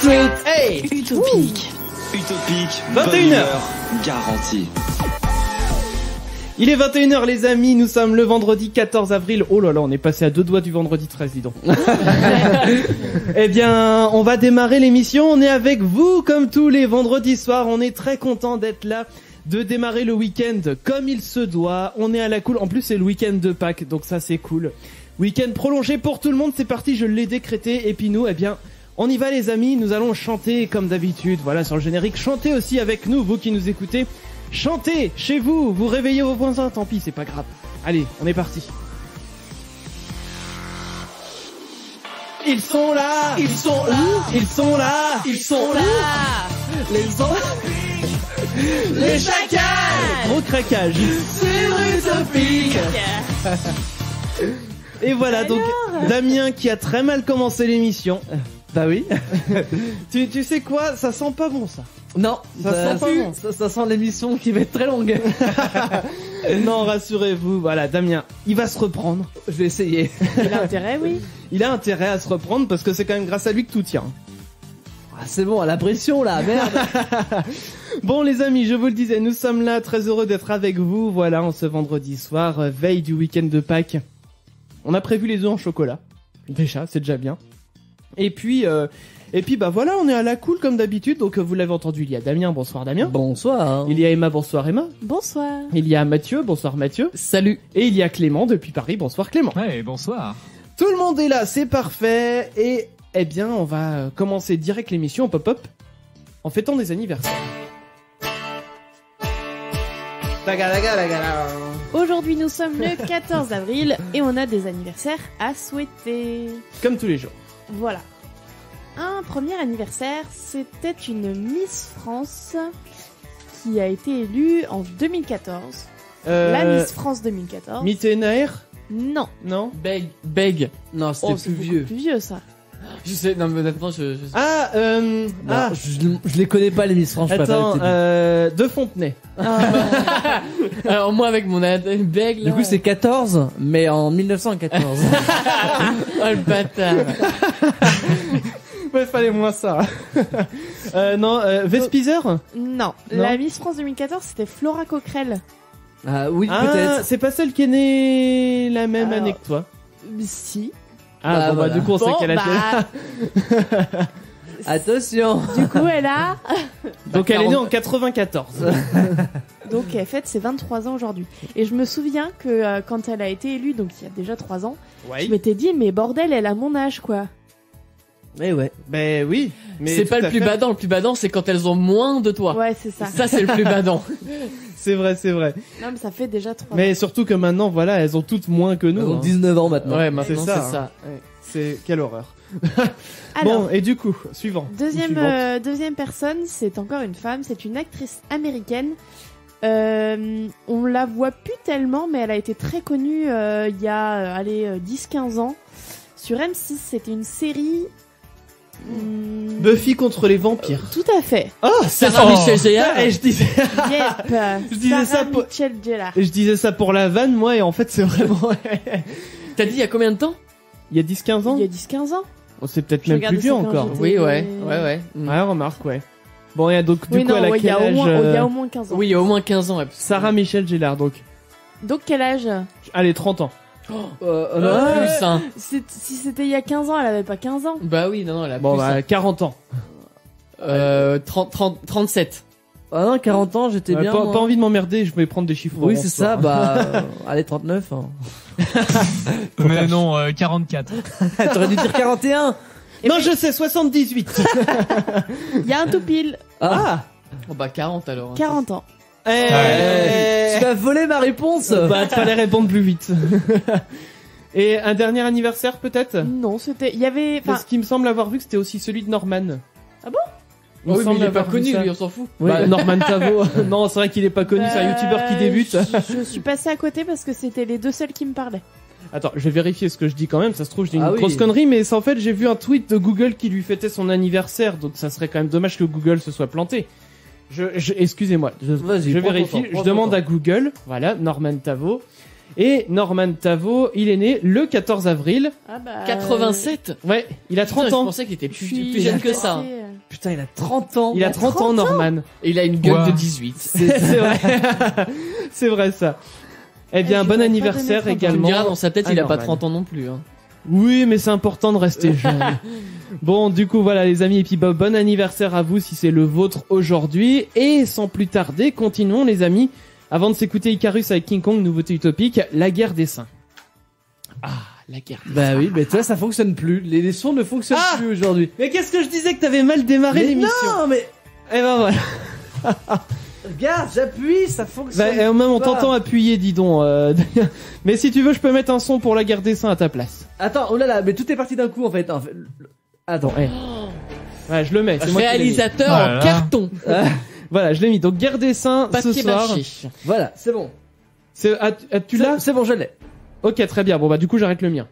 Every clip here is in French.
suite. Hey, Utopique. Utopique, 21h. garantie. Il est 21h les amis, nous sommes le vendredi 14 avril. Oh là là, on est passé à 2 doigts du vendredi 13, dis donc. Eh bien, on va démarrer l'émission, on est avec vous comme tous les vendredis soirs, on est très content d'être là, de démarrer le week-end comme il se doit. On est à la cool, en plus c'est le week-end de Pâques, donc ça c'est cool. Week-end prolongé pour tout le monde, c'est parti, je l'ai décrété. Et puis nous, eh bien, on y va les amis, nous allons chanter comme d'habitude, voilà sur le générique. Chantez aussi avec nous, vous qui nous écoutez. Chantez chez vous, vous réveillez vos voisins, tant pis, c'est pas grave. Allez, on est parti. Ils sont là, ils sont là, ils sont là, ils sont là. Les chacals. Gros craquage. Sur Utopique. Et voilà donc Damien qui a très mal commencé l'émission. Bah oui. tu sais quoi, ça sent pas bon ça. Non, Ça sent pas bon. ça sent l'émission qui va être très longue. Non, rassurez-vous, voilà, Damien, il va se reprendre. Je vais essayer. Il a intérêt, oui. Il a intérêt à se reprendre parce que c'est quand même grâce à lui que tout tient. Ah, c'est bon, à la pression là, merde. Bon les amis, je vous le disais, nous sommes là, très heureux d'être avec vous, voilà, en ce vendredi soir, veille du week-end de Pâques. On a prévu les œufs en chocolat, déjà, c'est déjà bien. Et puis bah voilà, on est à la cool comme d'habitude, donc vous l'avez entendu, il y a Damien, bonsoir Damien. Bonsoir. Il y a Emma, bonsoir Emma. Bonsoir. Il y a Mathieu, bonsoir Mathieu. Salut. Et il y a Clément depuis Paris, bonsoir Clément. Ouais, bonsoir. Tout le monde est là, c'est parfait. Et eh bien, on va commencer direct l'émission en pop-up en fêtant des anniversaires. Aujourd'hui, nous sommes le 14 avril et on a des anniversaires à souhaiter. Comme tous les jours. Voilà. Un premier anniversaire, c'était une Miss France qui a été élue en 2014. La Miss France 2014. Mittenaer. Non. Non. Beg. Non, c'était Oh, plus c'est beaucoup vieux. plus vieux, ça. Je sais, non mais honnêtement, je... Ah, Non, je les connais pas les Miss France. attends, De Fontenay. Alors moi avec mon Beg là... Du coup c'est 14, mais en 1914. Oh le bâtard. Ouais, fallait moins ça. Non, Vespizer. Non. La Miss France 2014, c'était Flora Coquerel. Ah oui, Ah, peut-être. c'est pas celle qui est née la même Alors, année que toi. Si. Ah, bon, voilà. bah, du coup, on sait Bon, qu'elle a bah, Attention. du coup, elle a... Donc, elle est née en 94. Donc, elle fête ses 23 ans aujourd'hui. Et je me souviens que quand elle a été élue, donc il y a déjà 3 ans, Ouais. je m'étais dit, mais bordel, elle a mon âge, quoi. Mais ouais. Ben oui. Mais C'est tout pas à le plus fait. badant, le plus badant c'est quand elles ont moins de toi. Ouais, c'est ça. Ça c'est le plus badant. C'est vrai, c'est vrai. Non, mais ça fait déjà 3 ans. Mais surtout que maintenant, voilà, elles ont toutes moins que nous. Ils ont hein. 19 ans maintenant. Ouais, maintenant C'est c'est ça, ça. Ouais. C'est quelle horreur. Alors, Bon, et du coup, suivant. deuxième personne, c'est encore une femme, c'est une actrice américaine. On la voit plus tellement, mais elle a été très connue il y a 10-15 ans. Sur M6, c'était une série... Buffy contre les vampires. Tout à fait. Oh, Sarah Michel Gellar. Et je disais, Yep. Je disais ça pour- Michel Gellar. je disais ça pour la vanne, moi, et en fait, c'est vraiment. T'as dit il y a combien de temps? Il y a 10-15 ans. Il y a 10-15 ans. Oh, c'est peut-être Je même regardais plus vieux ça quand encore. j'étais- Oui, ouais. Ouais, remarque, ouais. Bon, et donc, du Oui, coup, elle non, a ouais, il y quel a au âge moins, il y a au moins 15 ans. Oui, il y a au moins 15 ans. Ouais. Sarah Michel Gellar, donc. Donc, quel âge? Allez, 30 ans. Plus, hein. Si c'était il y a 15 ans, elle avait pas 15 ans. Bah oui, non, elle a Bon, plus. bah, 40 ans. 37. Ah non, 40 ans, j'étais bien. Pas moi. envie de m'emmerder, je vais prendre des chiffres. Oui, ronds, c'est ce soir. ça, bah. Allez, 39. Hein. Mais non, 44. T'aurais dû dire 41. Non, je sais, 78. Il y a un tout pile. Ah, Oh bah 40 alors. hein. 40 ans. tu m'as volé ma réponse. Bah, fallait répondre plus vite. Et un dernier anniversaire, peut-être? Non, c'était, il y avait, enfin, Parce qu'il me semble avoir vu que c'était aussi celui de Norman. Ah bon? Il me Oh oui, mais semble il est pas avoir vu connu, ça. lui, on s'en fout. Bah, Norman Tavo. Non, c'est vrai qu'il est pas connu, c'est un youtubeur qui débute. Je suis passée à côté parce que c'était les deux seuls qui me parlaient. Attends, je vais vérifier ce que je dis quand même, ça se trouve je dis une Ah oui. grosse connerie, mais c'est en fait j'ai vu un tweet de Google qui lui fêtait son anniversaire, donc ça serait quand même dommage que Google se soit planté. Excusez-moi, Vas-y, je prends ton vérifie, temps, prends je ton demande temps. à Google, voilà, Norman Tavo. Et Norman Tavo, il est né le 14 avril. Ah bah. 87. Ouais, il a 30 Putain, ans. Je pensais qu'il était Je plus suis jeune que ça. passée, Putain, il a 30 ans. Il a 30 ans, Norman. Et il a une gueule Wow. de 18. C'est vrai. C'est vrai ça. Eh bien, je bon vais pas anniversaire donner 30 ans. Tu me également. diras, dans sa tête, il à a pas Norman. 30 ans non plus. Hein. Oui, mais c'est important de rester jeune. Bon, du coup, voilà les amis, et puis bah, bon anniversaire à vous si c'est le vôtre aujourd'hui. Et sans plus tarder, continuons les amis. Avant de s'écouter Icarus avec King Kong, nouveauté utopique, la guerre des seins. La guerre. Bah oui, mais toi, ça fonctionne plus. Les sons ne fonctionnent Ah plus aujourd'hui. Mais qu'est-ce que je disais que t'avais mal démarré Mais l'émission. non, mais Eh ben voilà. regarde, j'appuie, ça fonctionne. Bah, même on pas. t'entend appuyer, dis donc. Mais si tu veux, je peux mettre un son pour la guerre des seins à ta place. Attends, oh là là, mais tout est parti d'un coup en fait. Attends, Ouais, je le mets. C'est moi qui l'ai mis. Réalisateur Voilà. en carton. Voilà, je l'ai mis. Donc guerre des seins ce Papier soir. mâché. voilà, c'est bon. Tu l'as C'est bon, je l'ai. Ok, très bien. Bon bah du coup j'arrête le mien.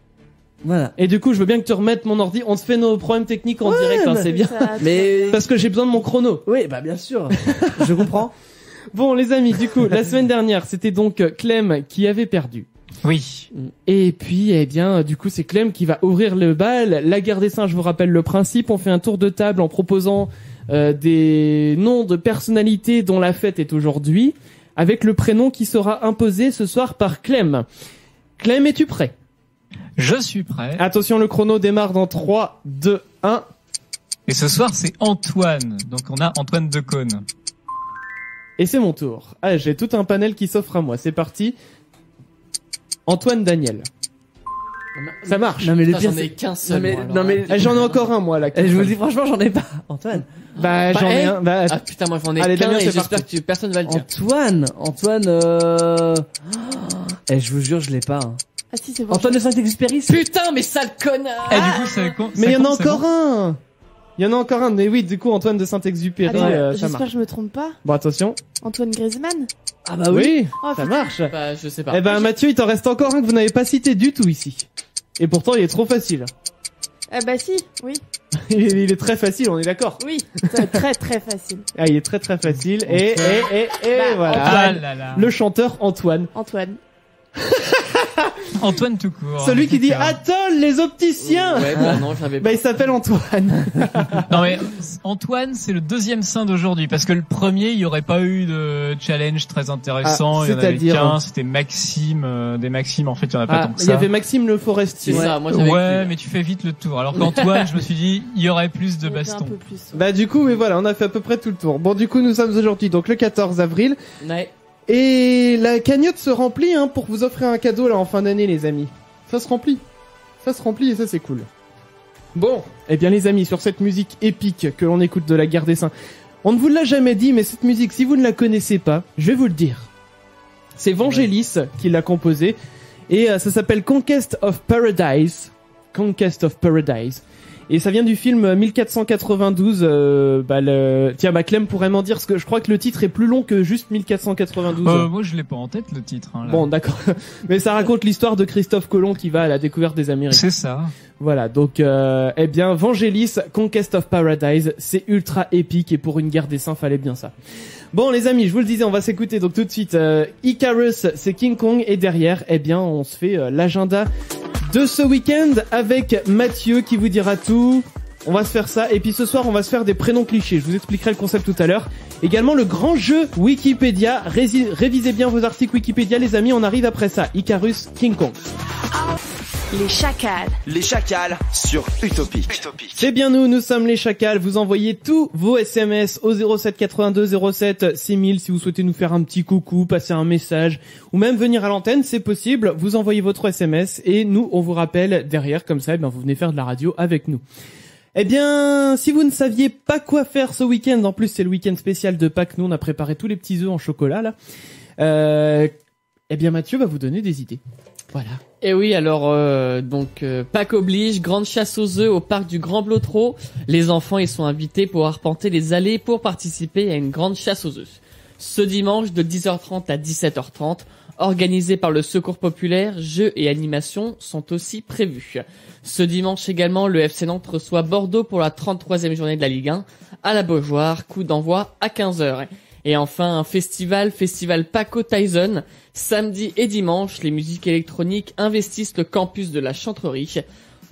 Voilà. Et du coup je veux bien que tu remettes mon ordi. On se fait nos problèmes techniques en Ouais, direct, hein, bah, c'est bien. Ça- Mais Parce que j'ai besoin de mon chrono. oui, bah bien sûr. Je comprends. Bon les amis, du coup la semaine dernière c'était donc Clem qui avait perdu. Oui. Et puis eh bien du coup c'est Clem qui va ouvrir le bal. La guerre des seins, je vous rappelle le principe. On fait un tour de table en proposant des noms de personnalités dont la fête est aujourd'hui, avec le prénom qui sera imposé ce soir par Clem. Clem, es-tu prêt? Je suis prêt. Attention, le chrono démarre dans 3, 2, 1. Et ce soir, c'est Antoine. Donc, on a Antoine Decaune. Et c'est mon tour. Ah, j'ai tout un panel qui s'offre à moi. C'est parti. Antoine Daniel. Ça marche. Non mais le Putain, pire j'en ai c'est qu'un seul. non mais moi, alors. non mais Ah, j'en ai encore un, moi, là. je vous le dis franchement, j'en ai pas. Antoine. Bah, j'en ai un. Bah, Ah putain, moi j'en ai Allez, qu'un Damien, et c'est j'espère parti. que personne va le dire. Antoine je vous jure, je l'ai pas. Hein. Ah si, c'est bon. Antoine de Saint-Exupéry. Putain, mais sale connard. Et du coup, ça compte. mais il y en a encore un. Il y en a encore un. Mais oui, du coup, Antoine de Saint-Exupéry, Attends, ça j'espère marche. que je me trompe pas. Bon, attention. Antoine Griezmann. Ah bah oui. Oh, Ça putain. marche. Bah, je sais pas. Eh ben, Mathieu, il t'en reste encore un que vous n'avez pas cité du tout ici. Et pourtant, il est trop facile. Ah bah si, oui. Il est très facile, on est d'accord. Oui, c'est très très facile. Ah, il est très très facile. Et Bah, voilà. Ah là là. Le chanteur Antoine. Antoine. Antoine tout court. Celui qui dit Putain. Atoll, les opticiens. Ouais, bah non, je l'avais Bah, pas. il s'appelle Antoine. Non mais Antoine, c'est le deuxième saint d'aujourd'hui parce que le premier, il y aurait pas eu de challenge très intéressant. Ah, Il y en avait c'est-à-dire qu'un, c'était Maxime, des Maximes. En fait, il y en a pas Ah, tant que il y ça. avait Maxime Le Forestier. C'est ça, moi j'avais Ouais, cru. mais tu fais vite le tour. Alors qu'Antoine, je me suis dit, il y aurait plus de Il était baston. Un peu plus. Bah, du coup, mais voilà, on a fait à peu près tout le tour. Bon, du coup, nous sommes aujourd'hui donc le 14 avril. Ouais. Et la cagnotte se remplit, hein, pour vous offrir un cadeau, là, en fin d'année, les amis. Ça se remplit. Ça se remplit et ça, c'est cool. Bon. Eh bien, les amis, sur cette musique épique que l'on écoute de la guerre des seins, on ne vous l'a jamais dit, mais cette musique, si vous ne la connaissez pas, je vais vous le dire. C'est Vangelis qui l'a composée. Et ça s'appelle Conquest of Paradise. Conquest of Paradise. Et ça vient du film 1492. Tiens, bah Clem pourrait m'en dire, parce que je crois que le titre est plus long que juste 1492. Moi, je l'ai pas en tête le titre. Hein, là. Bon, d'accord. Mais ça raconte l'histoire de Christophe Colomb qui va à la découverte des Amériques. C'est ça. Voilà, donc eh bien, Vangelis, Conquest of Paradise, c'est ultra épique et pour une guerre des seins, fallait bien ça. Bon, les amis, je vous le disais, on va s'écouter donc tout de suite Icarus, c'est King Kong, et derrière, eh bien, on se fait l'agenda de ce week-end avec Mathieu qui vous dira tout. On va se faire ça, et puis ce soir, on va se faire des prénoms clichés. Je vous expliquerai le concept tout à l'heure. Également, le grand jeu Wikipédia. Révisez bien vos articles Wikipédia, les amis, on arrive après ça. Icarus, King Kong. Les chacals. Les chacals sur Utopique. C'est bien nous sommes les chacals. Vous envoyez tous vos SMS au 07 82 07 6000 si vous souhaitez nous faire un petit coucou, passer un message ou même venir à l'antenne, c'est possible. Vous envoyez votre SMS et nous on vous rappelle derrière, comme ça, vous venez faire de la radio avec nous. Eh bien, si vous ne saviez pas quoi faire ce week-end, en plus c'est le week-end spécial de Pâques, nous on a préparé tous les petits œufs en chocolat là. Eh bien Mathieu va vous donner des idées. Voilà. Et oui, alors Pâques oblige, grande chasse aux œufs au parc du Grand Blotreau. Les enfants y sont invités pour arpenter les allées pour participer à une grande chasse aux œufs. Ce dimanche de 10h30 à 17h30, organisé par le Secours Populaire, jeux et animations sont aussi prévus. Ce dimanche également, le FC Nantes reçoit Bordeaux pour la 33e journée de la Ligue 1 à la Beaujoire, coup d'envoi à 15h. Et enfin, un festival Paco Tyson. Samedi et dimanche, les musiques électroniques investissent le campus de la Chantrerie.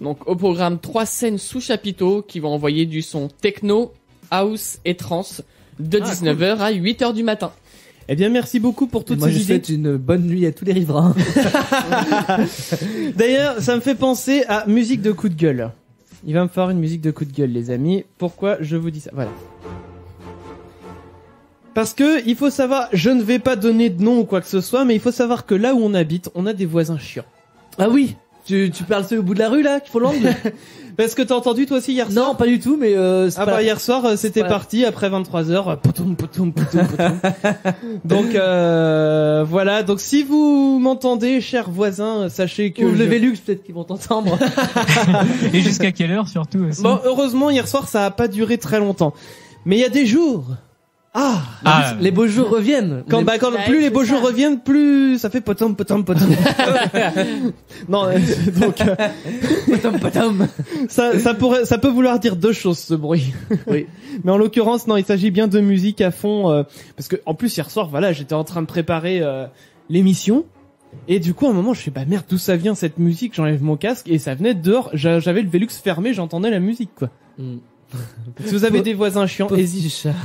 Donc au programme 3 scènes sous chapiteau qui vont envoyer du son techno, house et trance de 19h à 8h du matin. Eh bien, merci beaucoup pour toutes Moi, ces je idées. souhaite une bonne nuit à tous les riverains. D'ailleurs, ça me fait penser à musique de coup de gueule. Il va me falloir une musique de coup de gueule, les amis. Pourquoi je vous dis ça? Voilà. Parce que, il faut savoir, je ne vais pas donner de nom ou quoi que ce soit, mais il faut savoir que là où on habite, on a des voisins chiants. Ah oui, tu parles ceux au bout de la rue là, qui font l'angle? Parce que t'as entendu toi aussi hier soir? Non, pas du tout, mais c'est Ah pas bah hier soir c'était pas- parti après 23h poutoum. Donc voilà, donc si vous m'entendez chers voisins, sachez que Ou le Velux, peut-être qu'ils vont t'entendre. Et jusqu'à quelle heure surtout aussi. Bon, heureusement hier soir ça a pas duré très longtemps. Mais il y a des jours. Les beaux jours reviennent. Quand Bah, plus les c'est beaux ça. jours reviennent, plus ça fait potum. Non, donc ça peut vouloir dire deux choses ce bruit. Oui. Mais en l'occurrence, non, il s'agit bien de musique à fond parce que en plus hier soir, voilà, j'étais en train de préparer l'émission et du coup à un moment je fais bah merde, d'où ça vient cette musique? J'enlève mon casque et ça venait de dehors. J'avais le Velux fermé, j'entendais la musique quoi. Si vous avez des voisins chiants,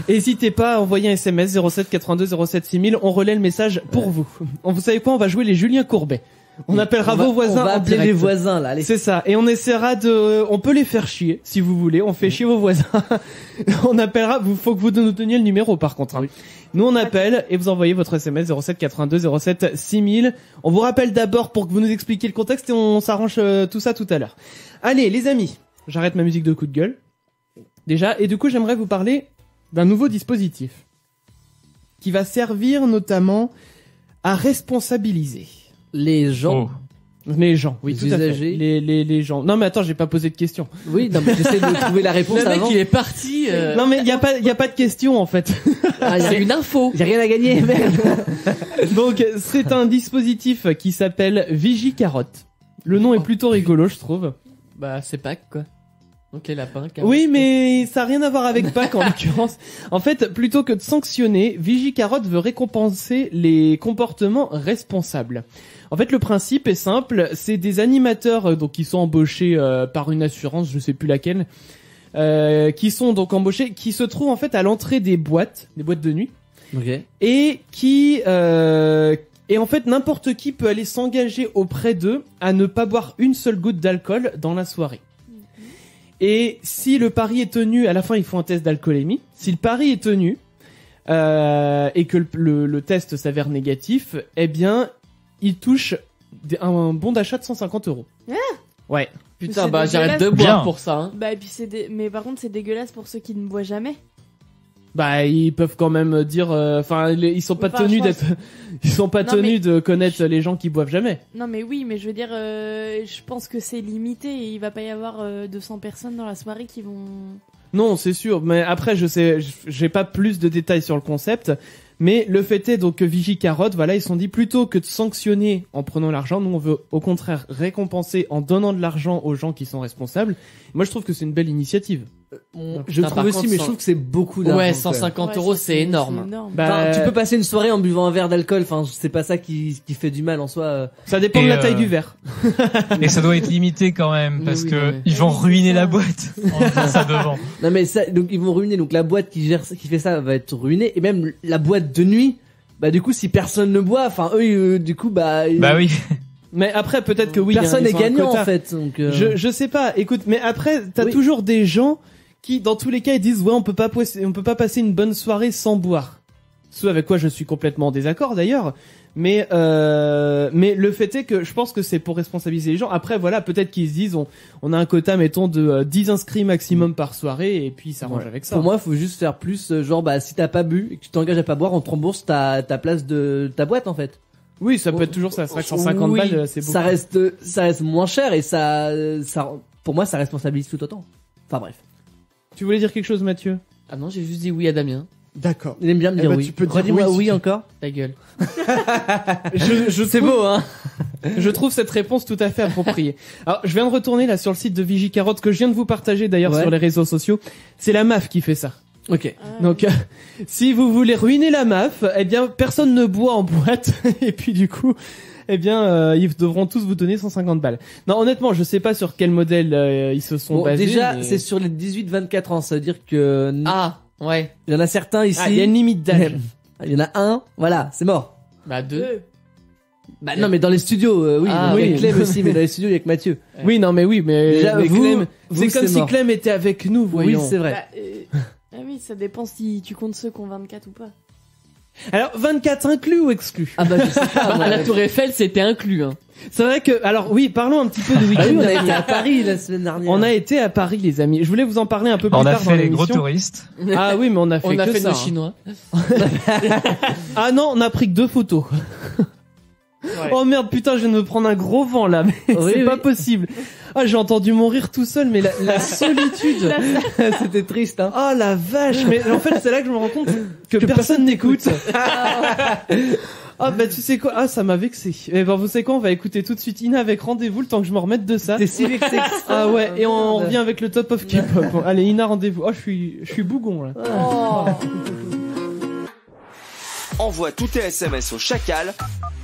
hésitez pas à envoyer un SMS 07 82 07 6000, on relaie le message pour vous. Vous savez quoi, on va jouer les Julien Courbet. On appellera vos voisins On va en appeler direct. les voisins là. Allez. C'est ça, et on essaiera on peut les faire chier si vous voulez, on fait chier vos voisins. On appellera, faut que vous nous donniez le numéro par contre. Hein. Nous on appelle et vous envoyez votre SMS 07 82 07 6000. On vous rappelle d'abord pour que vous nous expliquiez le contexte et on s'arrange tout ça tout à l'heure. Allez les amis, j'arrête ma musique de coup de gueule. Déjà, et du coup j'aimerais vous parler d'un nouveau dispositif qui va servir notamment à responsabiliser Les gens. les gens. Oui, Les tout à fait. usagers. Les gens. Non mais attends, j'ai pas posé de question. Oui, non, mais j'essaie de trouver la réponse Le mec avant. il est parti. Non mais il y a pas de question en fait. Ah, y a C'est une info. J'ai rien à gagner, merde. Donc c'est un dispositif qui s'appelle Vigicarotte. Le nom est plutôt rigolo, je trouve. Bah c'est Pâques quoi. Donc les lapins. carottes. Oui, mais ça a rien à voir avec Pâques en l'occurrence. En fait, plutôt que de sanctionner, Vigicarotte veut récompenser les comportements responsables. En fait, le principe est simple, c'est des animateurs donc qui sont embauchés par une assurance, je sais plus laquelle, qui sont donc embauchés, qui se trouvent en fait à l'entrée des boîtes de nuit, Ok. et et en fait n'importe qui peut aller s'engager auprès d'eux à ne pas boire une seule goutte d'alcool dans la soirée. Et si le pari est tenu, à la fin ils font un test d'alcoolémie. Si le pari est tenu et que le test s'avère négatif, eh bien ils touchent un bon d'achat de 150 €. Ouais. Putain C'est bah j'arrête de dégueulasse. boire Bien. pour ça. Hein. Bah et puis mais par contre c'est dégueulasse pour ceux qui ne boivent jamais. Bah ils peuvent quand même dire, ils sont pas Enfin, tenus je pense- d'être, ils sont pas Non, tenus mais- de connaître les gens qui boivent jamais. Non mais oui, mais je veux dire, je pense que c'est limité et il va pas y avoir 200 personnes dans la soirée qui vont... Non, c'est sûr, mais après je sais, j'ai pas plus de détails sur le concept, mais le fait est donc que Vigicarotte, voilà, ils se sont dit plutôt que de sanctionner en prenant l'argent, nous on veut au contraire récompenser en donnant de l'argent aux gens qui sont responsables. Moi je trouve que c'est une belle initiative. Je Putain, trouve par aussi, contre, mais je trouve que c'est beaucoup d'argent. Ouais, quand même. 150 Ouais, euros ça, c'est énorme. Bah, Enfin, tu peux passer une soirée en buvant un verre d'alcool. Enfin, c'est pas ça qui fait du mal en soi. Ça dépend Et de la taille du verre. Et ça doit être limité quand même Mais parce oui, que non, mais- ils vont Oui, c'est ruiner ça. la boîte en faisant ça devant. Non, mais ça, donc ils vont ruiner. Donc la boîte qui fait ça va être ruinée, et même la boîte de nuit. Bah du coup, si personne ne boit, enfin eux, du coup, bah. Bah oui. Mais après peut-être que oui. Personne hein, n'est ils ont un gagnant quota. en fait. Donc. Je sais pas. Écoute, mais après t'as Oui. toujours des gens qui, dans tous les cas, ils disent ouais on peut pas passer une bonne soirée sans boire. Ce avec quoi je suis complètement en désaccord d'ailleurs. Mais le fait est que je pense que c'est pour responsabiliser les gens. Après voilà, peut-être qu'ils se disent on a un quota mettons de 10 inscrits maximum par soirée et puis ça s'arrange Ouais. avec ça. Pour moi, faut juste faire plus, genre, bah, si t'as pas bu et que tu t'engages à pas boire, on te rembourse ta place de ta boîte, en fait. Oui, ça peut être toujours ça. C'est vrai que 150 Oui, balles, c'est beaucoup. ça reste moins cher et ça, pour moi, ça responsabilise tout autant. Enfin, bref. Tu voulais dire quelque chose, Mathieu? Ah non, j'ai juste dit oui à Damien. D'accord. Il aime bien me Eh dire bah, oui. tu peux dire Redis-moi oui, si oui tu- encore. Ta gueule. C'est beau, hein. Je trouve cette réponse tout à fait appropriée. Alors, je viens de retourner là sur le site de Vigicarotte que je viens de vous partager d'ailleurs Ouais. sur les réseaux sociaux. C'est la MAF qui fait ça. Ok. Donc, si vous voulez ruiner la MAF, eh bien, personne ne boit en boîte. Et puis, du coup, eh bien, ils devront tous vous donner 150 balles. Non, honnêtement, je sais pas sur quel modèle ils se sont Bon, basés. déjà, mais- c'est sur les 18-24 ans, ça veut dire que Ah, ouais. il y en a certains ici. Ah, il y a une limite d'âge. Il y en a un, voilà, c'est mort. Bah, 2. Bah non, mais dans les studios, oui, Ah, il y a oui. Clem aussi, mais dans les studios, il y a que Mathieu. Oui, non, mais oui, mais, Déjà, mais vous, Clem, vous, c'est comme c'est si mort. Clem était avec nous, voyons. Oui, c'est vrai. Bah, ah oui, ça dépend si tu comptes ceux qui ont 24 ou pas. Alors, 24 inclus ou exclus? Ah bah je sais pas. moi. À la Tour Eiffel, c'était inclus, hein. C'est vrai que, alors oui, parlons un petit peu de Ah week-end. oui, on a dernier. été à Paris la semaine dernière. On a été à Paris, les amis. Je voulais vous en parler un peu plus On a tard dans fait les gros l'émission. touristes. Ah oui, mais on a fait On a que fait ça. nos hein. Chinois. Ah non, on a pris que 2 photos. Oh merde, putain, je viens de me prendre un gros vent là, mais Oui, c'est oui. pas possible. Ah, j'ai entendu mon rire tout seul, mais la solitude. C'était triste, hein. Oh la vache, mais en fait, c'est là que je me rends compte que personne n'écoute. Ah bah tu sais quoi, ah ça m'a vexé. Eh ben vous savez quoi, on va écouter tout de suite Ina avec Rendez-vous le temps que je me remette de ça. T'es si vexé que ça. Ah ouais, et on revient avec le top of K-pop. Bon, allez Ina, Rendez-vous. Oh je suis bougon là. Envoie tous tes SMS au Chacal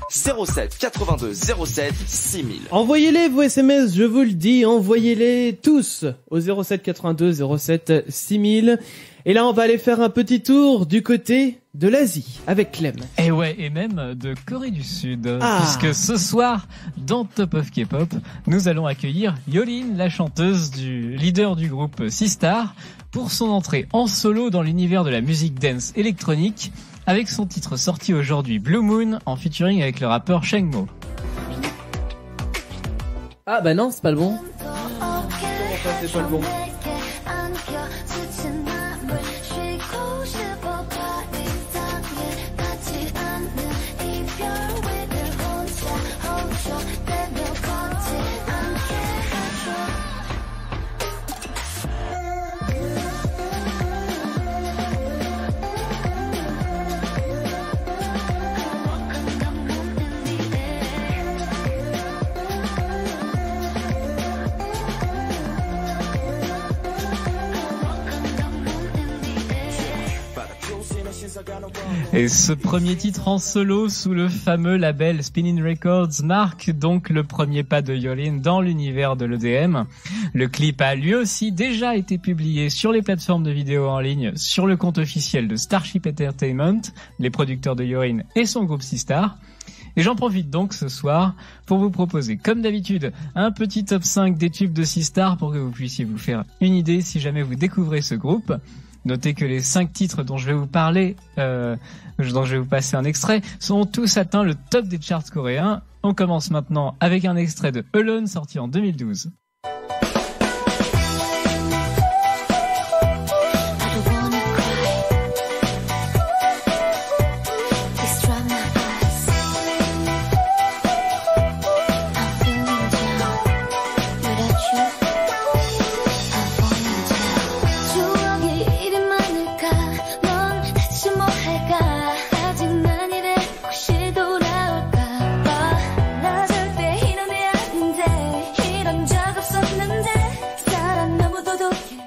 07 82 07 6000. Envoyez-les vos SMS, je vous le dis, envoyez-les tous au 07 82 07 6000. Et là on va aller faire un petit tour du côté de l'Asie avec Clem. Et ouais, et même de Corée du Sud. Ah. Puisque ce soir, dans Top of K-pop, nous allons accueillir Yolin, la chanteuse du leader du groupe Sistar, pour son entrée en solo dans l'univers de la musique dance électronique, avec son titre sorti aujourd'hui Blue Moon, en featuring avec le rappeur Shengmo. Ah bah non, c'est pas le bon. C'est pas le bon. Et ce premier titre en solo sous le fameux label Spinnin' Records marque donc le premier pas de Yolin dans l'univers de l'EDM. Le clip a lui aussi déjà été publié sur les plateformes de vidéos en ligne, sur le compte officiel de Starship Entertainment, les producteurs de Yolin et son groupe Sistar. Et j'en profite donc ce soir pour vous proposer, comme d'habitude, un petit top 5 des tubes de Sistar pour que vous puissiez vous faire une idée si jamais vous découvrez ce groupe. Notez que les 5 titres dont je vais vous parler, dont je vais vous passer un extrait, sont tous atteints le top des charts coréens. On commence maintenant avec un extrait de Alone sorti en 2012.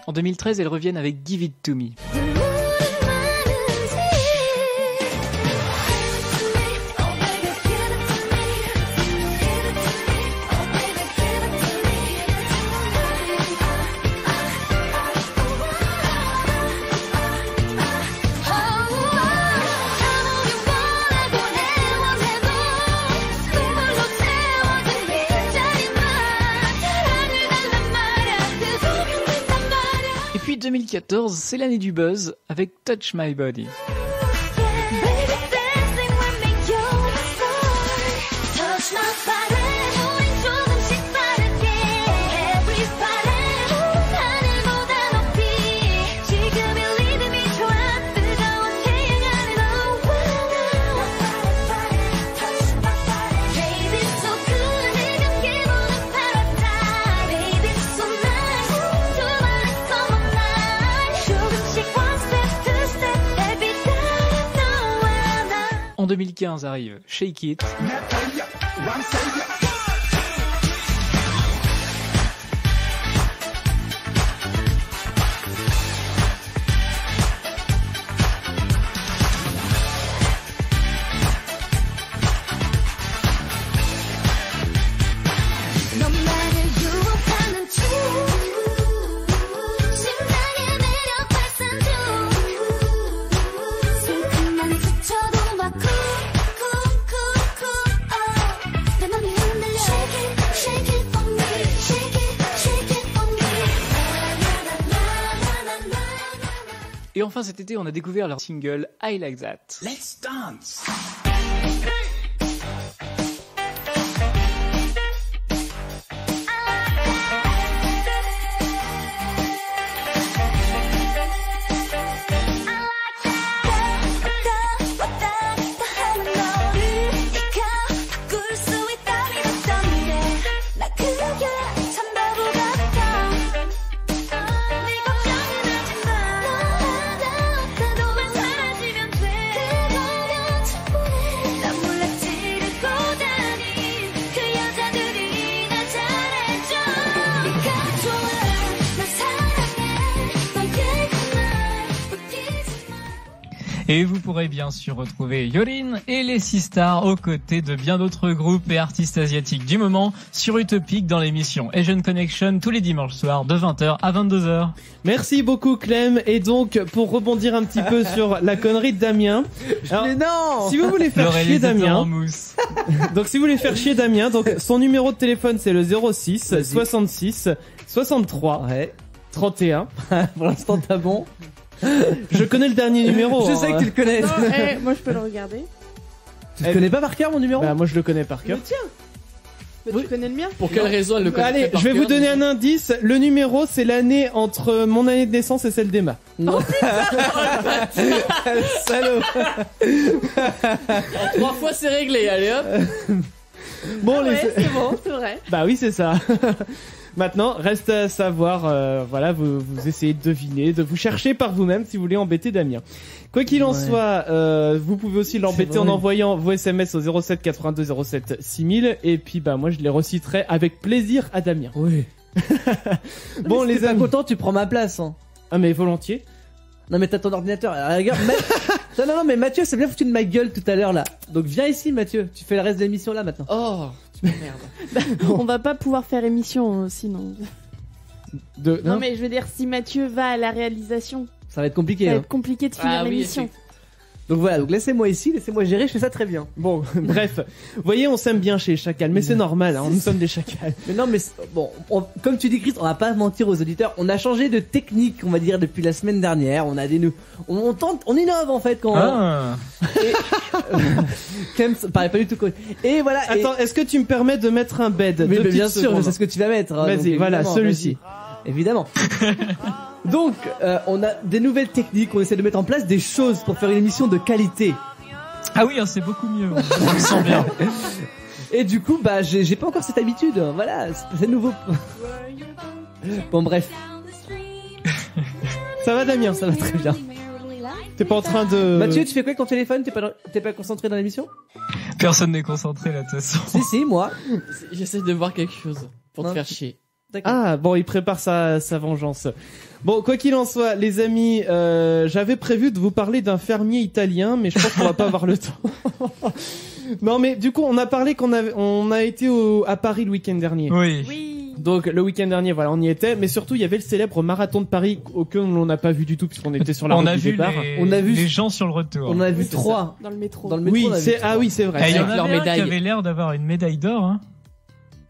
En 2013, elles reviennent avec Give It To Me. Et puis 2014, c'est l'année du buzz avec Touch My Body. En 2015 arrive Shake It. Et enfin cet été, on a découvert leur single I Like That. Let's dance. Et vous pourrez bien sûr retrouver Yorin et les Six Stars aux côtés de bien d'autres groupes et artistes asiatiques du moment sur Utopic dans l'émission Asian Connection tous les dimanches soirs de 20h à 22h. Merci beaucoup Clem. Et donc pour rebondir un petit peu sur la connerie de Damien. Alors, Mais non. si vous voulez faire chier Damien, donc si vous voulez faire chier Damien, donc son numéro de téléphone c'est le 06 Vas-y. 66 63 Ouais. 31. Pour l'instant, t'as bon. Je connais le dernier numéro. Je sais que tu le connais. Non, moi je peux le regarder. Tu le connais pas par cœur mon numéro? Bah moi je le connais par cœur. Le tien. Mais Oui. tu connais le mien? Pour quelle raison elle le connaît Allez, par je vais cœur, vous donner déjà un indice. Le numéro c'est l'année entre mon année de naissance et celle d'Emma. Non. Salaud. 3 fois c'est réglé, allez hop. Bon Ah les... ouais, c'est bon, c'est vrai. Bah oui c'est ça. Maintenant, reste à savoir, voilà, vous essayez de deviner, de vous chercher par vous-même si vous voulez embêter Damien. Quoi qu'il en Ouais. soit, vous pouvez aussi l'embêter C'est en vrai. envoyant vos SMS au 07 82 07 6000 et puis bah moi je les reciterai avec plaisir à Damien. Oui. Bon Mais si les t'es pas amis, content, tu prends ma place. Hein. ah mais volontiers. Non mais t'as ton ordinateur. Alors, regarde, non mais Mathieu, c'est bien foutu de ma gueule tout à l'heure là. Donc viens ici Mathieu. Tu fais le reste de l'émission là maintenant. Oh, tu m'emmerdes. On va pas pouvoir faire émission sinon. Non mais je veux dire, si Mathieu va à la réalisation, Ça va être ça compliqué. va Hein. être compliqué de finir Ah oui, l'émission. Donc voilà. Donc laissez-moi ici, laissez-moi gérer. Je fais ça très bien. Bon, bref, vous voyez, on s'aime bien chez les chacals, mais c'est normal, hein, nous sommes des chacals. Mais non mais bon, comme tu dis Chris, on va pas mentir aux auditeurs. On a changé de technique, on va dire depuis la semaine dernière. On a on tente, on innove en fait quand. Ah. Clem, ça paraît pas du tout cool. Et voilà. et- Attends, est-ce que tu me permets de mettre un bed? Mais, Deux bien petites sûr, je secondes. sais ce que tu vas mettre. hein, Vas-y, donc voilà, évidemment, celui-ci. vas-y. Évidemment. Donc, on a des nouvelles techniques, on essaie de mettre en place des choses pour faire une émission de qualité. Ah oui, hein, c'est beaucoup mieux. On le sent bien. Et du coup, bah, j'ai pas encore cette habitude. Voilà, c'est nouveau. Bon, bref. Ça va Damien? Ça va très bien. T'es pas en train de... Mathieu, tu fais quoi avec ton téléphone? T'es pas concentré dans l'émission? Personne n'est concentré là de toute façon. Si, moi. J'essaie de voir quelque chose pour Non. te faire chier. D'accord. Ah, bon, il prépare sa vengeance. Bon, quoi qu'il en soit, les amis, j'avais prévu de vous parler d'un fermier italien, mais je pense qu'on va pas avoir le temps. Non, mais du coup, on a parlé on a été à Paris le week-end dernier. Oui. Oui. Donc, le week-end dernier, voilà, on y était, mais surtout, il y avait le célèbre marathon de Paris, auquel on n'a pas vu du tout, puisqu'on était sur la On route a du vu départ. On a vu- les gens sur le retour. On en a vu Oui, c'est 3. Dans le métro. Dans le métro, Oui, on a vu 3. oui, c'est vrai. Et il y en Avec leur avait un médaille. qui avait l'air d'avoir une médaille d'or. Hein.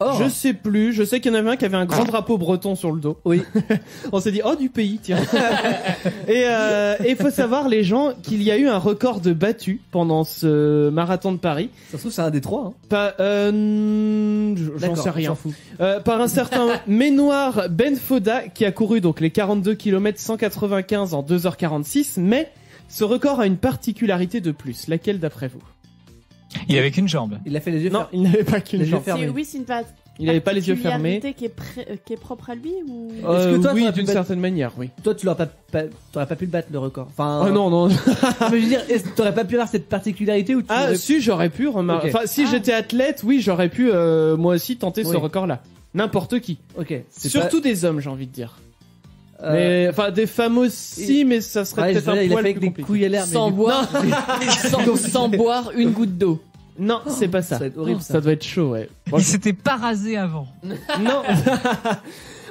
Oh. Je sais plus, je sais qu'il y en avait un qui avait un grand drapeau breton sur le dos. Oui. On s'est dit, oh, du pays, tiens. Et il faut savoir, les gens, qu'il y a eu un record de battu pendant ce marathon de Paris. Ça se trouve, c'est un des 3. Hein. Pas, j'en D'accord, sais rien. j'en fous. Par un certain Ménoir Ben Foda, qui a couru donc les 42 km 195 en 2h46, mais ce record a une particularité de plus. Laquelle d'après vous? Il avait qu'une jambe. Il a fait les yeux Non, fermés. il n'avait pas qu'une Les yeux jambe. fermés. Oui, c'est une Il n'avait pas les yeux fermés. particularité qui est propre à lui ou... Est-ce que toi, oui, t'aurais pu d'une battre- certaine manière, oui. Toi, tu l'aurais t'aurais pas pu le battre le record. Enfin. Oh non, non. Mais je veux dire, t'aurais pas pu avoir cette particularité où tu. Ah, aurais- si, j'aurais pu remarquer. Ok. Enfin, si j'étais athlète, oui, j'aurais pu, moi aussi, tenter ce Oui. record-là. N'importe qui. Ok. C'est Surtout des hommes, j'ai envie de dire. pas- Mais, enfin, des femmes aussi, mais ça serait ouais, peut-être je dirais, un il a poil fait plus avec des compliqué. couilles à l'air. mais Sans du coup- boire, sans boire une goutte d'eau. Non, c'est pas ça. Ça va être horrible, ça. Ça doit être chaud, ouais. Bon, Il s'était pas rasé avant. non.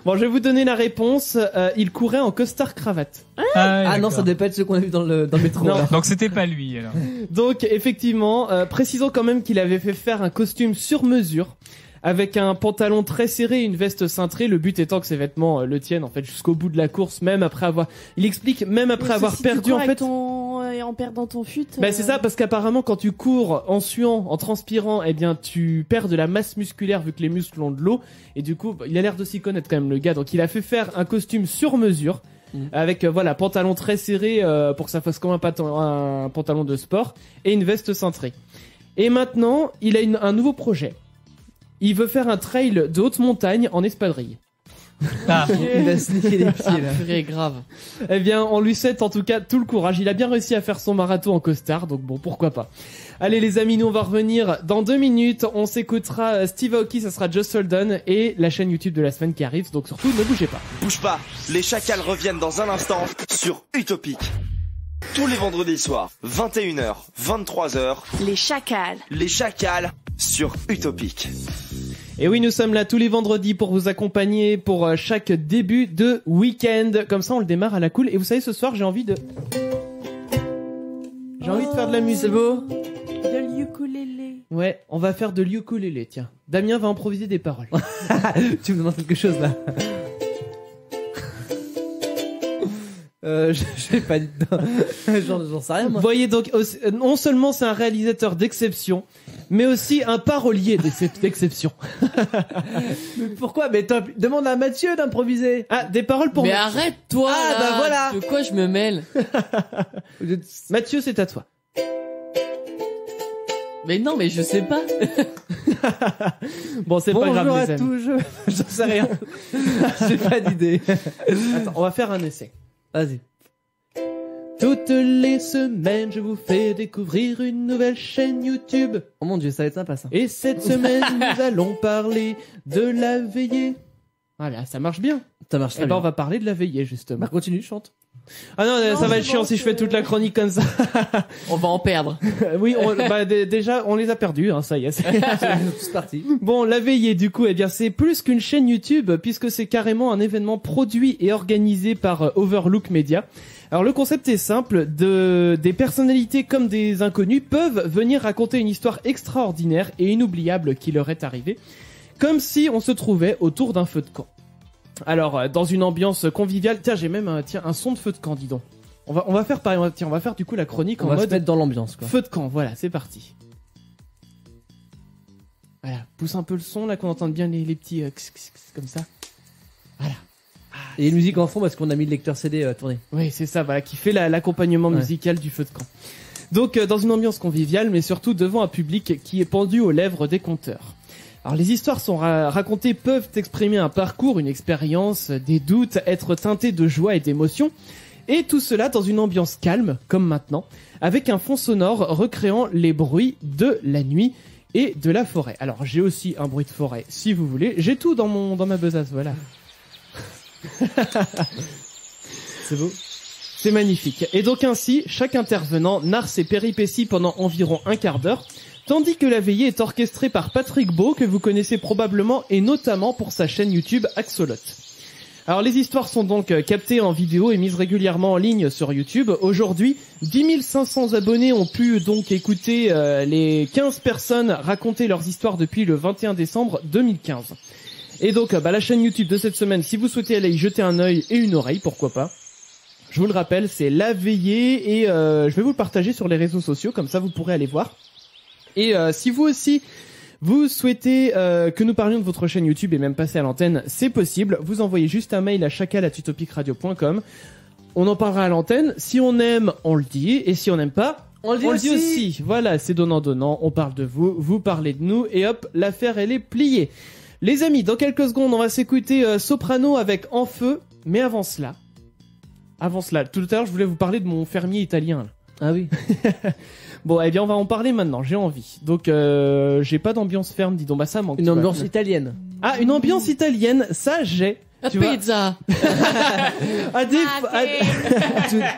Bon, je vais vous donner la réponse. Il courait en costard cravate. Ah non, ça devait pas être ce qu'on a vu dans le métro. Non. alors. Donc c'était pas lui alors. Donc, effectivement, précisons quand même qu'il avait fait faire un costume sur mesure avec un pantalon très serré et une veste cintrée. Le but étant que ces vêtements le tiennent en fait jusqu'au bout de la course, même après avoir. Il explique même après avoir perdu en fait. En perdant ton fut. Bah c'est ça, parce qu'apparemment quand tu cours en suant, en transpirant, eh bien tu perds de la masse musculaire vu que les muscles ont de l'eau. Et du coup, il a l'air de s'y connaître quand même le gars. Donc il a fait faire un costume sur mesure. Avec voilà, pantalon très serré pour que ça fasse comme un pantalon de sport et une veste cintrée. Et maintenant, il a un nouveau projet. Il veut faire un trail de haute montagne en espadrille. Ah. Il va se niquer les pieds là. Purée, grave. Eh bien, on lui souhaite en tout cas tout le courage. Il a bien réussi à faire son marathon en costard, donc bon, pourquoi pas. Allez les amis, nous on va revenir dans 2 minutes. On s'écoutera Steve Aoki, ça sera Just Hold On et la chaîne YouTube de la semaine qui arrive. Donc surtout, ne bougez pas. Bouge pas, les chacals reviennent dans un instant sur Utopique. Tous les vendredis soirs, 21h, 23h, Les chacals. les chacals sur Utopique. Et oui, nous sommes là tous les vendredis pour vous accompagner pour chaque début de week-end. Comme ça, on le démarre à la cool. Et vous savez, ce soir, j'ai envie de faire de la musique. C'est beau. De l'ukulélé. Ouais, on va faire de l'ukulélé, tiens. Damien va improviser des paroles. Tu me demandes quelque chose là. J'ai pas dit. J'en sais rien Vous moi. voyez donc, non seulement c'est un réalisateur d'exception, mais aussi un parolier d'exception. Mais pourquoi? Mais demande à Mathieu d'improviser. Ah, des paroles pour Mais moi. arrête-toi Ah, là. bah voilà. De quoi je me mêle? Mathieu, c'est à toi. Mais non, mais je sais pas. Bon, c'est pas grave, Bonjour les à amis. tous, j'en sais rien. J'ai pas d'idée. Attends, on va faire un essai. Vas-y. Toutes les semaines, je vous fais découvrir une nouvelle chaîne YouTube. Oh mon dieu, ça va être sympa ça. Et cette semaine, nous allons parler de la veillée. Voilà, ça marche bien. Ça marche Eh très ben, on bien. va parler de la veillée, justement. Bah continue, chante. Ah non, ça va c'est être chiant bon, si je fais toute la chronique comme ça. On va en perdre. Oui, déjà, on les a perdus, hein, ça y est. C'est parti. Bon, la veillée, du coup, eh bien, c'est plus qu'une chaîne YouTube, puisque c'est carrément un événement produit et organisé par Overlook Media. Alors, le concept est simple, des personnalités comme des inconnus peuvent venir raconter une histoire extraordinaire et inoubliable qui leur est arrivée, comme si on se trouvait autour d'un feu de camp. Alors, dans une ambiance conviviale, tiens, j'ai même un son de feu de camp, dis donc. On va faire pareil, on va faire du coup la chronique On en va se mode mettre dans l'ambiance quoi. feu de camp, voilà, c'est parti. Voilà, pousse un peu le son là qu'on entende bien les petits comme ça. Voilà. Et une musique en fond parce qu'on a mis le lecteur CD tourné. Oui, c'est ça, voilà, qui fait l'accompagnement Ouais. musical du feu de camp. Donc, dans une ambiance conviviale, mais surtout devant un public qui est pendu aux lèvres des conteurs. Alors, les histoires sont racontées peuvent exprimer un parcours, une expérience, des doutes, être teintées de joie et d'émotion. Et tout cela dans une ambiance calme, comme maintenant, avec un fond sonore recréant les bruits de la nuit et de la forêt. Alors, j'ai aussi un bruit de forêt, si vous voulez. J'ai tout dans ma besace, voilà. C'est beau. C'est magnifique. Et donc ainsi, chaque intervenant narre ses péripéties pendant environ un quart d'heure, tandis que la veillée est orchestrée par Patrick Beau, que vous connaissez probablement, et notamment pour sa chaîne YouTube Axolot. Alors les histoires sont donc captées en vidéo et mises régulièrement en ligne sur YouTube. Aujourd'hui, 10 500 abonnés ont pu donc écouter les 15 personnes raconter leurs histoires depuis le 21 décembre 2015. Et donc la chaîne YouTube de cette semaine, si vous souhaitez aller y jeter un œil et une oreille, pourquoi pas. Je vous le rappelle, c'est La Veillée et je vais vous le partager sur les réseaux sociaux, comme ça vous pourrez aller voir. Et si vous aussi, vous souhaitez que nous parlions de votre chaîne YouTube et même passer à l'antenne, c'est possible. Vous envoyez juste un mail à chacal@utopicradio.com. On en parlera à l'antenne. Si on aime, on le dit. Et si on n'aime pas, on le dit aussi. Voilà, c'est donnant-donnant. On parle de vous, vous parlez de nous. Et hop, l'affaire, elle est pliée. Les amis, dans quelques secondes, on va s'écouter Soprano avec En Feu. Mais avant cela, tout à l'heure, je voulais vous parler de mon fermier italien. Là. Ah oui. Bon, eh bien, on va en parler maintenant. J'ai envie. Donc, j'ai pas d'ambiance ferme, dis donc. Bah, ça manque. Une tu vois. ambiance italienne. Ah, une ambiance italienne. Ça, j'ai. La Tu vois. pizza.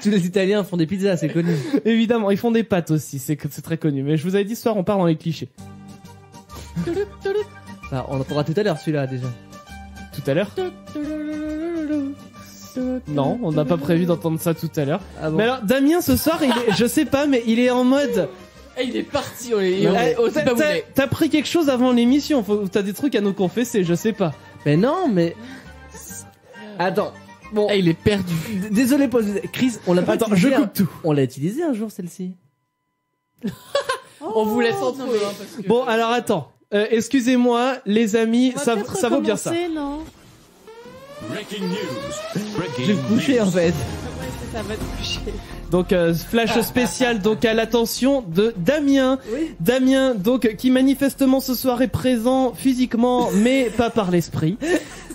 Tous les Italiens font des pizzas, c'est connu. Évidemment, ils font des pâtes aussi. C'est très connu. Mais je vous avais dit ce soir, on part dans les clichés. Bah, on entendra tout à l'heure celui-là déjà. Tout à l'heure. Non, on n'a pas prévu d'entendre ça tout à l'heure. Ah bon. Mais alors, Damien, ce soir, je sais pas, mais il est en mode. il est parti, c'est pas voulu. T'as pris quelque chose avant l'émission, t'as des trucs à nous confesser, je sais pas. Mais non, mais... Attends. Bon. Il est perdu. Désolé pour Chris, on l'a pas Attends, utilisé. je coupe tout. On l'a utilisé un jour, celle-ci. On vous laisse entre eux, hein, parce que... Bon, alors attends. Excusez-moi, les amis, ça vaut bien ça. Non. Je vais me coucher, en fait. Ça va te coucher. Donc flash spécial donc à l'attention de Damien. Oui. Damien donc qui manifestement ce soir est présent physiquement mais pas par l'esprit.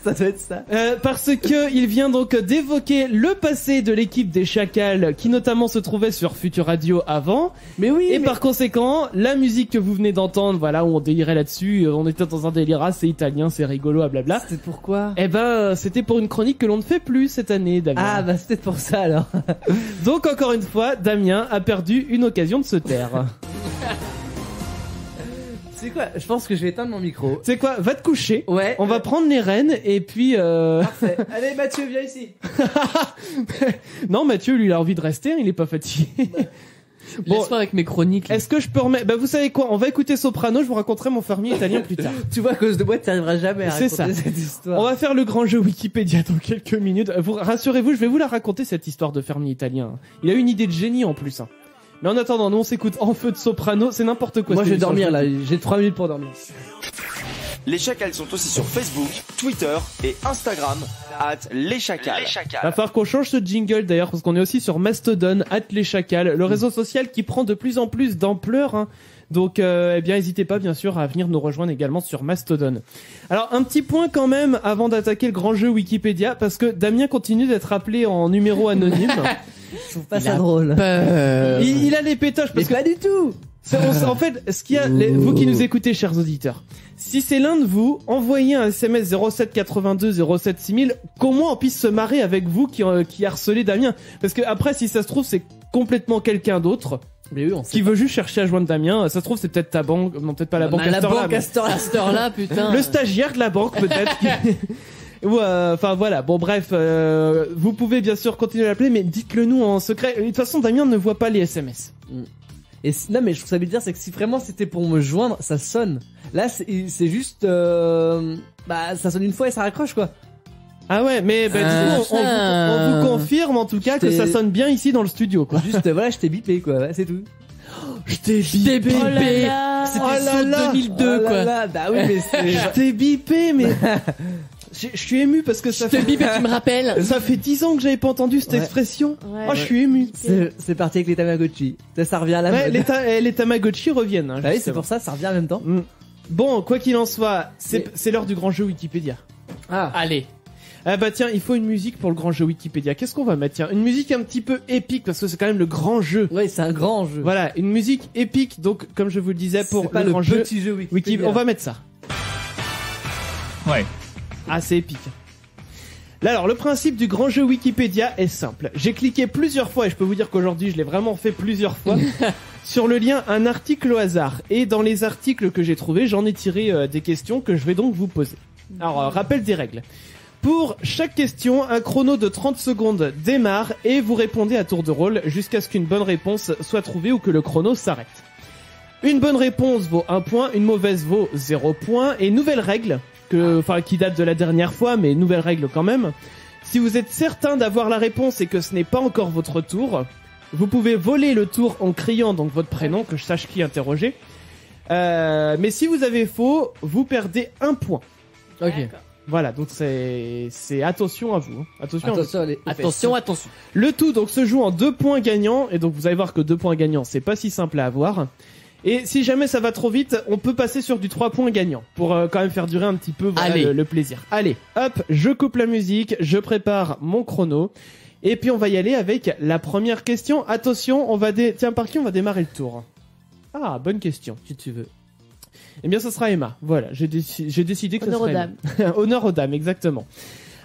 Ça doit être ça. Parce que il vient donc d'évoquer le passé de l'équipe des Chacals qui notamment se trouvait sur Future Radio avant. Mais oui. Et par conséquent, la musique que vous venez d'entendre, voilà, où on délirait là-dessus, on était dans un délire, c'est italien, c'est rigolo, blablabla. C'était pourquoi? Eh ben, c'était pour une chronique que l'on ne fait plus cette année, Damien. Ah bah c'était pour ça alors. Donc encore une fois, Damien a perdu une occasion de se taire. C'est quoi? Je pense que je vais éteindre mon micro. C'est quoi? Va te coucher. Ouais. On va prendre les rênes et puis. Parfait. Allez Mathieu, viens ici. Non, Mathieu, lui, il a envie de rester, hein, il est pas fatigué. Bon, laisse-moi avec mes chroniques. Est-ce que je peux remettre... Bah vous savez quoi, on va écouter Soprano, je vous raconterai mon fermier italien plus tard. Tu vois, à cause de moi, tu n'arriveras jamais à C'est raconter ça. cette histoire. On va faire le grand jeu Wikipédia dans quelques minutes. Rassurez-vous, je vais vous la raconter cette histoire de fermier italien. Il a eu une idée de génie en plus. Hein. Mais en attendant, nous on s'écoute En feu de Soprano, c'est n'importe quoi. Moi je vais cette dormir émission. là, j'ai 3 minutes pour dormir. Les Chacals sont aussi sur Facebook, Twitter et Instagram @leschacals. Va falloir qu'on change ce jingle d'ailleurs parce qu'on est aussi sur Mastodon @leschacals, le réseau social qui prend de plus en plus d'ampleur. Hein. Donc eh bien n'hésitez pas bien sûr à venir nous rejoindre également sur Mastodon. Alors un petit point quand même avant d'attaquer le grand jeu Wikipédia parce que Damien continue d'être appelé en numéro anonyme. Je trouve pas ça drôle. Il a les pétoches Mais parce que pas du tout. en fait, ce qu'il y a, vous qui nous écoutez, chers auditeurs, si c'est l'un de vous, envoyez un SMS 0782 07 6000, qu'au moins on puisse se marrer avec vous qui harcelez Damien. Parce que après, si ça se trouve, c'est complètement quelqu'un d'autre Mais oui, on sait qui veut juste chercher à joindre Damien. Ça se trouve, c'est peut-être ta banque, non peut-être pas la banque. la Astor là, banque mais- Astor À cette heure-là, putain. le stagiaire de la banque peut-être. Ou enfin voilà. Bon bref, vous pouvez bien sûr continuer à l'appeler, mais dites-le nous en secret. De toute façon, Damien ne voit pas les SMS. Et non mais je trouve ça bizarre, c'est que si vraiment c'était pour me joindre, ça sonne. Là c'est juste bah ça sonne une fois et ça raccroche quoi. Ah ouais, mais bah, du coup, on vous confirme en tout cas que ça sonne bien ici dans le studio, quoi. Juste voilà, je t'ai bipé quoi, ouais, c'est tout. Je t'ai bipé. Oh là là. C'était Oh là sur là. 2002, Oh là quoi. là, bah oui mais c'est Je t'ai bipé, mais je suis ému parce que ça Je te fait bip et tu me rappelles. ça fait 10 ans que j'avais pas entendu cette Ouais. expression. Ouais. Oh, je suis ému. c'est parti avec les Tamagotchi. Ça revient à la Ouais, mode. les Tamagotchi reviennent. Hein, Bah oui, c'est justement. pour ça, ça revient en même temps. Bon, quoi qu'il en soit, Mais- c'est l'heure du grand jeu Wikipédia. Ah. Allez. Ah bah tiens, il faut une musique pour le grand jeu Wikipédia. Qu'est-ce qu'on va mettre? Tiens, une musique un petit peu épique parce que c'est quand même le grand jeu. Ouais, c'est un grand jeu. Voilà, une musique épique. Donc, comme je vous le disais, pour C'est pas le grand jeu petit jeu Wikipédia, Wikipédia. on va mettre ça. Ouais. Ah, c'est épique. Là, alors, le principe du grand jeu Wikipédia est simple. J'ai cliqué plusieurs fois, et je peux vous dire qu'aujourd'hui, je l'ai vraiment fait plusieurs fois, sur le lien un article au hasard. Et dans les articles que j'ai trouvés, j'en ai tiré des questions que je vais donc vous poser. Alors, rappel des règles. Pour chaque question, un chrono de 30 secondes démarre et vous répondez à tour de rôle jusqu'à ce qu'une bonne réponse soit trouvée ou que le chrono s'arrête. Une bonne réponse vaut 1 point, une mauvaise vaut 0 point. Et nouvelle règle, qui date de la dernière fois, mais nouvelle règle quand même. Si vous êtes certain d'avoir la réponse et que ce n'est pas encore votre tour, vous pouvez voler le tour en criant donc votre prénom, que je sache qui interroger. Mais si vous avez faux, vous perdez 1 point. Ok. Voilà, donc c'est attention à vous. Hein. Attention à vous. Attention, allez. Attention. Le tout donc se joue en 2 points gagnants et donc vous allez voir que 2 points gagnants c'est pas si simple à avoir. Et si jamais ça va trop vite, on peut passer sur du 3 points gagnants pour quand même faire durer un petit peu voilà, Allez. le plaisir. Allez, hop, je coupe la musique, je prépare mon chrono et puis on va y aller avec la première question. Attention, tiens par qui on va démarrer le tour? Ah, bonne question. Si tu veux. Eh bien, ce sera Emma. Voilà, j'ai décidé que Honneur ce aux sera dames. Emma. Honneur aux dames, exactement.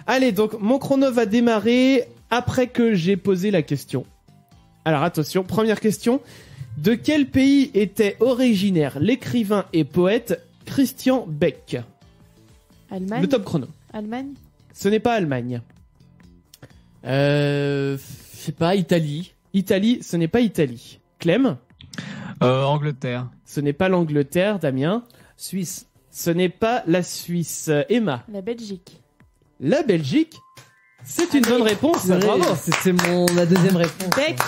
Allez, donc mon chrono va démarrer après que j'ai posé la question. Alors attention, première question. De quel pays était originaire l'écrivain et poète Christian Beck? Allemagne. Le top chrono. Allemagne. Ce n'est pas Allemagne. Je sais pas, Italie. Italie, ce n'est pas Italie. Clem? Angleterre. Ce n'est pas l'Angleterre, Damien. Suisse. Ce n'est pas la Suisse. Emma. La Belgique. La Belgique. C'est une bonne réponse. Bravo. C'est ma deuxième réponse. Beck,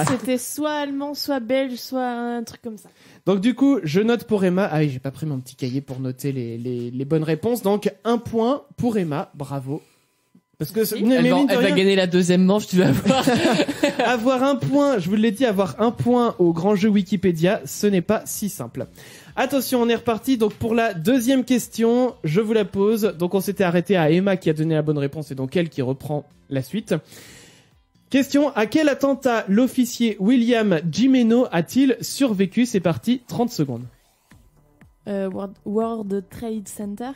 c'était soit allemand, soit belge, soit un truc comme ça. Donc du coup, je note pour Emma. Ah oui, j'ai pas pris mon petit cahier pour noter les bonnes réponses. Donc 1 point pour Emma. Bravo. Parce que Elle va gagner la deuxième manche, tu vas voir. Avoir un point, je vous l'ai dit, avoir un point au grand jeu Wikipédia, ce n'est pas si simple. Attention, on est reparti. Donc pour la deuxième question, je vous la pose. Donc on s'était arrêté à Emma qui a donné la bonne réponse et donc elle qui reprend la suite. Question, à quel attentat l'officier William Gimeno a-t-il survécu? C'est parti, 30 secondes. World Trade Center.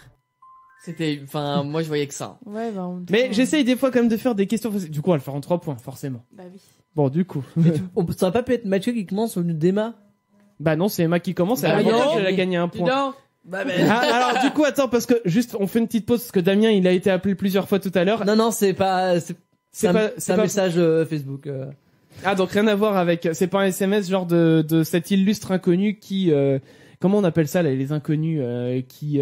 Moi je voyais que ça. Ouais, Mais j'essaye des fois quand même de faire des questions faciles. Du coup, on va le faire en 3 points, forcément. Bah oui. Bon, du coup. Ça aurait pas pu être Mathieu qui commence au lieu d'Emma? Bah non, c'est Emma qui commence. Bah Elle non. a gagné un point. Non. Alors du coup, attends, parce que juste, on fait une petite pause parce que Damien, il a été appelé plusieurs fois tout à l'heure. Non, c'est pas... C'est un message Facebook. Ah, donc rien à voir avec... C'est pas un SMS genre de cet illustre inconnu qui... comment on appelle ça, là, les inconnus qui...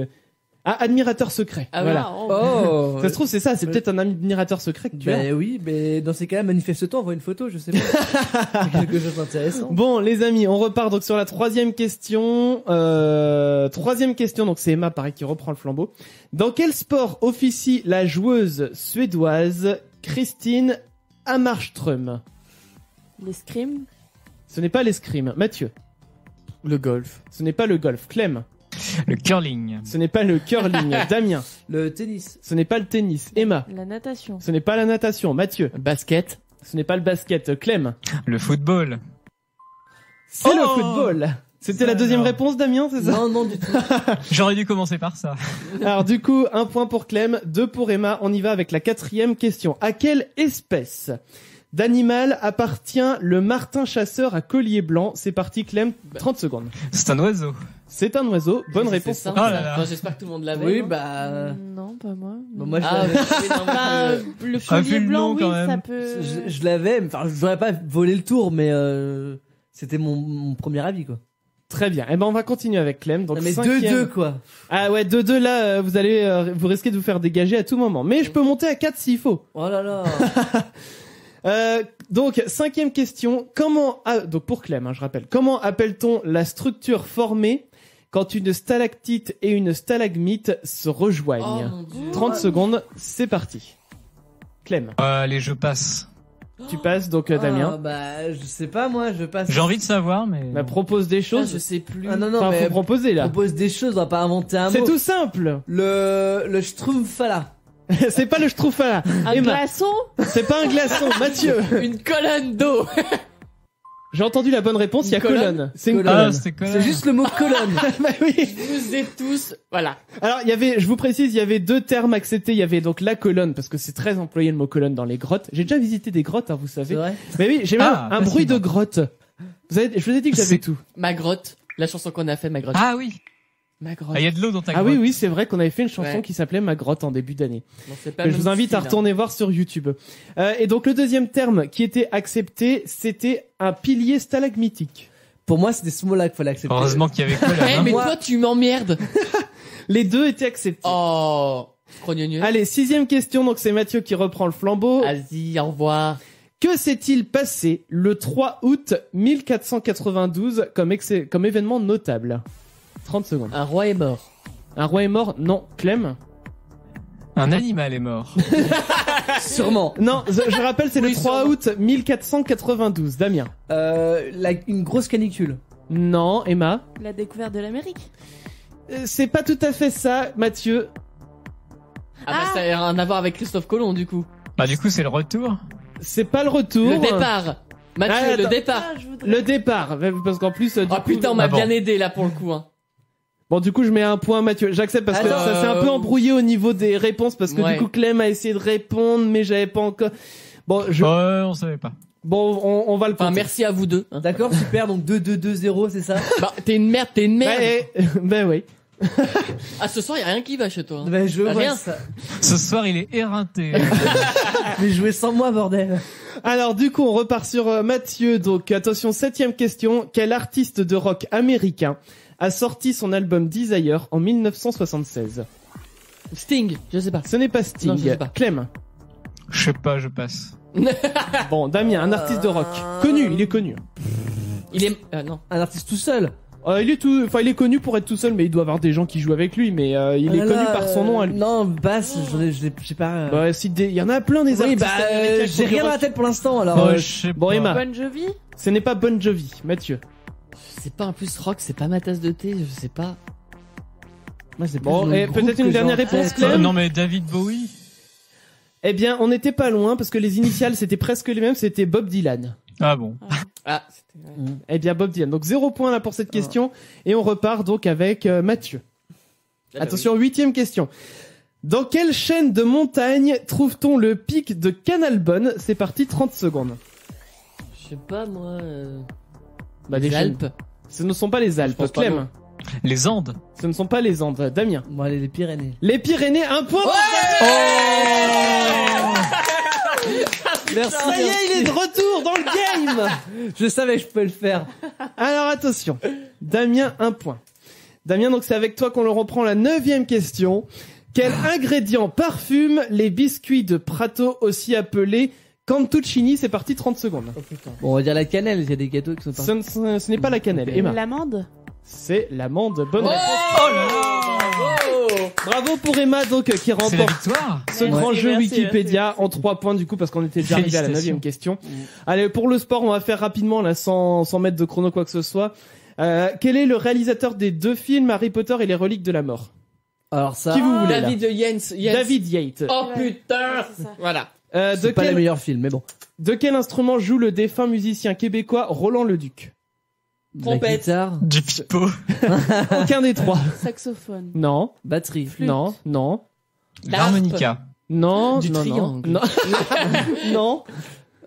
admirateur secret. Ah voilà. Oh. Ça se trouve, c'est ça, c'est peut-être un admirateur secret que tu as. Ben oui, mais dans ces cas-là, manifeste-toi, envoie une photo, je sais pas. Quelque chose d'intéressant. Bon, les amis, on repart donc sur la troisième question. Troisième question, donc c'est Emma, pareil, qui reprend le flambeau. Dans quel sport officie la joueuse suédoise Christine Hammarström? L'escrime. Ce n'est pas l'escrime. Mathieu. Le golf. Ce n'est pas le golf. Clem. Le curling. Ce n'est pas le curling. Damien. Le tennis. Ce n'est pas le tennis. Emma. La natation. Ce n'est pas la natation. Mathieu. Basket. Ce n'est pas le basket. Clem. Le football. C'est le football. C'était la deuxième réponse, Damien, c'est ça? Non, du tout. J'aurais dû commencer par ça. Alors du coup, 1 point pour Clem, 2 pour Emma. On y va avec la quatrième question. À quelle espèce d'animal appartient le martin chasseur à collier blanc? C'est parti, Clem, 30 secondes. C'est un oiseau. C'est un oiseau. Bonne réponse. C'est ça. Oh là là. Enfin, j'espère que tout le monde l'avait. Oui, non bah... Non, pas moi. moi, je Ah, l'avais. oui, non, Bah, le Un collier film blanc, long, oui, quand même. ça peut... Je l'avais, enfin, je voudrais pas voler le tour, mais c'était mon premier avis, quoi. Très bien. Eh ben, on va continuer avec Clem. Donc, Non, mais cinquième. 2-2, quoi. Ah ouais, 2-2, là, vous allez, vous risquez de vous faire dégager à tout moment. Mais je peux monter à 4 s'il faut. Oh là là. Donc, cinquième question. Donc pour Clem, je rappelle. Comment appelle-t-on la structure formée quand une stalactite et une stalagmite se rejoignent? Oh, mon Dieu. 30 secondes, c'est parti. Clem, Allez, je passe. tu passes, donc Damien. Bah, je sais pas, moi, je passe. J'ai envie de savoir, mais... Bah, propose des Ah, choses. je sais plus. Ah non, Enfin, mais faut proposer là. propose des choses, on va pas inventer un mot. C'est tout simple. Le Schtroumpfala. C'est pas le Schtroumpfala. Un Emma, glaçon. c'est pas un glaçon. Mathieu, Une colonne d'eau. j'ai entendu la bonne réponse. Il y a Une colonne. colonne. C'est une Colonne. colonne. c'était quoi? C'est juste le mot colonne. Bah oui. Vous êtes tous, voilà. Alors, je vous précise, il y avait 2 termes acceptés. Il y avait donc la colonne, parce que c'est très employé le mot colonne dans les grottes. J'ai déjà visité des grottes, vous savez. C'est vrai. Mais oui, j'ai même un facilement. bruit de grotte. Je vous ai dit que j'avais C'est- tout. Ma grotte. La chanson qu'on a fait, ma grotte. Ah oui. Ma grotte. Ah, il y a de l'eau dans ta Ah grotte. oui, oui, c'est vrai qu'on avait fait une chanson Ouais. qui s'appelait Ma grotte en début d'année. Bon, c'est pas Que le je vous même invite à style, hein. retourner voir sur YouTube. Et donc le deuxième terme qui était accepté, c'était un pilier stalagmitique. Pour moi, c'était ce mot-là qu'il fallait accepter. Heureusement qu'il y avait quoi Eh, là. mais Moi- toi, tu m'emmerdes. Les deux étaient acceptés. Oh. Crognonieux. Allez, 6e question, donc c'est Mathieu qui reprend le flambeau. Vas-y, au revoir. Que s'est-il passé le 3 août 1492 comme événement notable? 30 secondes. Un roi est mort. Un roi est mort? Non. Clem? Un animal est mort. Sûrement. Non, je rappelle, c'est Oui, le 3 sûrement. août 1492. Damien? Une grosse canicule. Non. Emma? La découverte de l'Amérique. C'est pas tout à fait ça, Mathieu. Ah, bah, ça a rien à voir avec Christophe Colomb, du coup. Bah du coup c'est le retour. C'est pas le retour. Le départ. Mathieu, Ah, le attends. départ. Ah, je voudrais... Le départ. Parce qu'en plus, du Oh coup, putain, on m'a Ah bon. bien aidé là pour le coup. Hein. Bon, du coup, je mets un point à Mathieu. J'accepte parce que Attends, ça s'est un peu embrouillé au niveau des réponses parce que Ouais. du coup, Clem a essayé de répondre, mais j'avais pas encore. Bon, On savait pas. bon, on va le Enfin, compter. merci à vous deux. Hein. D'accord, super. Donc 2-2-2-0, c'est ça? Bah, t'es une merde, t'es une merde. Ben oui. Ah, ce soir, y a rien qui va chez toi. Hein. Ben, je vois Rien. ça. Ce soir, il est éreinté. Mais jouez sans moi, bordel. Alors du coup, on repart sur Mathieu. Donc attention, 7ème question. Quel artiste de rock américain a sorti son album Desire en 1976? Sting, je sais pas. Ce n'est pas Sting. Non, je sais pas. Clem. Je sais pas, je passe. Bon, Damien, un artiste de rock. Connu, il est connu. Il est... non. Un artiste tout seul. Il est connu pour être tout seul, mais il doit avoir des gens qui jouent avec lui, mais il est connu par son nom à lui. Non, basse, je sais pas. Bah, si il y en a plein des Oui, artistes américains qui j'ai font du rien dans la rock. tête pour l'instant, alors. je sais Bon, pas. Emma, Bon Jovi. ce n'est pas Bon Jovi. Mathieu. C'est pas un plus rock, c'est pas ma tasse de thé, je sais pas. Moi, c'est plus Bon, le et groupe peut-être que une j'ai dernière en réponse, tête. Clem. Non, mais David Bowie. Eh bien, on n'était pas loin, parce que les initiales, c'était presque les mêmes, c'était Bob Dylan. Ah bon. Ah, c'était... Eh bien, Bob Dylan. Donc 0 point là pour cette question. Et on repart donc avec Mathieu. Attention, 8ème question. Dans quelle chaîne de montagne trouve-t-on le pic de Canalbonne? C'est parti, 30 secondes. Je sais pas, moi... Bah, les des Alpes. Ce ne sont pas les Alpes. pense pas, Clem. non. Les Andes. Ce ne sont pas les Andes. Damien. Bon, allez, les Pyrénées. Les Pyrénées, 1 point. Merci. Ça y est, il est de retour dans le game. Je savais que je pouvais le faire. Alors attention, Damien, 1 point. Damien, donc c'est avec toi qu'on le reprend la 9ème question. Quel ingrédient parfume les biscuits de Prato, aussi appelés Cantuccini? C'est parti, 30 secondes. Bon, on va dire la cannelle, il y a des gâteaux qui sont pas. Ce n'est pas la cannelle. Emma. L'amande. C'est l'amande. Bonne réponse. Oh là là. Bravo pour Emma, donc, qui C'est la remporte victoire. ce Merci, grand jeu merci, Wikipédia merci. en 3 points du coup, parce qu'on était déjà arrivé à la 9ème question. Mm. Allez, pour le sport, on va faire rapidement là, sans mettre de chrono quoi que ce soit. Quel est le réalisateur des 2 films Harry Potter et les reliques de la mort? Alors ça. Qui vous voulez là? David Jens. David Yates. Oh Ouais. putain. C'est ça. Voilà. C'est pas les meilleurs films, mais bon. De quel instrument joue le défunt musicien québécois Roland Leduc? La Trompette. guitare, Du pipeau. Aucun des 3. Saxophone. Non, batterie. Flûte. non, non, L'harmonica. non, Du non, triangle. non, non,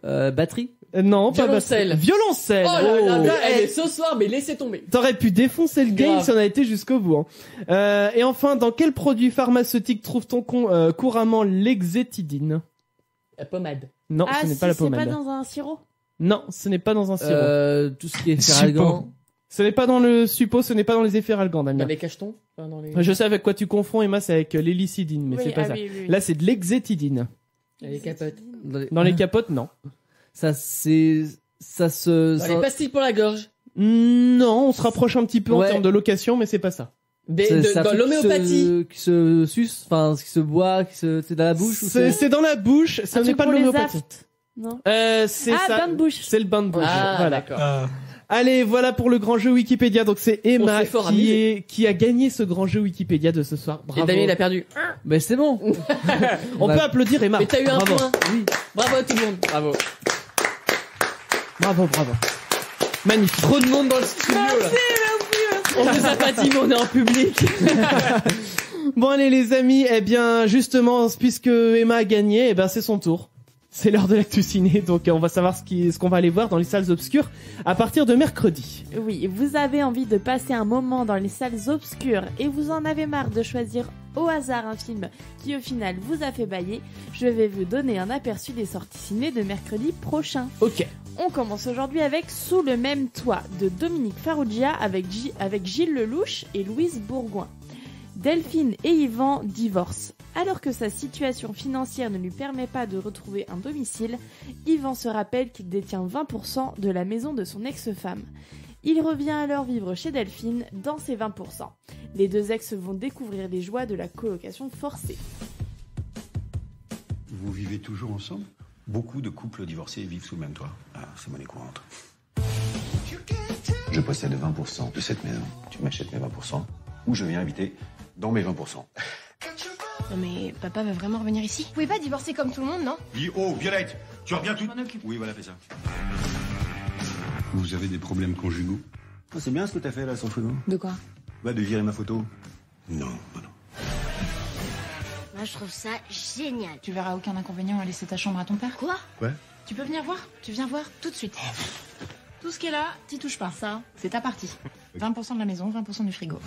Batterie. non, pas Violoncelle. batterie. Violoncelle. Oh là là, Oh. là, elle est ce soir, mais laissez tomber. T'aurais pu défoncer le game Grave. si on a été jusqu'au bout. Hein. Et enfin, dans quel produit pharmaceutique trouve-t-on couramment l'exétidine? La pommade. Non, Ah, ce n'est si, pas la c'est pas pommade. dans un sirop. Non, ce n'est pas dans un sirop. Tout ce qui est ferralgan. Ce n'est pas dans le suppo, ce n'est pas dans les efferalgans, Dans Damien. les cachetons. Enfin, dans les... Je sais avec quoi tu confonds, Emma, c'est avec l'hélicidine, mais Oui, c'est pas ah ça. oui, oui, oui. Là, c'est de l'exétidine. les capotes. Dans les capotes, non. Ça c'est ça se Dans ça- les pastilles pour la gorge. Non, on se rapproche un petit peu en Ouais. termes de location, mais c'est pas ça. ça Dans fait l'homéopathie. qui se suce, enfin qui se boit, c'est dans la bouche ou C'est dans la bouche, ça Un n'est truc pas de pour les l'homéopathie. aftes. Non. C'est Ah, ça. bain de bouche. C'est le bain de bouche. Ah, voilà. d'accord. Allez, voilà pour le grand jeu Wikipédia. Donc c'est On Emma s'est fort qui amusé. qui a gagné ce grand jeu Wikipédia de ce soir. Et Bravo. Damien, il a perdu. Mais c'est bon. On Bah, peut applaudir Emma. Mais t'as eu un Bravo. point. Oui. Bravo à tout le monde. Bravo. Bravo, bravo. Magnifique. Trop de monde dans le studio, là. On vous a pas dit, mais on est en public. Bon allez les amis, eh bien justement puisque Emma a gagné, eh ben c'est son tour. C'est l'heure de l'actu ciné, donc on va savoir ce qu'on va aller voir dans les salles obscures à partir de mercredi. Oui, vous avez envie de passer un moment dans les salles obscures et vous en avez marre de choisir au hasard un film qui au final vous a fait bailler, je vais vous donner un aperçu des sorties ciné de mercredi prochain. Ok. On commence aujourd'hui avec Sous le même toit de Dominique Farrugia avec Gilles Lelouch et Louise Bourgoin. Delphine et Yvan divorcent. Alors que sa situation financière ne lui permet pas de retrouver un domicile, Yvan se rappelle qu'il détient 20% de la maison de son ex-femme. Il revient alors vivre chez Delphine dans ses 20%. Les deux ex vont découvrir les joies de la colocation forcée. Vous vivez toujours ensemble? Beaucoup de couples divorcés vivent sous le même toit. Ah, c'est monnaie courante. Je possède 20% de cette maison. Tu m'achètes mes 20% ou je viens habiter dans mes 20%. Non mais papa va vraiment revenir ici? Vous pouvez pas divorcer comme tout le monde, non? Dis, oh, Violette, tu reviens tout... Oui, voilà, fais ça. Vous avez des problèmes conjugaux? Ah, c'est bien ce que t'as fait là, sans frigo. De quoi? Bah, de virer ma photo. Non, bah non. Moi je trouve ça génial. Tu verras aucun inconvénient à laisser ta chambre à ton père? Quoi? Ouais. Tu peux venir voir? Tu viens voir tout de suite. Tout ce qui est là, t'y touches pas. Ça, c'est ta partie. 20% de la maison, 20% du frigo.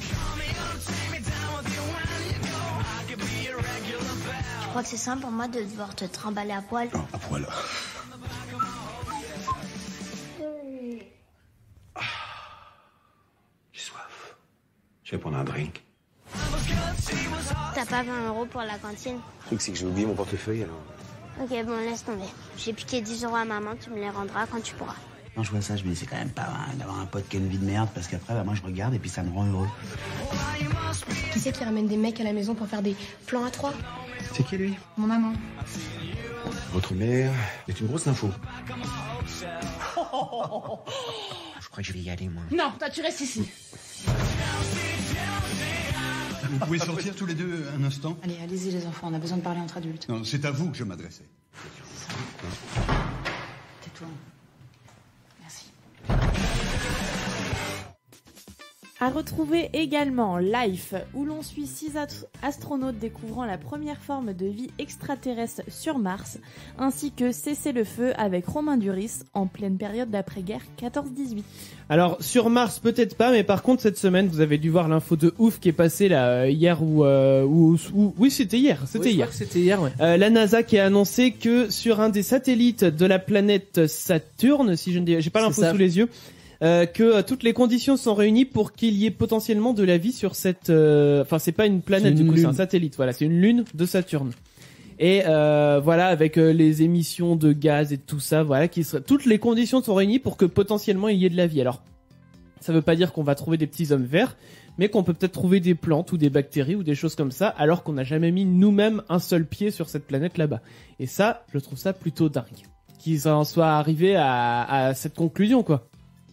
Tu crois que c'est simple pour moi de devoir te trimballer à poil? Non, à poil. J'ai soif. Je vais prendre un drink. T'as pas 20 € pour la cantine? Le truc, c'est que j'ai oublié mon portefeuille, alors. Ok, bon, laisse tomber. J'ai piqué 10 € à maman, tu me les rendras quand tu pourras. Quand je vois ça, je me dis c'est quand même pas mal d'avoir un pote qui a une vie de merde parce qu'après, bah, moi je regarde et puis ça me rend heureux. Qui c'est qui ramène des mecs à la maison pour faire des plans à 3? C'est qui, lui? Mon maman. Votre mère est une grosse info. Je crois que je vais y aller, moi. Non, toi tu restes ici. Vous pouvez sortir tous les deux un instant? Allez, allez-y les enfants, on a besoin de parler entre adultes. Non, c'est à vous que je m'adressais. Tais-toi. Merci. À retrouver également Life, où l'on suit 6 astronautes découvrant la première forme de vie extraterrestre sur Mars, ainsi que Cessez-le-feu avec Romain Duris en pleine période d'après-guerre 14-18. Alors sur Mars peut-être pas, mais par contre cette semaine vous avez dû voir l'info de ouf qui est passée là hier oui c'était hier, C'était hier, ouais. La NASA qui a annoncé que sur un des satellites de la planète Saturne, si je ne dis, j'ai pas l'info sous les yeux, que toutes les conditions sont réunies pour qu'il y ait potentiellement de la vie sur cette, enfin c'est pas une planète du coup, c'est un satellite, voilà, c'est une lune de Saturne. Et voilà, avec les émissions de gaz et tout ça, voilà, toutes les conditions sont réunies pour que potentiellement il y ait de la vie. Alors, ça veut pas dire qu'on va trouver des petits hommes verts, mais qu'on peut peut-être trouver des plantes ou des bactéries ou des choses comme ça, alors qu'on n'a jamais mis nous-mêmes un seul pied sur cette planète là-bas. Et ça, je trouve ça plutôt dingue, qu'ils en soient arrivés à cette conclusion, quoi.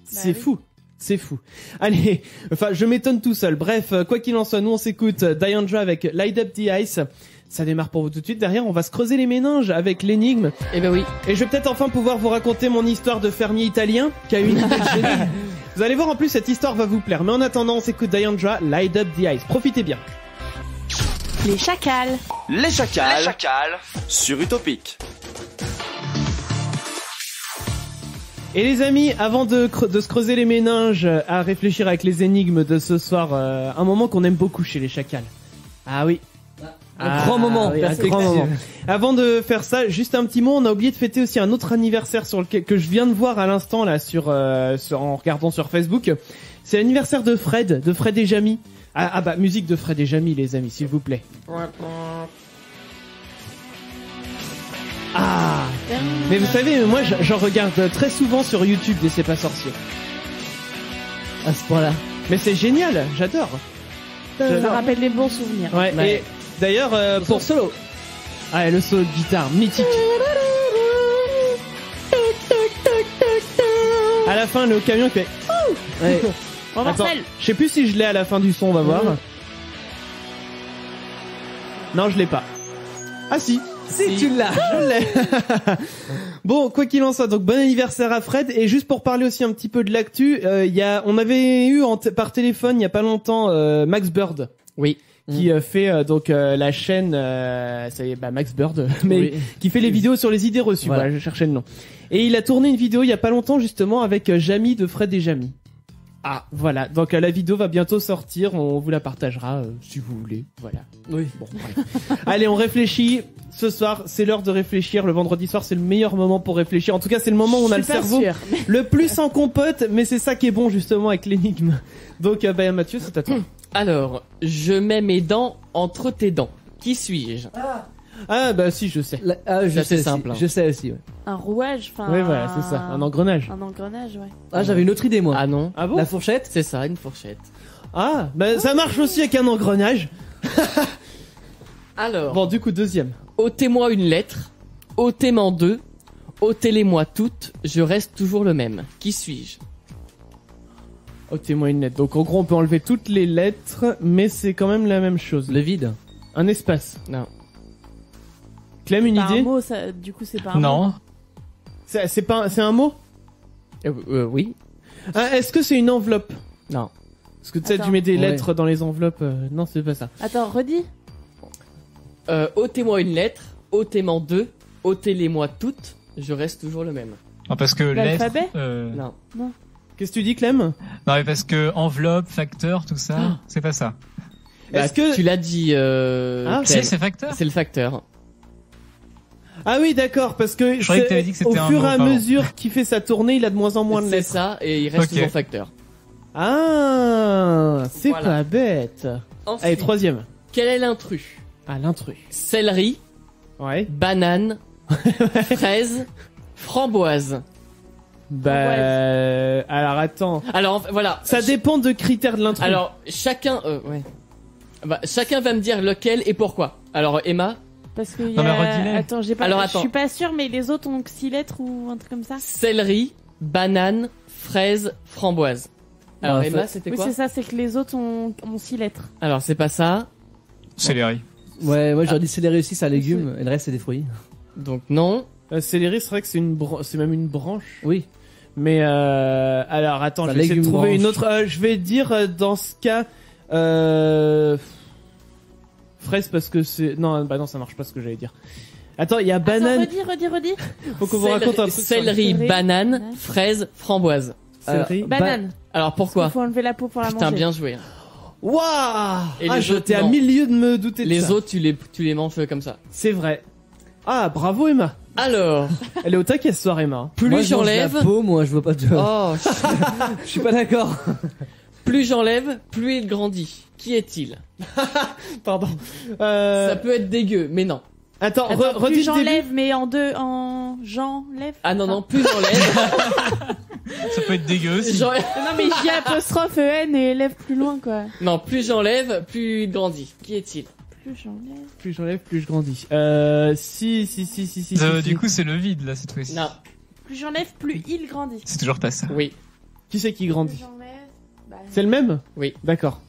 C'est fou. C'est fou. Allez, enfin, je m'étonne tout seul. Bref, quoi qu'il en soit, nous on s'écoute Diandra avec Light Up the Ice. Ça démarre pour vous tout de suite. Derrière, on va se creuser les méninges avec l'énigme. Eh ben oui. Et je vais peut-être enfin pouvoir vous raconter mon histoire de fermier italien qui a eu une idée de génie. Vous allez voir, en plus, cette histoire va vous plaire. Mais en attendant, on s'écoute Diandra, Light Up the Ice. Profitez bien. Les chacals. Les chacals. Sur Utopique. Et les amis, avant de se creuser les méninges, à réfléchir avec les énigmes de ce soir, un moment qu'on aime beaucoup chez les chacals. Ah oui. Un grand moment. Oui, un grand moment. Avant de faire ça, juste un petit mot, on a oublié de fêter aussi un autre anniversaire sur lequel que je viens de voir à l'instant là en regardant sur Facebook. C'est l'anniversaire de Fred et Jamy. Ah bah musique de Fred et Jamy les amis, s'il vous plaît. Ah. Mais vous savez, moi j'en regarde très souvent sur YouTube des C'est pas sorcier. À ce point-là. Mais c'est génial, j'adore. Ça rappelle les bons souvenirs. Ouais. Et d'ailleurs pour solo. Ah, le solo de guitare mythique. À la fin, le camion qui fait. Ouais. Attends, je sais plus si je l'ai à la fin du son, on va voir. Non, je l'ai pas. Ah si. Si tu l'as. Je l'ai. Bon, quoi qu'il en soit, donc bon anniversaire à Fred. Et juste pour parler aussi un petit peu de l'actu, on avait eu par téléphone il y a pas longtemps Max Bird. Oui. Qui fait donc la chaîne ça y est, Max Bird, mais qui fait les vidéos sur les idées reçues. Voilà, je cherchais le nom. Et il a tourné une vidéo il y a pas longtemps justement avec Jamy de Fred et Jamy. Ah, voilà. Donc la vidéo va bientôt sortir, on vous la partagera si vous voulez. Voilà. Oui. Bon. Bref. Allez, on réfléchit. Ce soir, c'est l'heure de réfléchir. Le vendredi soir, c'est le meilleur moment pour réfléchir. En tout cas, c'est le moment où on a le cerveau le plus en compote, mais c'est ça qui est bon justement avec l'énigme. Donc, Mathieu, c'est à toi. Alors, je mets mes dents entre tes dents. Qui suis-je? Ah bah si, je sais. Je sais, simple. Je sais aussi. Ouais. Un rouage, enfin. Oui, voilà, c'est ça. Un engrenage. Un engrenage, ouais. Ah, j'avais une autre idée moi. Ah non. Ah bon? La fourchette? C'est ça, une fourchette. Ah, bah ça marche aussi avec un engrenage. Alors. Bon, du coup, deuxième. Ôtez-moi une lettre, ôtez-m'en deux, ôtez-les-moi toutes, je reste toujours le même. Qui suis-je? Ôtez-moi une lettre. Donc en gros, on peut enlever toutes les lettres, mais c'est quand même la même chose. Le vide. Un espace. Non. Clem, une idée? Un mot, ça, du coup, c'est pas un mot. Non. C'est un mot? Oui. Ah, est-ce que c'est une enveloppe? Non. Parce que tu sais, tu mets des lettres dans les enveloppes. Non, c'est pas ça. Attends, redis. Ôtez-moi une lettre, ôtez-m'en deux, ôtez-les-moi toutes, je reste toujours le même. Non, parce que l'alphabet? Non. Qu'est-ce que tu dis, Clem? Non, mais parce que enveloppe, facteur, tout ça, c'est pas ça. Est-ce que tu l'as dit si, c'est facteur. C'est le facteur. Ah oui, d'accord, parce que, Je croyais que t'avais dit que c'était au un fur mot, et à pardon. mesure qu'il fait sa tournée, il a de moins en moins de C'est lettres. ça, et il reste Ok. toujours facteur. Ah, c'est Voilà. pas bête. Ensuite, Allez, troisième. quel est l'intrus? Ah, l'intrus. Céleri, Ouais. banane, fraise, framboise. Bah, alors attends. Alors voilà. Ça dépend de critères de l'intrus. Alors chacun, ouais. Bah, chacun va me dire lequel et pourquoi. Alors Emma, Parce que y Non, mais a... redis-les. Attends, j'ai pas... Alors, je attends. suis pas sûre, mais les autres ont que 6 lettres ou un truc comme ça. céleri, banane, fraise, framboise. Alors Bah, Emma, c'était Oui, quoi? c'est ça, c'est que les autres ont 6 lettres. Alors c'est pas ça. Céleri. Ouais, moi j'aurais dit céleri aussi, c'est un légume, et le reste c'est des fruits. Donc non. Céleri, c'est vrai que c'est même une branche. Oui. Mais alors attends, C'est je un vais essayer de légume trouver une branche. autre. Je vais dire dans ce cas fraise parce que c'est non, bah non, ça marche pas ce que j'allais dire. Attends, il y a banane. Attends, redis. Faut qu'on vous raconte un truc. sur le- Céleri, Céleri, banane, banane. fraise, framboise. Céleri. Banane. Alors pourquoi? Il faut enlever la peau pour la Putain, manger. bien joué. Waouh! Et Ah, les j'étais autres, à non. 1000 lieues de me douter de Les ça. autres, tu les manges comme ça. C'est vrai. Ah, bravo Emma. Alors, Elle est au taquet ce soir, Emma. plus Moi, je mange j'enlève. la peau, moi je vois pas de. Oh, Je suis pas d'accord. plus j'enlève, plus il grandit. Qui est-il? Pardon. Ça peut être dégueu, mais non. Attends, Attends, redis plus le début. j'enlève, mais en j'enlève. Ah non, non, plus j'enlève. Ça peut être dégueu aussi. j'enlève- Non, mais J apostrophe EN et lève plus loin, quoi. Non, plus j'enlève, plus il grandit. Qui est-il? Plus j'enlève. Plus j'enlève, plus je grandis. Si. Du coup, c'est le vide là cette fois-ci. Non. Plus j'enlève, plus il grandit. C'est toujours pas ça. Oui. Qui c'est qui Plus grandit? j'enlève. Bah, C'est le même? Oui. D'accord.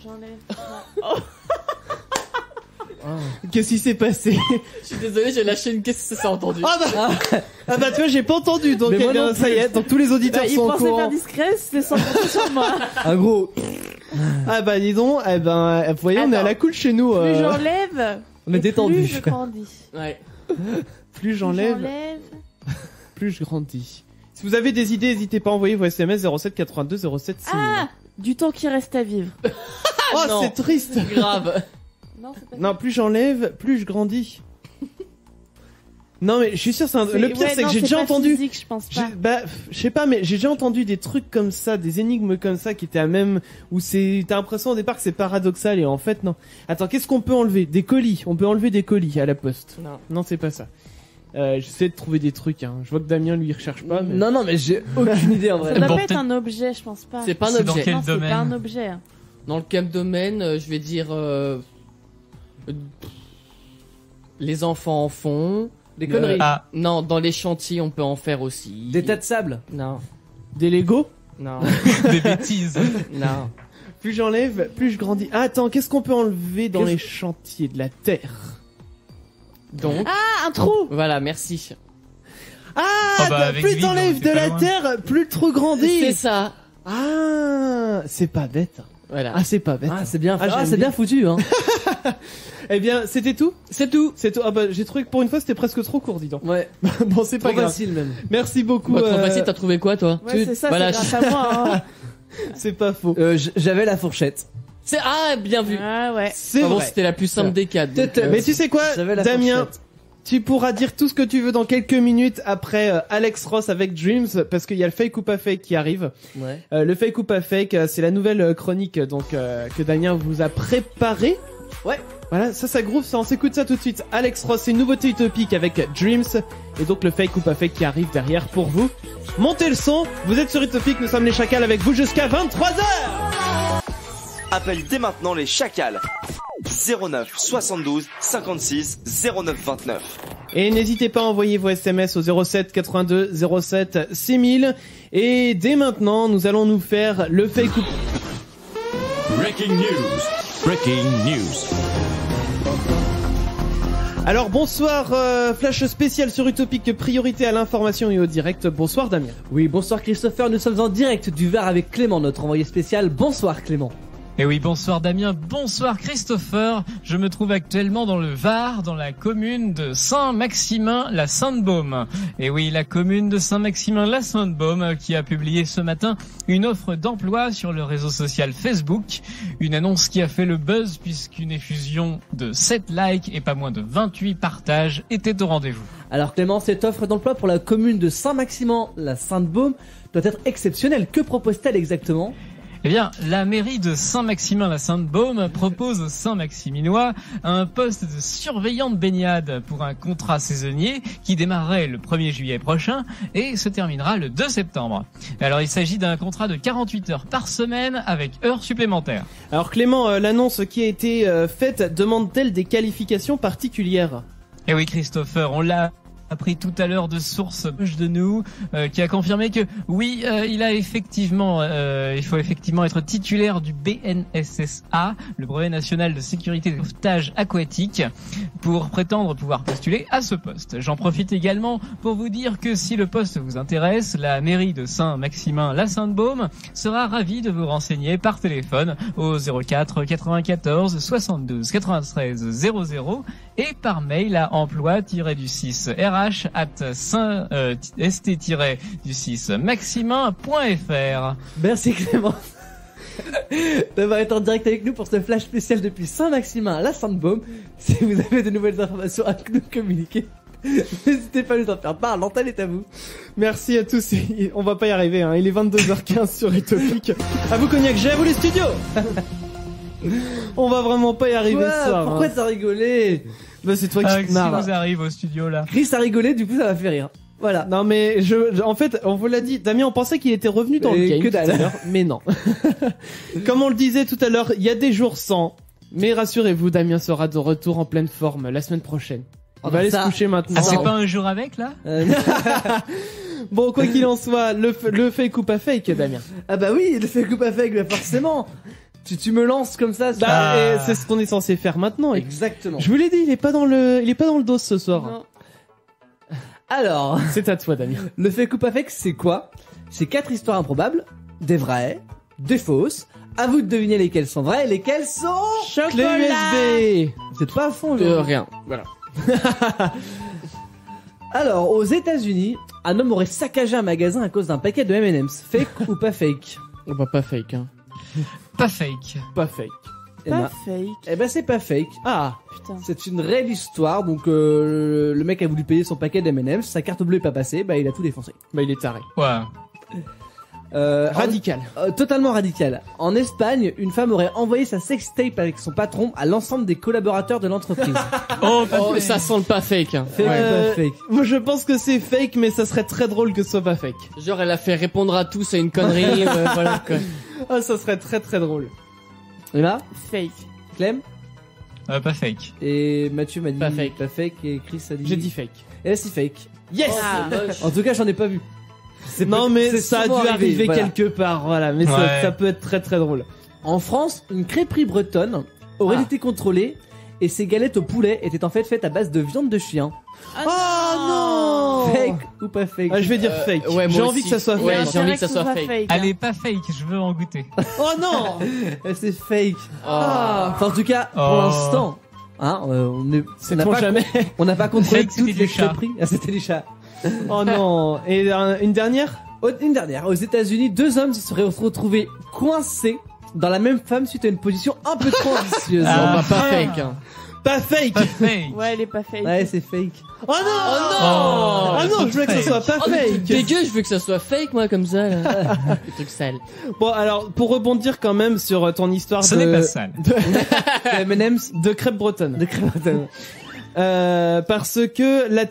j'enlève. Qu'est-ce qui s'est passé? Je suis désolé, j'ai lâché une caisse, ça s'est entendu. Ah bah tu vois, j'ai pas entendu, donc Mais moi eh bien, non ça y est, donc tous les auditeurs Il sont au pensait faire courant. discret, c'était sans compter sur moi. Un gros. Ah bah dis donc, eh ben, vous voyez, on est à la cool chez nous. Plus j'enlève. On est et détendu. Plus je grandis. Ouais. Plus j'enlève, plus je grandis. Si vous avez des idées, n'hésitez pas à envoyer vos SMS 07 82 07 6000. Ah, du temps qui reste à vivre. Oh, non. c'est triste. Grave. Non, c'est pas Non, plus j'enlève, plus je grandis. Non mais je suis sûr, ça. le pire Ouais, c'est non, que j'ai déjà pas entendu. physique, je pense pas. Bah, je sais pas, mais j'ai déjà entendu des trucs comme ça, des énigmes comme ça qui étaient à même où t'as l'impression au départ que c'est paradoxal et en fait non. Attends, qu'est-ce qu'on peut enlever? Des colis. On peut enlever des colis à la poste. Non, c'est pas ça. J'essaie de trouver des trucs. Hein. Je vois que Damien lui il recherche pas. Mais... Non, mais j'ai aucune idée en vrai. Ça doit Bon, pas être peut-être- un objet, je pense pas. C'est pas un C'est dans objet. quel Non, c'est domaine pas un objet. hein. Dans le quel domaine, je vais dire les enfants en font. Des conneries. Ah, Non, dans les chantiers, on peut en faire aussi. Des tas de sable. Non, Des Lego. non, des bêtises. non. Plus j'enlève, plus je grandis. Ah, attends, qu'est-ce qu'on peut enlever dans Qu'est-ce- les chantiers de la terre? Donc, Ah, un trou. voilà, merci. Ah, Oh bah, avec plus vide, t'enlèves on de était la pas loin. terre, plus le trou grandit. C'est ça. Ah, c'est pas bête. Voilà. Ah, c'est pas bête. Ah, c'est bien, Ah, j'aime c'est bien foutu, hein. Eh bien, c'était tout? C'est tout. C'est tout. Ah bah, j'ai trouvé que pour une fois, c'était presque trop court, dis donc. Ouais. Bon, c'est pas Trop grave. facile même. Merci beaucoup. Bah, trop facile, t'as trouvé quoi, toi? Ouais, c'est ça, Voilà, c'est grâce à moi. Hein. C'est pas faux. J'avais la fourchette. C'est ah, bien vu. Ah ouais. C'est Bon, vrai. c'était la plus simple des cas. donc, Mais tu sais quoi, J'avais la Damien, fourchette. tu pourras dire tout ce que tu veux dans quelques minutes après Alex Ross avec Dreams, parce qu'il y a le fake ou pas fake qui arrive. Ouais. Le fake ou pas fake, c'est la nouvelle chronique donc que Damien vous a préparé. Ouais. Voilà, ça groove, ça, on s'écoute ça tout de suite. Alex Ross, c'est une nouveauté utopique avec Dreams, et donc le fake ou pas fake qui arrive derrière pour vous. Montez le son, vous êtes sur Utopique, nous sommes les Chacals avec vous jusqu'à 23h. Appelle dès maintenant les Chacals. 09 72 56 09 29. Et n'hésitez pas à envoyer vos SMS au 07 82 07 6000. Et dès maintenant, nous allons nous faire le fake ou... Breaking news. Breaking news. Alors bonsoir, flash spécial sur Utopique, priorité à l'information et au direct. Bonsoir Damien. Oui, bonsoir Christopher, nous sommes en direct du Var avec Clément, notre envoyé spécial. Bonsoir Clément. Et oui, bonsoir Damien, bonsoir Christopher. Je me trouve actuellement dans le Var, dans la commune de Saint-Maximin-la-Sainte-Baume. Et oui, la commune de Saint-Maximin-la-Sainte-Baume qui a publié ce matin une offre d'emploi sur le réseau social Facebook. Une annonce qui a fait le buzz puisqu'une effusion de 7 likes et pas moins de 28 partages était au rendez-vous. Alors Clément, cette offre d'emploi pour la commune de Saint-Maximin-la-Sainte-Baume doit être exceptionnelle. Que propose-t-elle exactement ? Eh bien, la mairie de Saint-Maximin-la-Sainte-Baume propose aux Saint-Maximinois un poste de surveillant de baignade pour un contrat saisonnier qui démarrerait le 1er juillet prochain et se terminera le 2 septembre. Alors, il s'agit d'un contrat de 48 heures par semaine avec heures supplémentaires. Alors Clément, l'annonce qui a été faite demande-t-elle des qualifications particulières ? Eh oui, Christopher, on l'a appris tout à l'heure de sources proches de nous, qui a confirmé que oui, il faut effectivement être titulaire du BNSSA, le brevet national de sécurité de sauvetage aquatique, pour prétendre pouvoir postuler à ce poste. J'en profite également pour vous dire que si le poste vous intéresse, la mairie de Saint-Maximin-la-Sainte-Baume sera ravie de vous renseigner par téléphone au 04 94 72 93 00 et par mail à emploi-du-6 st-maximin.fr. Merci Clément d'avoir été en direct avec nous pour ce flash spécial depuis Saint-Maximin à la Sainte-Baume. Si vous avez de nouvelles informations à nous communiquer, n'hésitez pas à nous en faire part, l'antenne est à vous. Merci à tous, on va pas y arriver, hein. Il est 22h15 sur Utopic. À vous Cognac, j'ai à vous les studios. On va vraiment pas y arriver ce soir. Pourquoi t'as rigolé? Bah c'est toi qui te marre. Si vous arrivez au studio là. Chris a rigolé, du coup ça m'a fait rire. Voilà. Non mais en fait, on vous l'a dit, Damien, on pensait qu'il était revenu dans le game que tout à l'heure, mais non. Comme on le disait tout à l'heure, il y a des jours sans, mais rassurez-vous, Damien sera de retour en pleine forme la semaine prochaine. On va aller se coucher maintenant. Ah, c'est pas un jour avec là Bon, quoi qu'il en soit, le fake ou pas fake, Damien. Ah bah oui, le fake ou pas fake, bah forcément. Tu me lances comme ça. Et c'est ce qu'on est censé faire maintenant. Exactement. Je vous l'ai dit, il est pas dans le dos ce soir. Non. Alors, c'est à toi, Damien. Le fake ou pas fake, c'est quoi? C'est 4 histoires improbables, des vraies, des fausses. À vous de deviner lesquelles sont vraies et lesquelles sont chocolat. USB. Vous êtes pas à fond, rien. Voilà. Alors, aux États-Unis, un homme aurait saccagé un magasin à cause d'un paquet de M&M's. Fake ou pas fake? On va pas fake, hein. Pas fake. Pas fake. Pas fake. Eh ben c'est pas fake. Ah putain. C'est une réelle histoire. Donc le mec a voulu payer son paquet d'M&M's, sa carte bleue est pas passée, bah il a tout défoncé. Bah il est taré. Ouais. Radical. Totalement radical. En Espagne, une femme aurait envoyé sa sextape avec son patron à l'ensemble des collaborateurs de l'entreprise. Ça sent le pas fake. Hein. Fake ou pas fake? Moi je pense que c'est fake, mais ça serait très drôle que ce soit pas fake. Genre elle a fait répondre à tous à une connerie, voilà quoi. Ah, ça serait très très drôle. Et là? Fake. Clem? Pas fake. Et Mathieu m'a dit pas fake. Pas fake et Chris a dit. J'ai dit fake. Et là c'est fake. Yes. En tout cas j'en ai pas vu. Non mais ça a dû arriver voilà. quelque part, voilà. Mais ça peut être très très drôle. En France, une crêperie bretonne aurait été contrôlée et ses galettes au poulet étaient en fait faites à base de viande de chien. Oh non! Fake ou pas fake? Je vais dire fake. Ouais, j'ai envie que ça soit fake. Ouais, j'ai envie que ça soit fake. Allez, pas fake, je veux en goûter. Oh non! C'est fake. Enfin, en tout cas, pour l'instant, hein, on n'a pas contrôlé Fake, toutes c'était les du chat. crêperies. Ah, c'était du chat. Oh non! Et une dernière? Une dernière. Aux États-Unis, 2 hommes se seraient retrouvés coincés dans la même femme suite à une position un peu trop ambitieuse. Pas fake. Hein. Pas fake. Pas fake. Ouais, elle est pas fake. Ouais, c'est fake. Oh non! Ah non, je veux que ça soit pas fake. Dégueu, je veux que ça soit fake, moi, comme ça. Des trucs sales. Bon, alors, pour rebondir quand même sur ton histoire Ce n'est pas sale. De M&M's de crêpes bretonnes. De crêpes bretonnes. Parce que la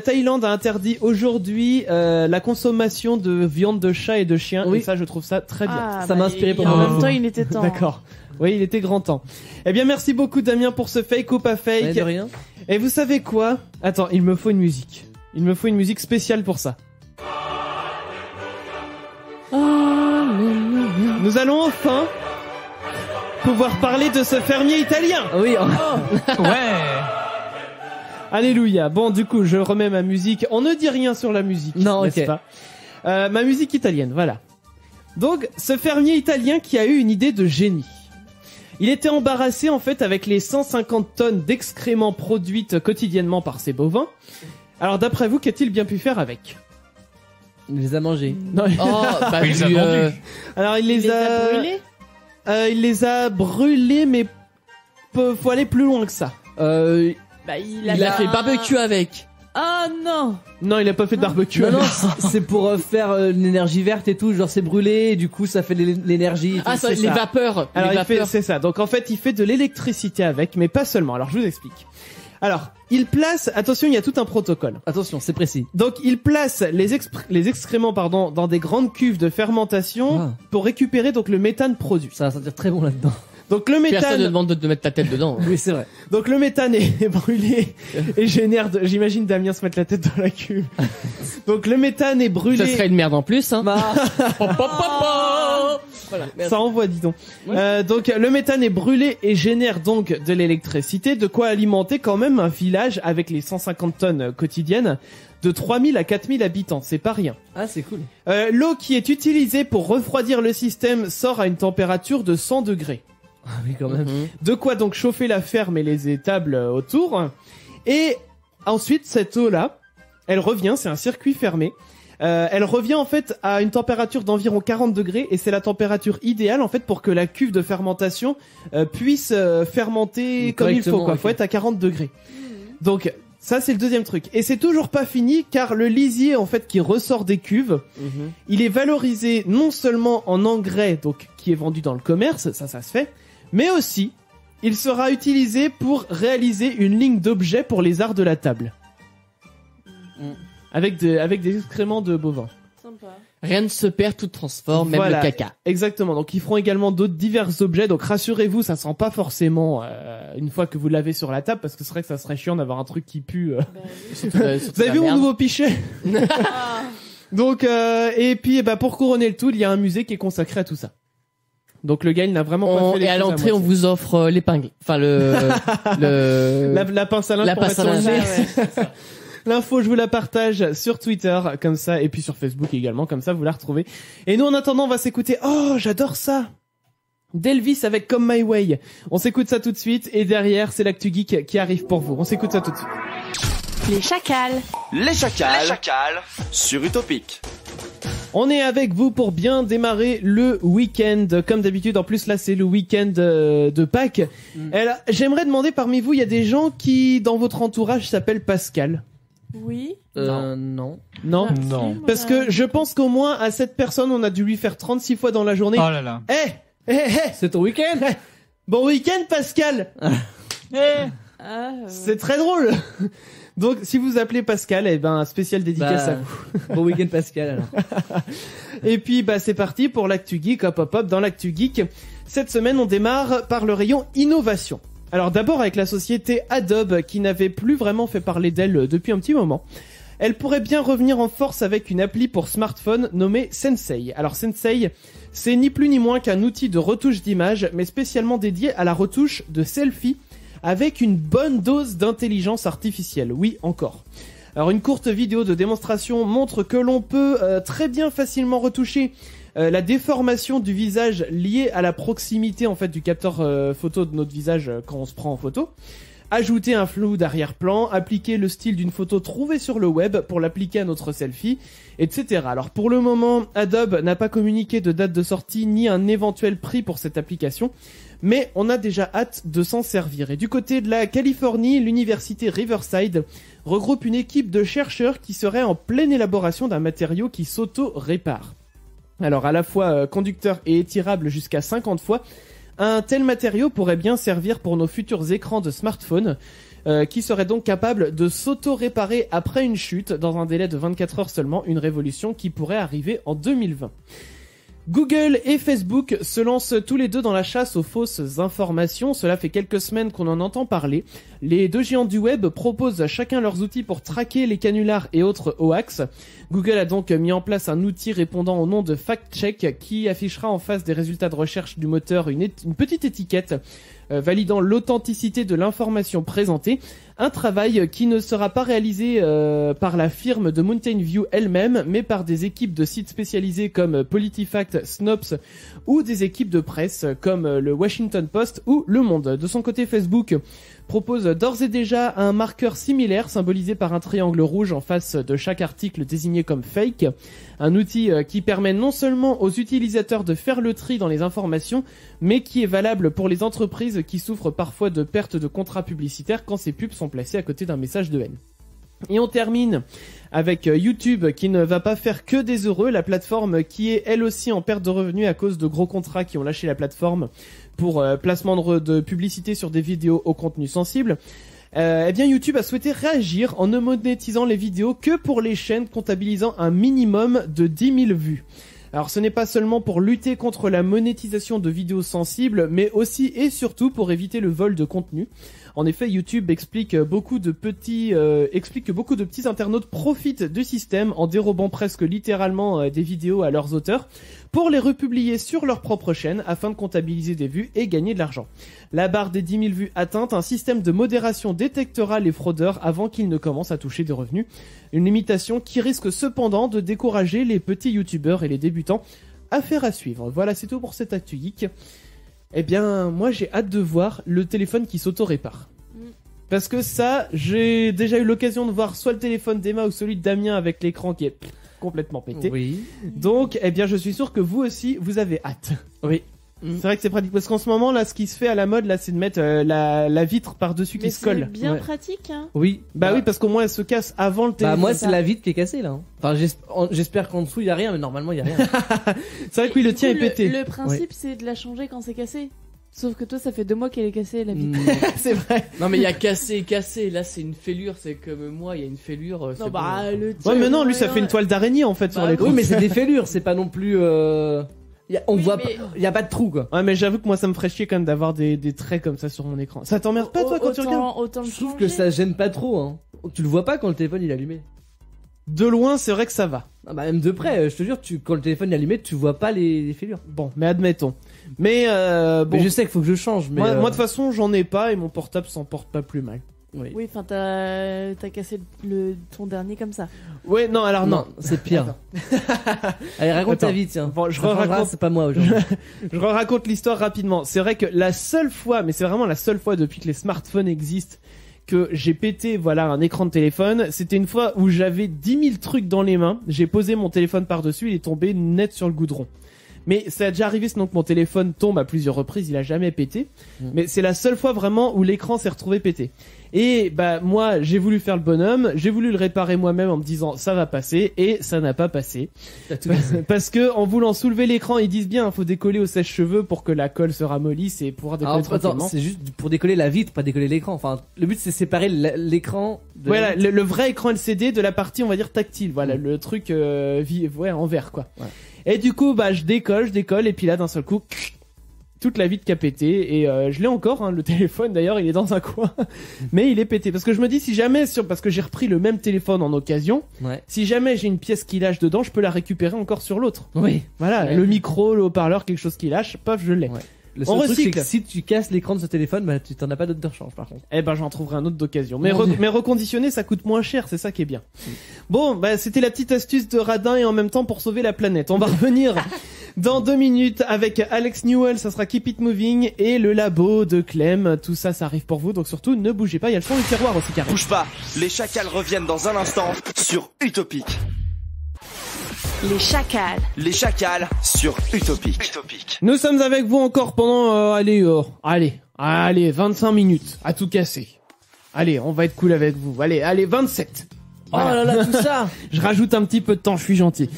Thaïlande a interdit aujourd'hui la consommation de viande de chat et de chien. Oui. Et ça, je trouve ça très bien. Ça m'a inspiré pour En moi. même temps, il était temps. D'accord. Oui, il était grand temps. Eh bien, merci beaucoup Damien pour ce fake ou pas fake. Ouais, de rien. Et vous savez quoi? Attends, il me faut une musique. Il me faut une musique spéciale pour ça. Nous allons enfin pouvoir parler de ce fermier italien. Oui. Ouais. Alléluia. Bon, du coup, je remets ma musique. On ne dit rien sur la musique. Non, n'est-ce ok. pas ma musique italienne, voilà. Donc, ce fermier italien qui a eu une idée de génie. Il était embarrassé en fait avec les 150 tonnes d'excréments produites quotidiennement par ces bovins. Alors d'après vous, qu'a-t-il bien pu faire avec? Il les a mangés. Non, Il les a vendus. Alors il les a brûlés. Il les a brûlés, mais faut aller plus loin que ça. Il Il a fait barbecue avec. Ah non. Non, il a pas fait de barbecue. Non, c'est pour faire l'énergie verte et tout, genre c'est brûlé, et du coup ça fait de l'énergie. et tout. Ah, ça, les vapeurs. Alors les il fait, vapeurs. c'est ça. Donc en fait, il fait de l'électricité avec, mais pas seulement. Alors je vous explique. Alors, il place, attention, il y a tout un protocole. Attention, c'est précis. Donc il place les excréments dans des grandes cuves de fermentation pour récupérer donc le méthane produit. Ça va sentir très bon là-dedans. Donc le Personne ne méthane, demande de te mettre ta tête dedans. Oui, c'est vrai. donc le méthane est brûlé et génère j'imagine Damien se mettre la tête dans la cuve. Donc le méthane est brûlé. Ça serait une merde en plus, hein. Voilà, ça envoie, dis donc. Donc le méthane est brûlé et génère donc de l'électricité, de quoi alimenter quand même un village avec les 150 tonnes quotidiennes de 3000 à 4000 habitants, c'est pas rien. Ah, c'est cool. L'eau qui est utilisée pour refroidir le système sort à une température de 100 degrés. Ah oui, quand même. De quoi donc chauffer la ferme et les étables autour. Et ensuite, cette eau-là, elle revient, c'est un circuit fermé. Elle revient en fait à une température d'environ 40 degrés et c'est la température idéale en fait pour que la cuve de fermentation puisse fermenter comme il faut, quoi. Okay. Faut être à 40 degrés. Donc ça c'est le deuxième truc. Et c'est toujours pas fini car le lisier en fait qui ressort des cuves, il est valorisé non seulement en engrais donc qui est vendu dans le commerce, ça se fait, mais aussi il sera utilisé pour réaliser une ligne d'objets pour les arts de la table. Avec des excréments de bovins. Sympa. Rien ne se perd, tout transforme, même Voilà, le caca. Exactement. Donc ils feront également d'autres divers objets. Donc rassurez-vous, ça sent pas forcément une fois que vous l'avez sur la table, parce que c'est vrai que ça serait chiant d'avoir un truc qui pue. Surtout Vous avez vu mon nouveau pichet? Donc et puis pour couronner le tout, il y a un musée qui est consacré à tout ça. Donc le gars, il n'a vraiment pas fait les Et à choses l'entrée, on moitié. vous offre l'épingle. Enfin la pince à linge la pour pince à mettre sur le linge. nez. L'info, je vous la partage sur Twitter, comme ça, et puis sur Facebook également, comme ça, vous la retrouvez. Et nous, en attendant, on va s'écouter. Oh, j'adore ça! Delvis avec Come My Way. On s'écoute ça tout de suite, et derrière, c'est l'actu geek qui arrive pour vous. On s'écoute ça tout de suite. Les chacals. Les chacals sur Utopic. On est avec vous pour bien démarrer le week-end. Comme d'habitude, en plus là c'est le week-end de Pâques. J'aimerais demander parmi vous, il y a des gens qui dans votre entourage s'appellent Pascal? Oui. Non. Non. Non. Parce que je pense qu'au moins à cette personne on a dû lui faire 36 fois dans la journée. Oh là là. C'est ton week-end. Bon week-end Pascal. C'est très drôle. Donc, si vous appelez Pascal, spécial dédicace à vous. Bon week-end Pascal, alors. Et puis, c'est parti pour l'actu geek. Hop, dans l'actu geek. Cette semaine, on démarre par le rayon innovation. Alors, d'abord avec la société Adobe, qui n'avait plus vraiment fait parler d'elle depuis un petit moment. Elle pourrait bien revenir en force avec une appli pour smartphone nommée Sensei. Alors, Sensei, c'est ni plus ni moins qu'un outil de retouche d'image, mais spécialement dédié à la retouche de selfie, avec une bonne dose d'intelligence artificielle, oui encore. Alors une courte vidéo de démonstration montre que l'on peut très bien facilement retoucher la déformation du visage liée à la proximité en fait du capteur photo de notre visage quand on se prend en photo. Ajouter un flou d'arrière-plan, appliquer le style d'une photo trouvée sur le web pour l'appliquer à notre selfie, etc. Alors pour le moment, Adobe n'a pas communiqué de date de sortie ni un éventuel prix pour cette application, mais on a déjà hâte de s'en servir. Et du côté de la Californie, l'université Riverside regroupe une équipe de chercheurs qui serait en pleine élaboration d'un matériau qui s'auto-répare. Alors à la fois conducteur et étirable jusqu'à 50 fois, un tel matériau pourrait bien servir pour nos futurs écrans de smartphone, qui seraient donc capables de s'auto-réparer après une chute dans un délai de 24 heures seulement, une révolution qui pourrait arriver en 2020. Google et Facebook se lancent tous les deux dans la chasse aux fausses informations. Cela fait quelques semaines qu'on en entend parler. Les deux géants du web proposent chacun leurs outils pour traquer les canulars et autres hoax. Google a donc mis en place un outil répondant au nom de FactCheck qui affichera en face des résultats de recherche du moteur une petite étiquette validant l'authenticité de l'information présentée. Un travail qui ne sera pas réalisé par la firme de Mountain View elle-même, mais par des équipes de sites spécialisés comme PolitiFact, Snopes ou des équipes de presse comme le Washington Post ou Le Monde. De son côté, Facebook propose d'ores et déjà un marqueur similaire symbolisé par un triangle rouge en face de chaque article désigné comme fake. Un outil qui permet non seulement aux utilisateurs de faire le tri dans les informations, mais qui est valable pour les entreprises qui souffrent parfois de perte de contrats publicitaires quand ces pubs sont placées à côté d'un message de haine. Et on termine avec YouTube qui ne va pas faire que des heureux, la plateforme qui est elle aussi en perte de revenus à cause de gros contrats qui ont lâché la plateforme pour placement de publicité sur des vidéos au contenu sensible. Eh bien YouTube a souhaité réagir en ne monétisant les vidéos que pour les chaînes comptabilisant un minimum de 10 000 vues. Alors ce n'est pas seulement pour lutter contre la monétisation de vidéos sensibles, mais aussi et surtout pour éviter le vol de contenu. En effet, YouTube explique que beaucoup de petits internautes profitent du système en dérobant presque littéralement des vidéos à leurs auteurs pour les republier sur leur propre chaîne afin de comptabiliser des vues et gagner de l'argent. La barre des 10 000 vues atteinte, un système de modération détectera les fraudeurs avant qu'ils ne commencent à toucher des revenus. Une limitation qui risque cependant de décourager les petits youtubeurs et les débutants. Affaire à suivre. Voilà, c'est tout pour cette Actu Geek. Eh bien, moi j'ai hâte de voir le téléphone qui s'auto-répare. Parce que ça, j'ai déjà eu l'occasion de voir soit le téléphone d'Emma ou celui de Damien avec l'écran qui est complètement pété. Oui. Donc, eh bien, je suis sûr que vous aussi, vous avez hâte. Oui. C'est vrai que c'est pratique parce qu'en ce moment là, ce qui se fait à la mode là, c'est de mettre la vitre par-dessus qui se colle. C'est bien pratique, hein. Oui. Bah oui, parce qu'au moins elle se casse avant le téléphone. Bah moi c'est la vitre qui est cassée là. Enfin j'espère qu'en dessous il y a rien, mais normalement il y a rien. C'est vrai que oui, le tien est pété. Le principe c'est de la changer quand c'est cassé. Sauf que toi, ça fait 2 mois qu'elle est cassée, la vitre. C'est vrai. Non, mais il y a cassé et cassé. Là, c'est une fêlure. C'est comme moi, il y a une fêlure. Non, bah, bon. le tien. Ouais, mais non, lui, ça fait une toile d'araignée, en fait, sur l'écran. Oui, mais c'est des fêlures, c'est pas non plus, on voit pas, y a pas de trou, quoi. Ouais, mais j'avoue que moi, ça me ferait chier quand même d'avoir des traits comme ça sur mon écran. Ça t'emmerde pas, toi, quand tu regardes? Je trouve que ça gêne pas trop, hein. Tu le vois pas quand le téléphone il est allumé. De loin, c'est vrai que ça va. Ah bah même de près, je te jure, quand le téléphone est allumé, tu vois pas les fêlures. Bon, mais admettons. Mais bon, mais je sais qu'il faut que je change. Mais moi de toute façon, j'en ai pas et mon portable s'en porte pas plus mal. Oui, enfin t'as cassé ton dernier comme ça. Ouais, non, alors non, c'est pire. Allez, raconte ta vie, tiens. Bon, je raconte. C'est pas moi aujourd'hui. Je raconte l'histoire rapidement. C'est vrai que la seule fois, mais c'est vraiment la seule fois depuis que les smartphones existent que j'ai pété un écran de téléphone, c'était une fois où j'avais 10 000 trucs dans les mains, j'ai posé mon téléphone par-dessus, il est tombé net sur le goudron. Mais ça a déjà arrivé sinon que mon téléphone tombe à plusieurs reprises, il a jamais pété. Mais c'est la seule fois vraiment où l'écran s'est retrouvé pété. Et bah moi j'ai voulu faire le bonhomme, j'ai voulu le réparer moi-même en me disant ça va passer et ça n'a pas passé. Parce que en voulant soulever l'écran, ils disent bien faut décoller au sèche-cheveux pour que la colle se ramollisse et pouvoir décoller tranquillement. Attends, c'est juste pour décoller la vitre, pas décoller l'écran. Enfin, le but c'est séparer l'écran de voilà, le vrai écran LCD de la partie on va dire tactile. Voilà, le truc en verre quoi. Ouais. Et du coup bah je décolle et puis là d'un seul coup toute la vitre qui a pété et je l'ai encore hein, le téléphone d'ailleurs il est dans un coin mais il est pété parce que je me dis si jamais parce que j'ai repris le même téléphone en occasion si jamais j'ai une pièce qui lâche dedans je peux la récupérer encore sur l'autre voilà le micro le haut-parleur quelque chose qui lâche paf je l'ai Le seul truc, c'est que si tu casses l'écran de ce téléphone, bah, tu t'en as pas d'autre de rechange, par contre. Eh ben, j'en trouverai un autre d'occasion. Mais reconditionner, ça coûte moins cher, c'est ça qui est bien. Bon, bah, c'était la petite astuce de radin et en même temps pour sauver la planète. On va revenir dans 2 minutes avec Alex Newell, ça sera Keep It Moving et le labo de Clem. Tout ça, ça arrive pour vous, donc surtout, ne bougez pas. Il y a le fond du tiroir aussi, carré. Bouge pas, les chacals reviennent dans un instant sur Utopic. Les chacals. Les chacals sur Utopic. Nous sommes avec vous encore pendant, allez, 25 minutes à tout casser. Allez, on va être cool avec vous. Allez, 27. Voilà. Oh là là, tout ça. Je rajoute un petit peu de temps, je suis gentil.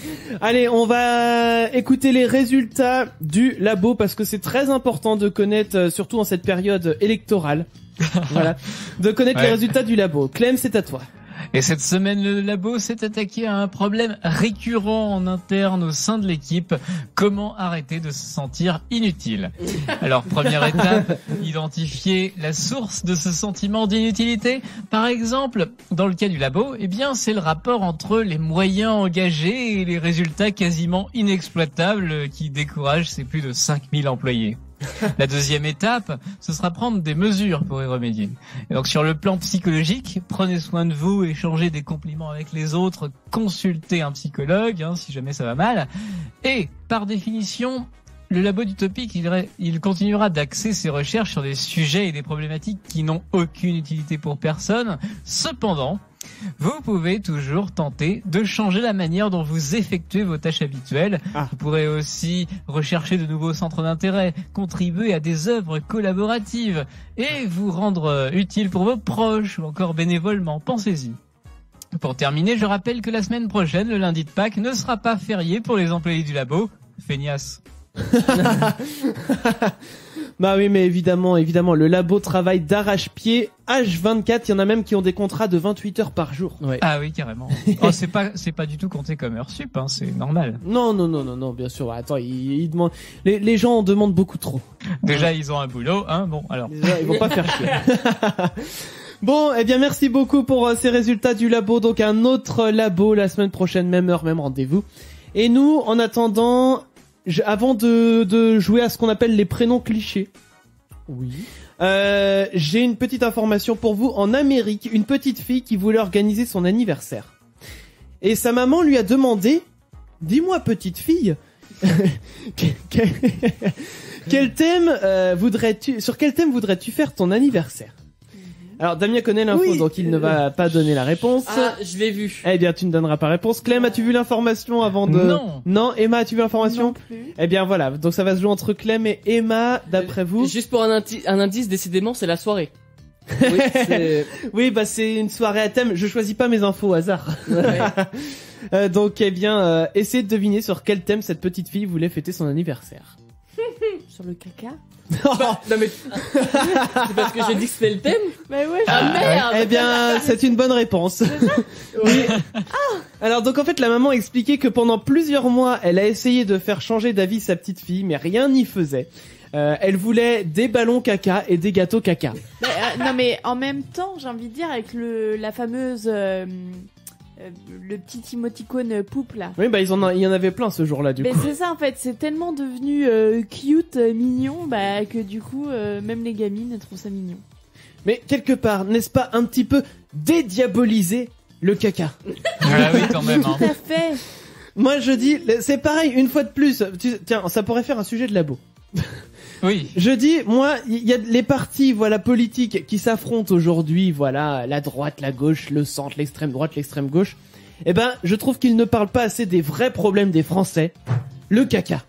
Allez, on va écouter les résultats du labo parce que c'est très important de connaître, surtout en cette période électorale. Voilà. De connaître les résultats du labo. Clem, c'est à toi. Et cette semaine, le labo s'est attaqué à un problème récurrent en interne au sein de l'équipe. Comment arrêter de se sentir inutile? Alors, première étape, identifier la source de ce sentiment d'inutilité. Par exemple, dans le cas du labo, eh bien, c'est le rapport entre les moyens engagés et les résultats quasiment inexploitables qui découragent ces plus de 5000 employés. La deuxième étape, ce sera prendre des mesures pour y remédier. Et donc sur le plan psychologique, prenez soin de vous, échangez des compliments avec les autres, consultez un psychologue si jamais ça va mal. Et par définition, le labo d'Utopique, il continuera d'axer ses recherches sur des sujets et des problématiques qui n'ont aucune utilité pour personne. Cependant, vous pouvez toujours tenter de changer la manière dont vous effectuez vos tâches habituelles. Vous pourrez aussi rechercher de nouveaux centres d'intérêt, contribuer à des œuvres collaboratives et vous rendre utile pour vos proches ou encore bénévolement. Pensez-y. Pour terminer, je rappelle que la semaine prochaine, le lundi de Pâques, ne sera pas férié pour les employés du labo. Feignasse. Bah oui, mais évidemment, le labo travaille d'arrache-pied H24. Il y en a même qui ont des contrats de 28 heures par jour. Ouais. Ah oui, carrément. Oh, c'est pas du tout compté comme heure sup, c'est normal. Non, bien sûr. Attends, ils demandent, les gens en demandent beaucoup trop. Déjà, ils ont un boulot, bon, alors. Déjà, ils vont pas faire chier. Bon, eh bien, merci beaucoup pour ces résultats du labo. Donc, un autre labo la semaine prochaine, même heure, même rendez-vous. Et nous, en attendant, avant de jouer à ce qu'on appelle les prénoms clichés. Oui. J'ai une petite information pour vous. En Amérique, une petite fille qui voulait organiser son anniversaire. Et sa maman lui a demandé, dis-moi petite fille, quel thème sur quel thème voudrais-tu faire ton anniversaire? Alors Damien connaît l'info, donc il ne va pas donner la réponse. Ah, je l'ai vu. Eh bien, tu ne donneras pas réponse. Clem, as-tu vu l'information avant de... Non. Emma, as-tu vu l'information? Non plus. Eh bien voilà, donc ça va se jouer entre Clem et Emma, d'après vous. Juste pour un indice, décidément, c'est la soirée. Oui, bah c'est une soirée à thème. Je choisis pas mes infos au hasard. Ouais. Donc, eh bien, essayez de deviner sur quel thème cette petite fille voulait fêter son anniversaire. Sur le caca? Non mais c'est parce que j'ai dit que c'était le thème. Mais ouais, merde. Eh bien, c'est une bonne réponse. Oui. Alors donc en fait la maman expliquait que pendant plusieurs mois, elle a essayé de faire changer d'avis sa petite fille, mais rien n'y faisait. Elle voulait des ballons caca et des gâteaux caca. Mais, non mais en même temps, j'ai envie de dire avec la fameuse le petit émoticône poupe là. Oui, bah il y en avait plein ce jour-là du coup. Mais c'est ça en fait, c'est tellement devenu cute, mignon, bah que du coup même les gamines elles trouvent ça mignon. Mais quelque part, n'est-ce pas un petit peu dédiaboliser le caca? Ah oui, quand même. Tout à fait. Moi je dis, c'est pareil, une fois de plus. Tiens, ça pourrait faire un sujet de labo. Oui. Je dis, moi, il y a les partis, politiques qui s'affrontent aujourd'hui, la droite, la gauche, le centre, l'extrême droite, l'extrême gauche. Eh ben, je trouve qu'ils ne parlent pas assez des vrais problèmes des Français. Le caca.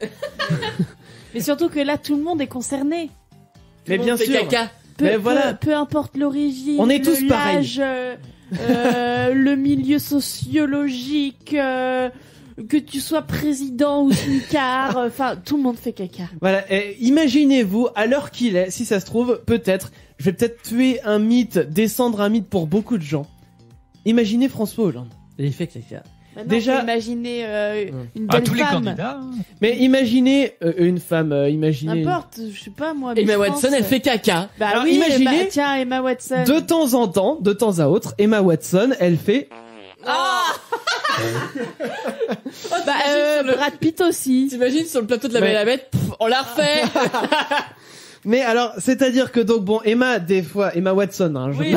Mais surtout que là, tout le monde est concerné. Mais bien sûr. Caca. Peu importe l'origine, on est tous l'âge, le milieu sociologique, que tu sois président ou smicard, enfin tout le monde fait caca. Voilà, imaginez-vous, à l'heure qu'il est, si ça se trouve, je vais peut-être tuer un mythe, descendre un mythe pour beaucoup de gens. Imaginez François Hollande. Il fait caca. Maintenant, Déjà, imaginez une belle tous les femme. candidats. Mais imaginez une femme, imaginez... N'importe, je sais pas moi. Emma Miss Watson, France, elle fait caca. Bah Alors, oui, imaginez, tiens, Emma Watson. de temps à autre, Emma Watson, elle fait... Brad Pitt aussi. T'imagines sur le plateau de la Belle et la Bête, on l'a refait. Mais alors, c'est-à-dire que donc bon, Emma Watson, hein, Oui,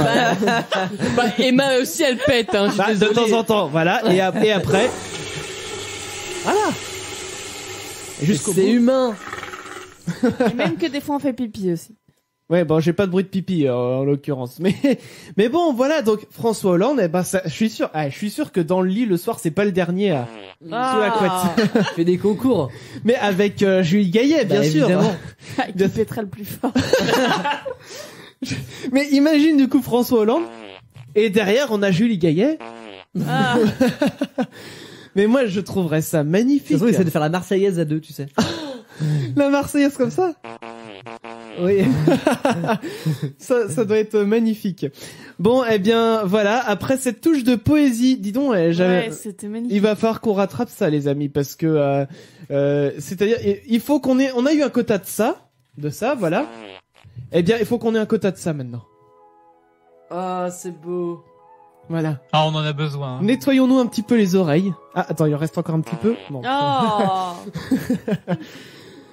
Emma aussi, elle pète, hein. Je suis de temps en temps, voilà. Et après, voilà. Jusqu'au bout. C'est humain. Et même que des fois on fait pipi aussi. Ouais, bon, j'ai pas de bruit de pipi en l'occurrence, mais bon, voilà. Donc François Hollande, je suis sûr que dans le lit le soir, c'est pas le dernier à sous la couette. Fait des concours. Mais avec Julie Gaillet, bien sûr. Évidemment. Qui pètera le plus fort. Mais imagine du coup François Hollande et derrière on a Julie Gaillet. Ah. Mais moi je trouverais ça magnifique. De toute façon, essaie de faire la Marseillaise à deux, tu sais. La Marseillaise comme ça. Oui. ça doit être magnifique. Bon, eh bien, voilà. Après cette touche de poésie, dis donc, c'était magnifique. il va falloir qu'on rattrape ça, les amis, parce que, c'est-à-dire, il faut on a eu un quota de ça, voilà. Eh bien, il faut qu'on ait un quota de ça maintenant. Ah, c'est beau. Voilà. Ah, on en a besoin. Nettoyons-nous un petit peu les oreilles. Ah, attends, il en reste encore un petit peu. Bon. Oh.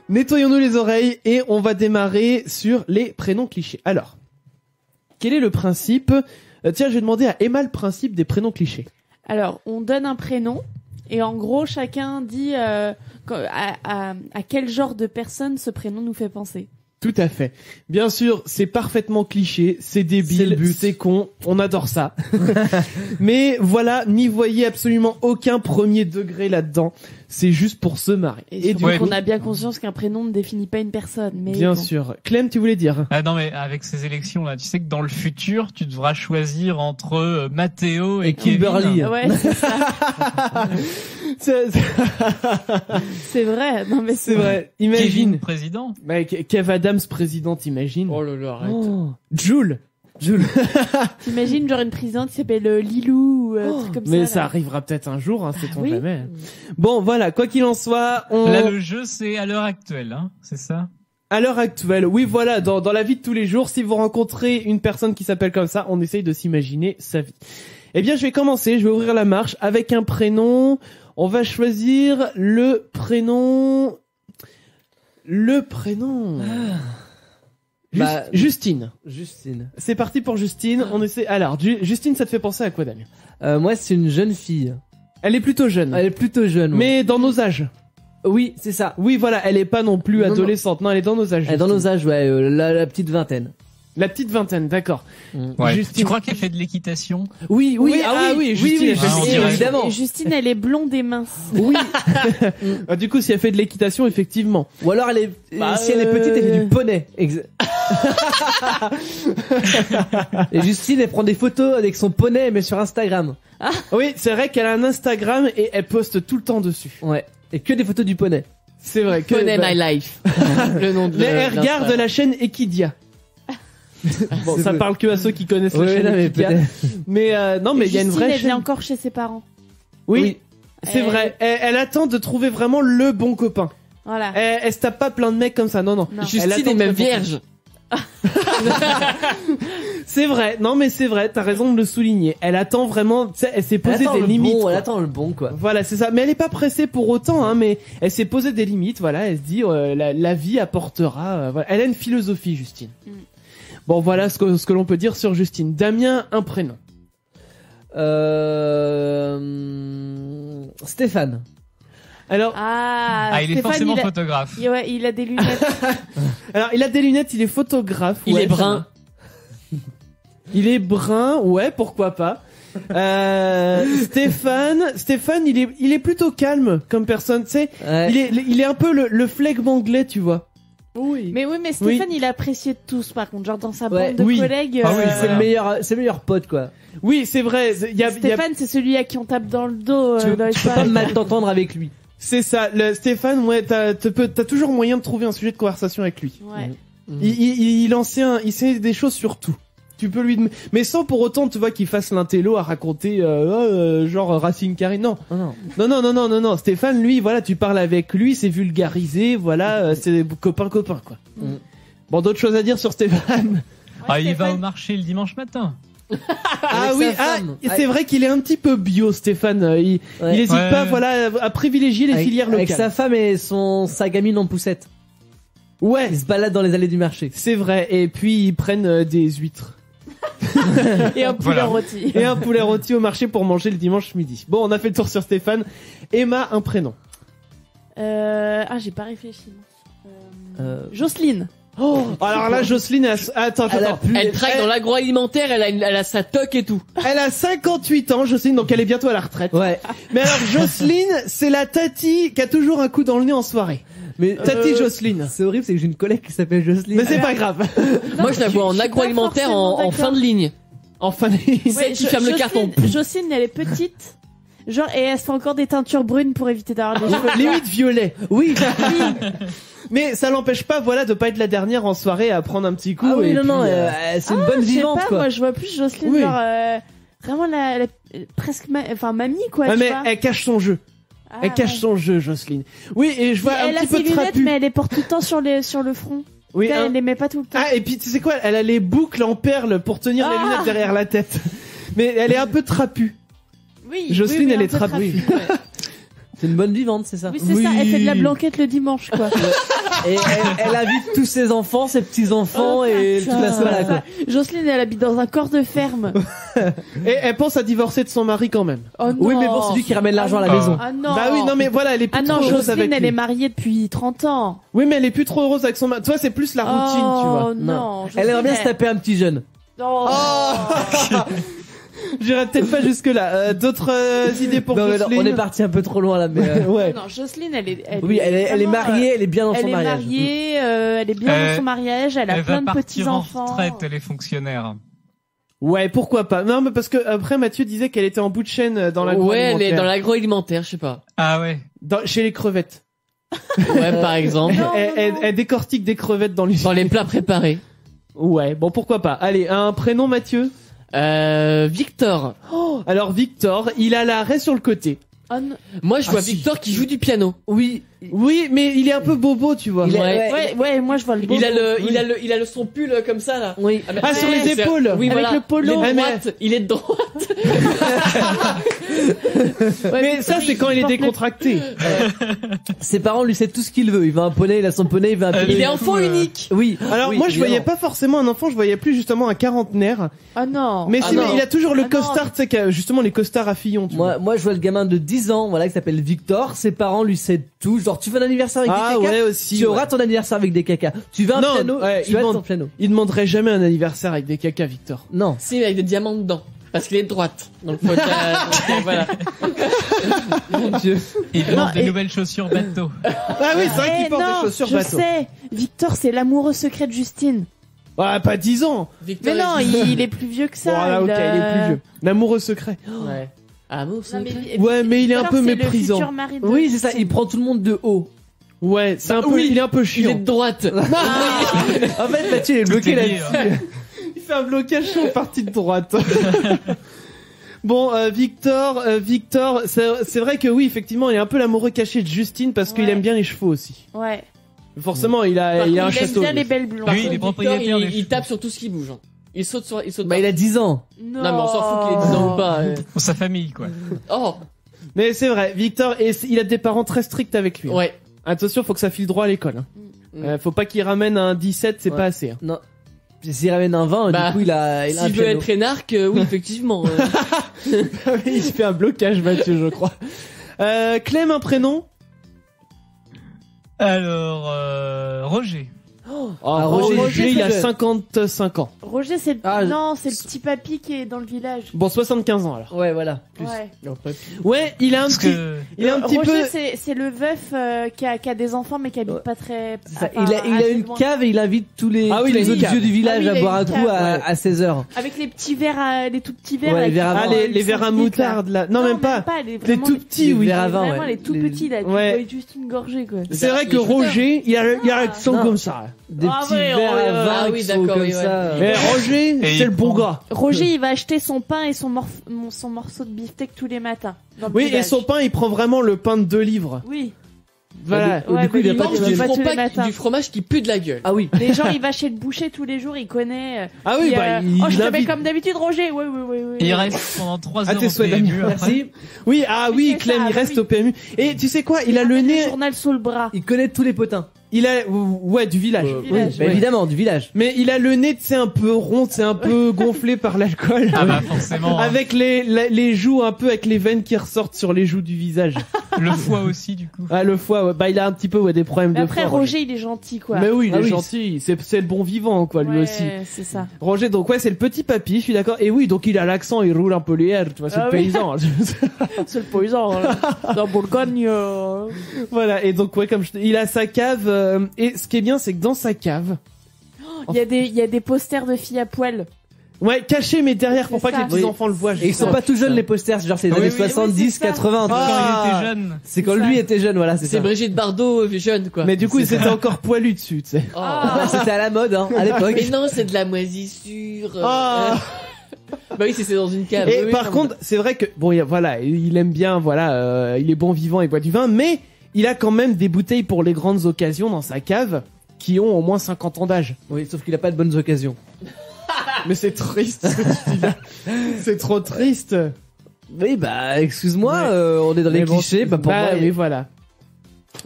Nettoyons-nous les oreilles et on va démarrer sur les prénoms clichés. Alors, quel est le principe tiens, je vais demander à Emma le principe des prénoms clichés. Alors, on donne un prénom et en gros, chacun dit à quel genre de personne ce prénom nous fait penser. Tout à fait. Bien sûr, c'est parfaitement cliché, c'est débile, c'est con, on adore ça. Mais voilà, n'y voyez absolument aucun premier degré là-dedans. C'est juste pour se marrer. Et du coup, on a bien conscience qu'un prénom ne définit pas une personne. Mais bien sûr. Clem, tu voulais dire? Ah non, mais avec ces élections-là, tu sais que dans le futur, tu devras choisir entre Matteo et Kimberly. Ouais, c'est ça. C'est vrai. Non, mais c'est vrai. Imagine. Kevin président. Bah, Kev Adams président, t'imagines? Oh là là, arrête. Oh. Jules. T'imagines genre une présidente qui s'appelle Lilou ou un truc comme ça. Mais ça arrivera peut-être un jour, hein, sait-on oui. jamais. Bon, voilà, quoi qu'il en soit, Là, le jeu, c'est à l'heure actuelle, hein, c'est ça? À l'heure actuelle, oui, voilà, dans la vie de tous les jours, si vous rencontrez une personne qui s'appelle comme ça, on essaye de s'imaginer sa vie. Eh bien, je vais commencer, je vais ouvrir la marche avec un prénom. On va choisir le prénom. Justine. Justine. C'est parti pour Justine. On essaie. Alors, Justine, ça te fait penser à quoi, Damien? Moi, c'est une jeune fille. Elle est plutôt jeune. Elle est plutôt jeune. Mais dans nos âges. Oui, c'est ça. Oui, voilà, elle est pas non plus adolescente. Non, elle est dans nos âges. Elle est dans nos âges, ouais, la petite vingtaine. La petite vingtaine, d'accord. Ouais. Justine. Tu crois qu'elle fait de l'équitation? Oui, Justine, évidemment. Et Justine, elle est blonde et mince. Oui. Du coup, si elle fait de l'équitation, effectivement. Ou alors, si elle est petite, elle fait du poney. Et Justine, elle prend des photos avec son poney, elle met sur Instagram. Ah. Oui, c'est vrai qu'elle a un Instagram et elle poste tout le temps dessus. Ouais. Et que des photos du poney. C'est vrai que. Poney My Life. Le nom de Mais elle regarde la chaîne Equidia. Bon, ça parle que à ceux qui connaissent la chaîne Equidia. Mais non, mais il y a une vraie Justine, elle chaîne. vit encore chez ses parents. Oui. C'est vrai. Elle attend de trouver vraiment le bon copain. Voilà. Elle se tape pas plein de mecs comme ça. Non. Justine est même vierge. C'est vrai. Non, mais c'est vrai. T'as raison de le souligner. Elle attend vraiment. Tu sais, elle s'est posé des limites. Elle attend le bon, quoi. Voilà, c'est ça. Mais elle est pas pressée pour autant, hein. Mais elle s'est posé des limites. Voilà, elle se dit la vie apportera. Voilà. Elle a une philosophie, Justine. Bon, voilà ce que l'on peut dire sur Justine. Damien, un prénom. Stéphane. Alors, il est forcément photographe. Ouais, il a des lunettes. Alors, il a des lunettes, il est photographe. Il est brun. Il est brun, ouais, pourquoi pas. Stéphane, il est plutôt calme comme personne, tu sais. Ouais. Il est un peu le flegme anglais, tu vois. Oui. Mais Stéphane, il appréciait tous, par contre, genre dans sa bande de collègues. Ah oui, c'est le meilleur pote, quoi. Oui, c'est vrai. Stéphane, c'est celui à qui on tape dans le dos. Tu peux pas mal t'entendre avec lui. C'est ça. Stéphane, ouais, t'as toujours moyen de trouver un sujet de conversation avec lui. Ouais. Il sait des choses sur tout. Tu peux lui, mais sans pour autant, tu vois, qu'il fasse l'intello à raconter, genre Racine Carré. Non. Non. Stéphane, lui, voilà, tu parles avec lui, c'est vulgarisé, voilà, c'est copain, quoi. Bon, d'autres choses à dire sur Stéphane? Il va au marché le dimanche matin. Ah oui, c'est vrai qu'il est un petit peu bio, Stéphane. Il hésite pas, voilà, à privilégier les filières locales. Avec sa femme et sa gamine en poussette. Ouais. Ils se baladent dans les allées du marché. C'est vrai. Et puis ils prennent des huîtres. Et un poulet rôti. Et un poulet rôti au marché pour manger le dimanche midi. Bon, on a fait le tour sur Stéphane. Emma, un prénom. J'ai pas réfléchi. Jocelyne. Oh, alors là, Jocelyne, attends. Elle travaille dans l'agroalimentaire, elle a sa toque et tout. Elle a 58 ans, Jocelyne, donc elle est bientôt à la retraite. Ouais. Mais alors, Jocelyne, c'est la tati qui a toujours un coup dans le nez en soirée. Mais tati Jocelyne. C'est horrible, c'est que j'ai une collègue qui s'appelle Jocelyne. Mais c'est pas grave. Moi, je la vois en agroalimentaire en fin de ligne. En fin de ligne. Ouais, tu fermes le carton. Jocelyne, elle est petite. Genre, et elle se fait encore des teintures brunes pour éviter d'avoir des cheveux. Limite violet. Oui. Mais ça l'empêche pas, voilà, de pas être la dernière en soirée à prendre un petit coup. Ah oui, non, c'est une bonne vivante, quoi. Moi, je vois plus Jocelyne, genre, vraiment presque, mamie, quoi. Ouais, tu mais vois. elle cache son jeu. Elle cache son jeu, Jocelyne. Oui, et je vois un petit peu de lunettes, trapu. mais elle les porte tout le temps sur le front. Oui, elle les met pas tout le temps. Ah, et puis tu sais quoi, elle a les boucles en perles pour tenir les lunettes derrière la tête. Mais elle est un peu trapue. Oui. Jocelyne, elle est trapue. C'est une bonne vivante, c'est ça? Oui, c'est ça. Elle fait de la blanquette le dimanche, quoi. Et elle invite tous ses enfants, ses petits-enfants et toute la soirée, quoi. Jocelyne, elle habite dans un corps de ferme. Et elle pense à divorcer de son mari quand même. Oh non. Oui, mais bon, c'est lui qui ramène l'argent à la maison. Ah non. Bah oui, non mais voilà, elle est plus trop heureuse Jocelyne, avec elle lui. est mariée depuis 30 ans. Oui, mais elle est plus trop heureuse avec son mari. Toi, c'est plus la routine, tu vois. Oh non. Elle aimerait bien se taper un petit jeune. Oh. J'irai peut-être pas jusque là. D'autres idées pour Non, mais non, Jocelyne? on est parti un peu trop loin là, mais. Ouais. Non, Jocelyne, elle est vraiment, mariée, elle est bien dans son mariage. Elle est mariée, elle est bien dans son mariage, elle a plein de petits enfants. Elle va partir en retraite, elle est fonctionnaire. Ouais, pourquoi pas. Non, mais parce que après Mathieu disait qu'elle était en bout de chaîne dans l'agroalimentaire. Ouais, elle est dans l'agroalimentaire, je sais pas. Ah ouais. Chez les crevettes. Ouais, par exemple. Elle décortique des crevettes dans l'usine. Dans les plats préparés. Ouais, bon, pourquoi pas. Allez, un prénom, Mathieu? Victor. Oh, alors Victor, il a l'arrêt sur le côté. Moi, je vois Victor qui joue du piano. Oui, mais il est un peu bobo, tu vois. Ouais, moi je vois le bobo. Il a son pull comme ça là. Oui. Sur les épaules. Oui, avec voilà. le polo. Il est de droite. Mais ça, c'est quand il est décontracté. Ses parents lui cèdent tout ce qu'il veut. Il veut un poney, il a son poney, il veut un poney. Il est enfant unique. Oui. Alors oui, moi, je évidemment. voyais pas forcément un enfant, je voyais plus justement un quarantenaire. Ah non. Mais Ah si, non. mais il a toujours le Ah costard, non. tu sais, qui a justement les costards à Fillon. Tu vois. Moi, je vois le gamin de 10 ans, voilà, qui s'appelle Victor. Ses parents lui cèdent tout. Genre, tu veux un anniversaire avec des cacas? Ouais, aussi. Tu auras ton anniversaire avec des cacas. Tu veux un Non, piano? ouais, tu as il ton piano. Il demanderait jamais un anniversaire avec des cacas, Victor. Non. Si, avec des diamants dedans. Parce qu'il est de droite. Donc, faut voilà. Mon Dieu. Il demande des nouvelles chaussures bateau. Ah oui, c'est vrai qu'il porte des chaussures bateau. Je sais. Victor, c'est l'amoureux secret de Justine. Ah, pas 10 ans. Victor Mais non, il est plus vieux que ça. Voilà, ok, il est plus vieux. L'amoureux secret. Ouais. Amour secret. Ouais, mais il est un Victor, peu c'est le méprisant. futur mari de Oui, c'est ça. Justine. Il prend tout le monde de haut. Ouais, c'est un peu, il est un peu Il chiant. est de droite. En fait, Mathieu il est bloqué là-dessus. Il fait un blocage sur le parti de droite. Bon, Victor, c'est vrai que oui, effectivement, il est un peu l'amoureux caché de Justine parce qu'il aime bien les chevaux aussi. Ouais. Forcément, il a un château. Il aime bien les belles blondes. Oui, il est propriétaire des Il tape sur tout ce qui bouge. Il saute Bah, il a 10 ans. Non, mais on s'en fout qu'il ait 10 ans ou pas. Pour sa famille, quoi. Oh. Mais c'est vrai, Victor, il a des parents très stricts avec lui. Ouais. Attention, faut que ça file droit à l'école. Faut pas qu'il ramène un 17, c'est pas assez. Non. S'il ramène un 20, Bah, du coup, il a un S'il veut piano. être énarque, oui, effectivement. Il se fait un blocage, Mathieu, je crois. Clem, un prénom? Alors, Roger. Roger, il a 55 ans. Roger, c'est Ah, non, c'est le petit papy qui est dans le village. Bon, 75 ans alors. Ouais, voilà. Plus. Ouais. Ouais, il a un petit, il a un petit Roger, peu. c'est le veuf qui a des enfants mais qui habite pas très. Ça, il a une cave et il invite tous les, Ah oui, tous il a les une autres cave. vieux du village Ah oui, à il a boire un une coup cave, à 16h. Avec les petits verres, les tout petits verres. Ouais, les verres à vin. Les verres à moutarde là. Non, même pas. Les tout petits, oui. Les verres à vin, Vraiment ouais. les tout Les- petits là. Tu Ouais. bois juste une gorgée quoi. C'est vrai que Roger, il a l'accent Non. comme ça. Des Ah petits ouais, verres à vin ah oui, qui sont d'accord, comme oui, ça. Mais Roger, Et c'est il le bon prend- gars. Roger, il va acheter son pain et son morceau de beefsteak tous les matins. dans le Oui, et village. son pain, il prend vraiment le pain de 2 livres. Oui. Voilà. Ouais, du coup, il a il pas mange de du du, fromage tous les fromage, matins. du fromage qui pue de la gueule. Ah oui. Les gens, il va chez le boucher tous les jours, il connaît. Ah oui, bah, il oh, je te mets invite. comme d'habitude, Roger. Oui. Et il reste pendant 3 Ah, heures tes au souhaits PMU d'amis. après. Merci. Oui, ah oui, C'est Clem, ça, il reste oui. au PMU. Et tu sais quoi, il a le Le nez, journal sous le bras. Il connaît tous les potins. il a, ouais, du village. Oui, bah, évidemment, du village. Mais il a le nez, tu sais, un peu rond, c'est un peu gonflé par l'alcool. Ah bah forcément. Avec les joues un peu, avec les veines qui ressortent sur les joues du visage. Le foie aussi, du coup. Ah, le foie, ouais. Bah, il a un petit peu, ouais, des problèmes Mais de après, foie. Roger, il est gentil, quoi. Mais oui, il Ah est oui. gentil. C'est le bon vivant, quoi, lui Ouais, aussi. c'est ça. Roger, donc, ouais, c'est le petit papy, je suis d'accord. Et oui, donc, il a l'accent, il roule un peu les airs, tu vois, c'est Ah le oui. paysan. C'est le paysan. Dans Bourgogne. Voilà. Et donc, ouais, comme il a sa cave, et ce qui est bien, c'est que dans sa cave, Il y a des posters de filles à poil. ouais, caché, mais derrière, pour C'est pas que ça. les petits enfants le voient. Et ils sont pas tout jeunes les posters, c'est genre c'est les Ah oui, années oui, 70, c'est ça. 80. Quand Ah. il était jeune. C'est quand lui était jeune, voilà, c'est C'est ça. Brigitte Bardot jeune, quoi. Mais du coup, c'était encore poilu dessus, tu sais. Oh. Ah, c'était à la mode, hein, à l'époque. Mais non, c'est de la moisissure. Ah. Bah oui, c'est dans une cave. Et Oui, par non, contre, c'est vrai que bon, voilà, il aime bien, voilà, il est bon vivant, il boit du vin, mais il a quand même des bouteilles pour les grandes occasions dans sa cave qui ont au moins 50 ans d'âge. Oui, sauf qu'il a pas de bonnes occasions. Mais c'est triste, ce que tu dis là. C'est trop triste. Oui, bah, excuse-moi, Ouais. on est dans les Mais bon, clichés, bah pour moi. oui, voilà.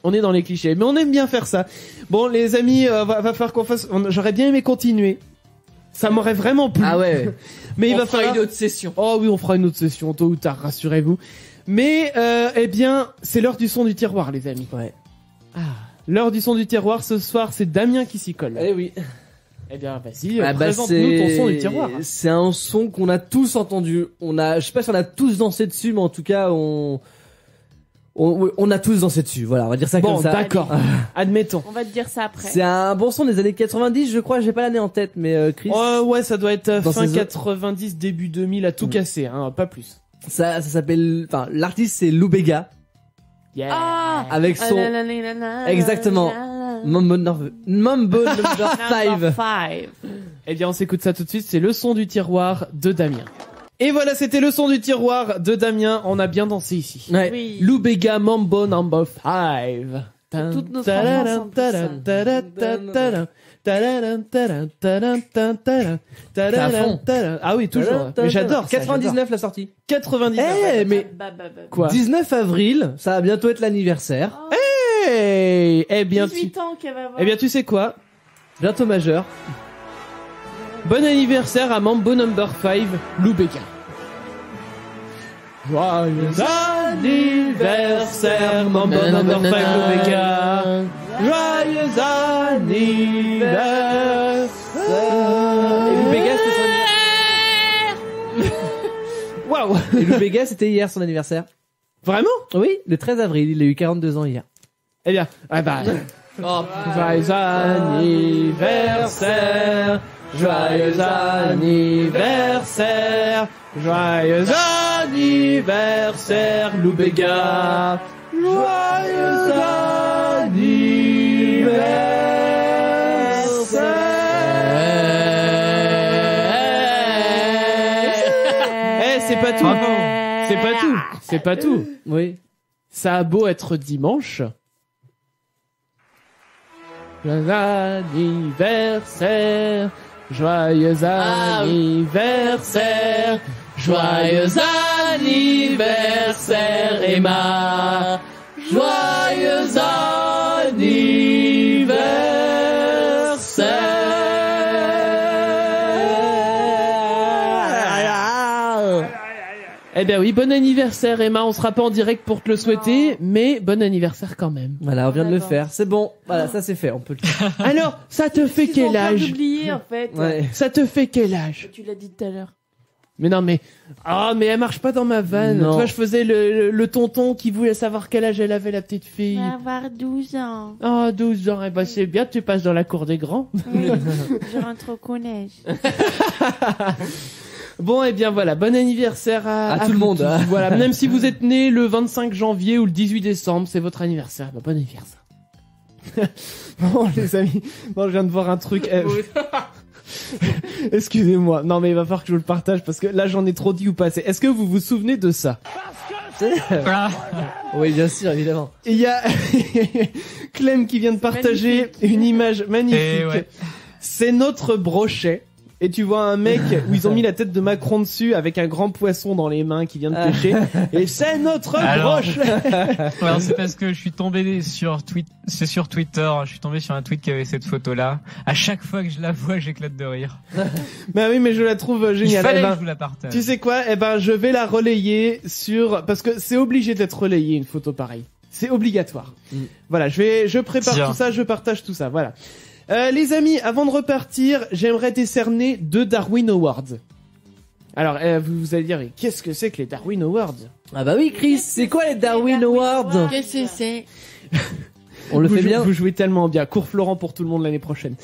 On est dans les clichés, mais on aime bien faire ça. Bon, les amis, va falloir qu'on fasse. J'aurais bien aimé continuer. Ça m'aurait vraiment plu. Ah ouais. Mais il va fera falloir une autre session. Oh oui, on fera une autre session tôt ou tard, rassurez-vous. Mais eh bien, c'est l'heure du son du tiroir, les amis. Ouais. L'heure du son du tiroir ce soir, c'est Damien qui s'y colle. Eh oui. Eh bien, vas-y, Ah bah, présente-nous ton son du tiroir. C'est un son qu'on a tous entendu. Je sais pas si on a tous dansé dessus, mais en tout cas, on a tous dansé dessus. Voilà, on va dire ça Bon, comme ça. d'accord. Admettons. On va te dire ça après. C'est un bon son des années 90, je crois. J'ai pas l'année en tête, mais Chris. Ouais, ça doit être Dans fin ces- 90, début 2000 à tout casser, hein, pas plus. Ça s'appelle. Enfin, l'artiste c'est Lou Bega. Yeah. Ah, Avec son. Exactement. Mambo Number 5. Eh bien, on s'écoute ça tout de suite. C'est le son du tiroir de Damien. Et voilà, c'était le son du tiroir de Damien. On a bien dansé ici. Ouais. Oui. Lou Bega, Mambo Number 5. Toute notre enfance en à fond. Ah oui, toujours. Mais j'adore. ça, 99 la sortie. 99. Eh, mais Quoi 19 avril, ça va bientôt être l'anniversaire. Hey, eh bien, 18 ans qu'elle va avoir. eh bien, tu sais quoi Bientôt majeur. Bon anniversaire à Mambo Number 5, Lou Bega. Joyeux anniversaire, Mambo Number 5, Lou Bega. Joyeux anniversaire. Et Lou Bega, c'était son Waouh. Et Lou Bega, c'était hier son anniversaire. Vraiment? Oui, le 13 avril, il a eu 42 ans hier. Eh bien, joyeux anniversaire. Joyeux anniversaire, joyeux anniversaire, Lou Bega. Joyeux anniversaire. Eh, c'est pas tout. C'est pas tout. C'est pas tout. Oui. Ça a beau être dimanche. Joyeux anniversaire. Joyeux anniversaire, joyeux anniversaire Emma, joyeux anniversaire. Eh bien oui, bon anniversaire Emma, on sera pas en direct pour te le souhaiter, mais bon anniversaire quand même. Voilà, on vient de le faire. C'est bon. Voilà, ça c'est fait. On peut le faire. Alors, ça te fait quel âge? J'ai oublié en fait. Ouais. Ça te fait quel âge? Tu l'as dit tout à l'heure. Mais non, mais mais elle marche pas dans ma vanne. Non. Toi, je faisais le tonton qui voulait savoir quel âge elle avait, la petite fille. Va avoir 12 ans. Oh, 12 ans. Eh ben, c'est bien, tu passes dans la cour des grands. Oui, je rentre au collège. Bon, eh bien, voilà. Bon anniversaire à tout le vous monde. tous. Voilà. Même si vous êtes né le 25 janvier ou le 18 décembre, c'est votre anniversaire. Bah, bon anniversaire. Bon, les amis. Non, je viens de voir un truc. Excusez-moi. Non, mais il va falloir que je vous le partage parce que là, j'en ai trop dit ou pas assez. Est-ce que vous vous souvenez de ça? Oui, bien sûr, évidemment. Il y a Clem qui vient de partager une image magnifique. Et ouais. C'est notre brochet. Et tu vois un mec où ils ont mis la tête de Macron dessus avec un grand poisson dans les mains qui vient de pêcher. Et c'est notre brochet. Alors c'est parce que je suis tombé sur c'est sur Twitter, je suis tombé sur un tweet qui avait cette photo-là. À chaque fois que je la vois, j'éclate de rire. Bah oui, mais je la trouve géniale. Il fallait Eh ben, que je vous la partage. tu sais quoi? Eh ben, je vais la relayer parce que c'est obligé d'être relayé une photo pareille. C'est obligatoire. Voilà, je prépare Tiens. tout ça, je partage tout ça. Voilà. Les amis, avant de repartir, j'aimerais décerner 2 Darwin Awards. Alors, vous allez dire, qu'est-ce que c'est que les Darwin Awards? Ah bah oui, Chris, c'est quoi les Darwin Awards? Qu'est-ce que c'est? On le fait bien. Vous jouez tellement bien. Cours Florent pour tout le monde l'année prochaine.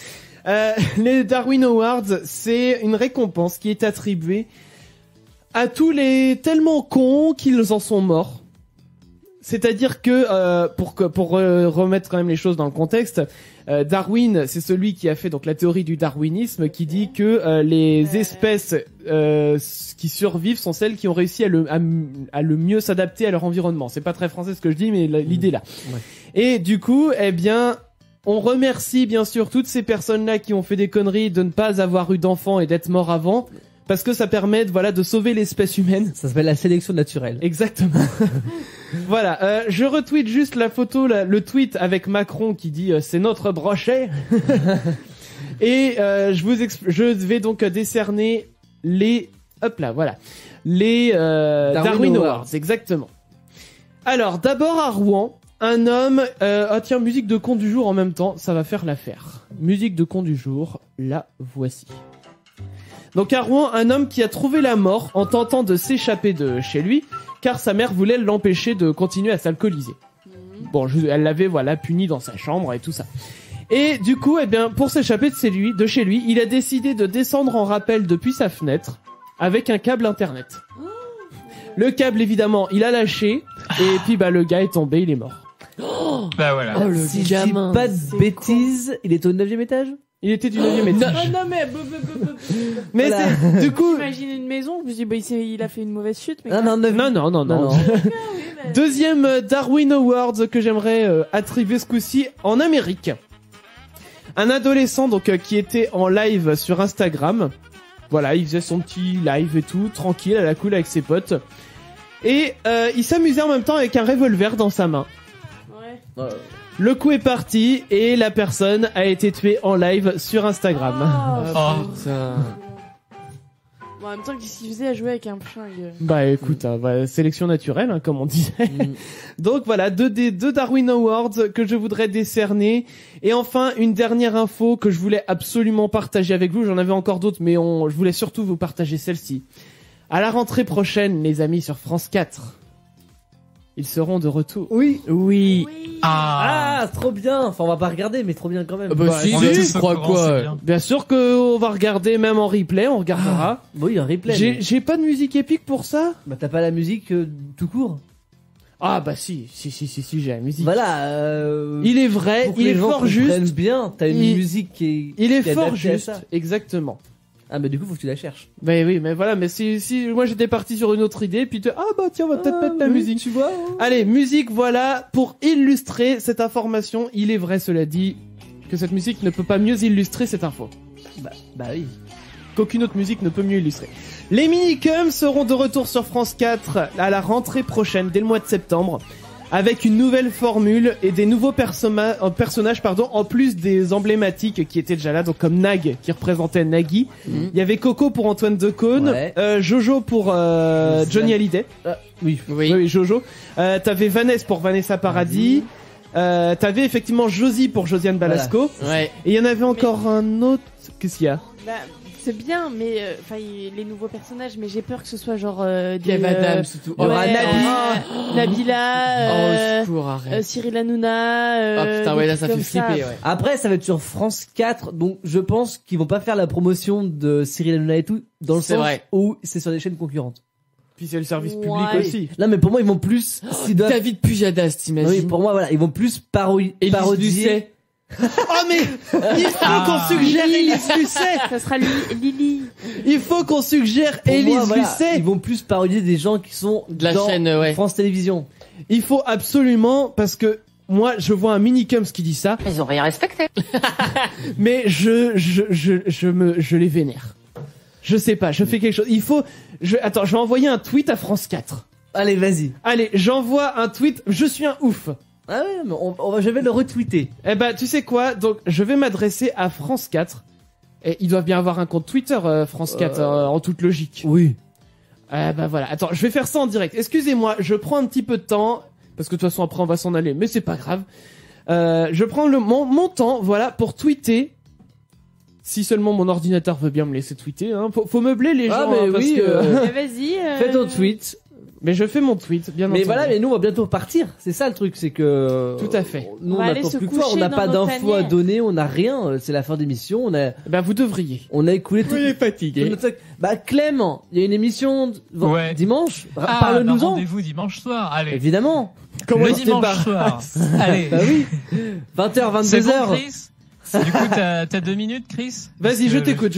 Les Darwin Awards, c'est une récompense qui est attribuée à tous les tellement cons qu'ils en sont morts. C'est-à-dire que pour remettre quand même les choses dans le contexte, Darwin, c'est celui qui a fait donc la théorie du darwinisme, qui dit que les espèces qui survivent sont celles qui ont réussi à le mieux s'adapter à leur environnement. C'est pas très français ce que je dis, mais l'idée là. Ouais. Et du coup, eh bien, on remercie bien sûr toutes ces personnes-là qui ont fait des conneries de ne pas avoir eu d'enfants et d'être morts avant. parce que ça permet de sauver l'espèce humaine. Ça s'appelle la sélection naturelle. Exactement. Voilà, je retweet juste la photo, le tweet avec Macron qui dit c'est notre brochet. Et je vais donc décerner les Darwin Awards, exactement. Alors d'abord à Rouen, un homme tiens, musique de con du jour en même temps, ça va faire l'affaire. Musique de con du jour, la voici. Donc à Rouen, un homme qui a trouvé la mort en tentant de s'échapper de chez lui, car sa mère voulait l'empêcher de continuer à s'alcooliser. Bon, elle l'avait puni dans sa chambre et tout ça. Et du coup, pour s'échapper de chez lui, il a décidé de descendre en rappel depuis sa fenêtre avec un câble internet. Le câble, évidemment, il a lâché et puis le gars est tombé, il est mort. Bah voilà. Oh, si je dis pas de bêtises, il est au 9e étage? Il était du 9e étage. Non mais mais voilà. c'est, du coup, j'imagine une maison, je me dis il a fait une mauvaise chute mais non. Deuxième Darwin Awards que j'aimerais attribuer ce coup-ci en Amérique. Un adolescent qui était en live sur Instagram. Voilà, il faisait son petit live et tout, tranquille, à la cool avec ses potes. Et il s'amusait en même temps avec un revolver dans sa main. Ouais. Le coup est parti et la personne a été tuée en live sur Instagram. Putain. Bon, en même temps, qu'est-ce qu'il faisait à jouer avec un flingue? Bah écoute, sélection naturelle, comme on disait. Donc voilà, deux Darwin Awards que je voudrais décerner. Et enfin, une dernière info que je voulais absolument partager avec vous. J'en avais encore d'autres, mais je voulais surtout vous partager celle-ci. À la rentrée prochaine, les amis, sur France 4, ils seront de retour. Oui. Ah, trop bien. Enfin, on va pas regarder, mais trop bien quand même. Si, je crois quoi. Bien sûr qu'on va regarder même en replay, on regardera. Oui, un replay. J'ai pas de musique épique pour ça. Bah t'as pas la musique tout court. Ah bah si, j'ai la musique. Voilà. Il est vrai, il est fort juste. Bien. T'as une musique qui est. Il est fort juste. Exactement. Ah bah du coup faut que tu la cherches. Bah oui, mais voilà, mais si moi j'étais parti sur une autre idée, puis tiens, on va peut-être mettre la musique, tu vois. Allez, musique, voilà, pour illustrer cette information. Il est vrai, cela dit, que cette musique ne peut pas mieux illustrer cette info. Bah oui. Qu'aucune autre musique ne peut mieux illustrer. Les Minicums seront de retour sur France 4 à la rentrée prochaine, dès le mois de septembre, avec une nouvelle formule et des nouveaux personnages, en plus des emblématiques qui étaient déjà là, donc comme Nag qui représentait Nagui. Il y avait Coco pour Antoine Decaune, Jojo pour Johnny Hallyday. Oui, Jojo. T'avais Vanessa pour Vanessa Paradis. T'avais effectivement Josie pour Josiane Balasco. Ouais. Et il y en avait encore un autre. Qu'est-ce qu'il y a? C'est bien, mais les nouveaux personnages, mais j'ai peur que ce soit genre Kev Adams surtout. Nabila, secours, arrête. Cyril Hanouna. Putain, ouais, là ça fait flipper. Ouais. Après, ça va être sur France 4, donc je pense qu'ils vont pas faire la promotion de Cyril Hanouna et tout, dans le sens où c'est sur des chaînes concurrentes. Puis c'est le service public aussi. Là, mais pour moi, ils vont plus. David Pujadas, t'imagines? Oui, pour moi, voilà, ils vont plus parodier. Oh mais il faut qu'on suggère Élise Lucet. Ça sera Lily. Il faut qu'on suggère Élise Lucet. Ils vont plus parodier des gens qui sont de la dans chaîne France Télévisions. Il faut absolument, parce que moi je vois un Minicums qui dit ça. Ils ont rien respecté. Mais je les vénère. Je sais pas, je fais quelque chose. Attends, je vais envoyer un tweet à France 4. Allez, vas-y. Allez, j'envoie un tweet. Je suis un ouf. Ah ouais, mais je vais le retweeter. Eh ben, tu sais quoi? Donc, je vais m'adresser à France 4. Et ils doivent bien avoir un compte Twitter, France 4, en toute logique. Oui. Bah voilà. Attends, je vais faire ça en direct. Excusez-moi, je prends un petit peu de temps. Parce que de toute façon, après, on va s'en aller. Mais c'est pas grave. Je prends mon temps, voilà, pour tweeter. Si seulement mon ordinateur veut bien me laisser tweeter, hein. Faut meubler les gens, mais parce oui, que... Vas-y. Fais ton tweet. Mais je fais mon tweet, bien entendu. Mais voilà, mais nous on va bientôt partir. C'est ça le truc, c'est que... Tout à fait. Nous on n'attend plus que toi, on n'a pas d'infos à donner, on n'a rien. C'est la fin d'émission, on a... Ben vous devriez. On a écoulé tout... Vous êtes fatigué. Bah Clem, il y a une émission dimanche. Parle-nous-en. Rendez-vous dimanche soir, allez. Évidemment. Comment le dimanche soir. Allez. Bah oui. 20h, 22h. C'est bon, Chris? Du coup, t'as 2 minutes, Chris? Vas-y, je t'écoute.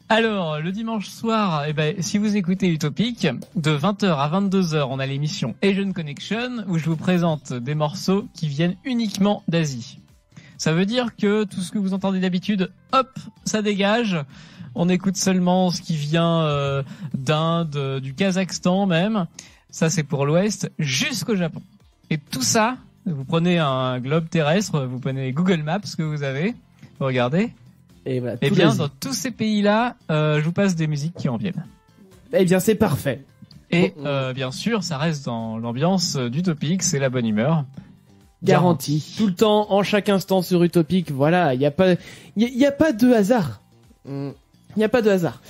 Alors, le dimanche soir, si vous écoutez Utopique, de 20h à 22h, on a l'émission Asian Connection, où je vous présente des morceaux qui viennent uniquement d'Asie. Ça veut dire que tout ce que vous entendez d'habitude, hop, ça dégage. On écoute seulement ce qui vient d'Inde, du Kazakhstan même. Ça, c'est pour l'Ouest, jusqu'au Japon. Et tout ça, vous prenez un globe terrestre, vous prenez Google Maps que vous avez, vous regardez. Et voilà, et bien, dans tous ces pays-là, je vous passe des musiques qui en viennent. Eh bien, c'est parfait. Et bien sûr, ça reste dans l'ambiance d'Utopique, c'est la bonne humeur. Garantie. Tout le temps, en chaque instant sur Utopique, voilà, il y a pas de hasard. Il n'y a pas de hasard.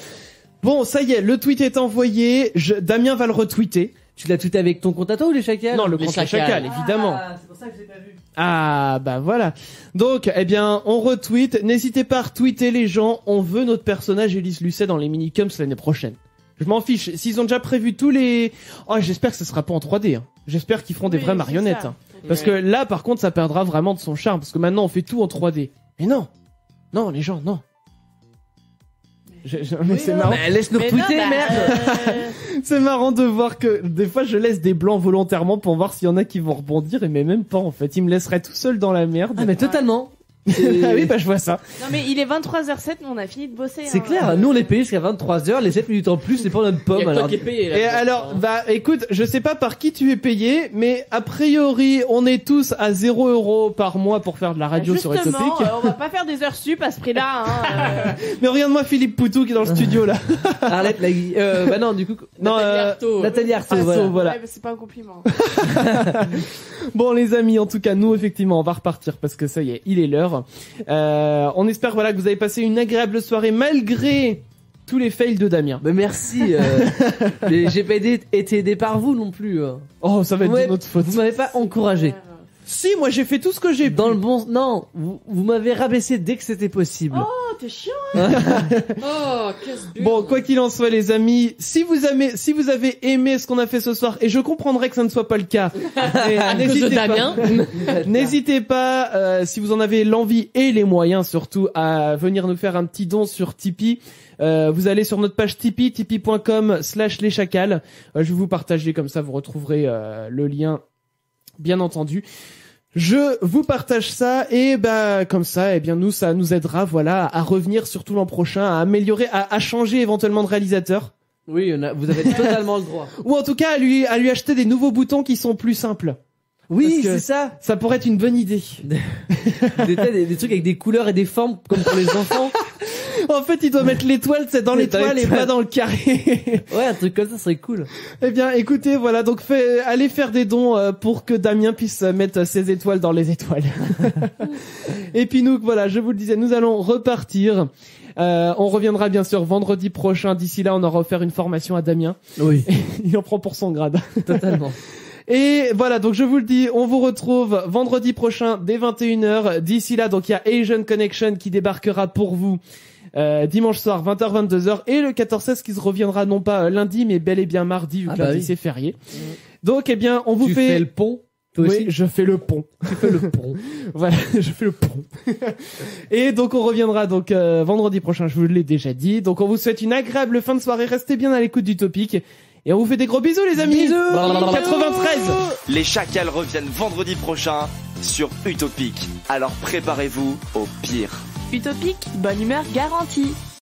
Bon, ça y est, le tweet est envoyé, Damien va le retweeter. Tu l'as tweeté avec ton compte à toi ou les chacals? Non, le compte à chacal, évidemment. C'est pour ça que je l'ai pas vu. Ah, bah voilà. Donc, eh bien, on retweet. N'hésitez pas à retweeter les gens. On veut notre personnage Élise Lucet dans les minicums l'année prochaine. Je m'en fiche. S'ils ont déjà prévu tous les... Oh, j'espère que ce sera pas en 3D. Hein. J'espère qu'ils feront des vraies marionnettes. Hein. Parce que là, par contre, ça perdra vraiment de son charme. Parce que maintenant, on fait tout en 3D. Mais non. Non, les gens, non. Mais c'est marrant. Mais laisse-nous tweeter, merde. C'est marrant de voir que des fois je laisse des blancs volontairement pour voir s'il y en a qui vont rebondir et mais même pas en fait. Ils me laisseraient tout seul dans la merde. Ah mais totalement. Ah oui, bah je vois ça. Non mais il est 23h07, mais on a fini de bosser. C'est clair, nous on est payé jusqu'à 23h, les 7 minutes en plus, c'est pas notre pomme. Il y a alors... toi qui est payé, là, et alors, bah écoute, je sais pas par qui tu es payé, mais a priori on est tous à 0 € par mois pour faire de la radio sur Utopique. On va pas faire des heures sup à ce prix-là. Hein, Mais regarde-moi Philippe Poutou qui est dans le studio là. Arlette Lagui. Bah non, du coup. Non, Nathalie Arthaud. Voilà. Ouais, c'est pas un compliment. Bon les amis, en tout cas nous effectivement on va repartir parce que ça y est, il est l'heure. On espère voilà que vous avez passé une agréable soirée malgré tous les fails de Damien. Mais merci. J'ai pas été aidé par vous non plus. Oh ça va être de notre faute. Vous m'avez pas encouragé. Si, moi j'ai fait tout ce que j'ai pu. Dans le bon... Non, vous m'avez rabaissé dès que c'était possible. Oh, t'es chiant. Hein. Oh, qu'est-ce Bon, quoi qu'il en soit les amis, si vous avez aimé ce qu'on a fait ce soir, et je comprendrai que ça ne soit pas le cas, n'hésitez pas, si vous en avez l'envie et les moyens surtout, à venir nous faire un petit don sur Tipeee. Vous allez sur notre page Tipeee, tipeee.com/leschacals. Je vais vous partager comme ça, vous retrouverez le lien. Bien entendu, je vous partage ça et bah comme ça, eh bien nous ça nous aidera voilà à revenir surtout l'an prochain, à améliorer, à changer éventuellement de réalisateur. Oui, vous avez totalement le droit. Ou en tout cas à lui acheter des nouveaux boutons qui sont plus simples. Oui, c'est ça. Ça pourrait être une bonne idée. des trucs avec des couleurs et des formes comme pour les enfants. En fait, il doit mettre l'étoile, c'est dans l'étoile et pas dans le carré. Ouais, un truc comme ça serait cool. Eh bien, écoutez, voilà, donc allez faire des dons pour que Damien puisse mettre ses étoiles dans les étoiles. Et puis nous, voilà, je vous le disais, nous allons repartir. On reviendra bien sûr vendredi prochain. D'ici là, on aura offert une formation à Damien. Oui. Il en prend pour son grade. Totalement. Et voilà, donc je vous le dis, on vous retrouve vendredi prochain dès 21h. D'ici là, donc il y a Asian Connection qui débarquera pour vous dimanche soir 20h 22h et le 14-16 qui se reviendra non pas lundi mais bel et bien mardi vu que lundi c'est férié. Donc eh bien, on vous fait... Tu fais le pont? Toi aussi, je fais le pont. Tu fais le pont. Voilà, je fais le pont. Et donc on reviendra donc vendredi prochain, je vous l'ai déjà dit. Donc on vous souhaite une agréable fin de soirée, restez bien à l'écoute d'Utopique. Et on vous fait des gros bisous les amis. Bisous. 93. Les chacals reviennent vendredi prochain sur Utopique. Alors préparez-vous au pire. Utopique, bonne humeur garantie.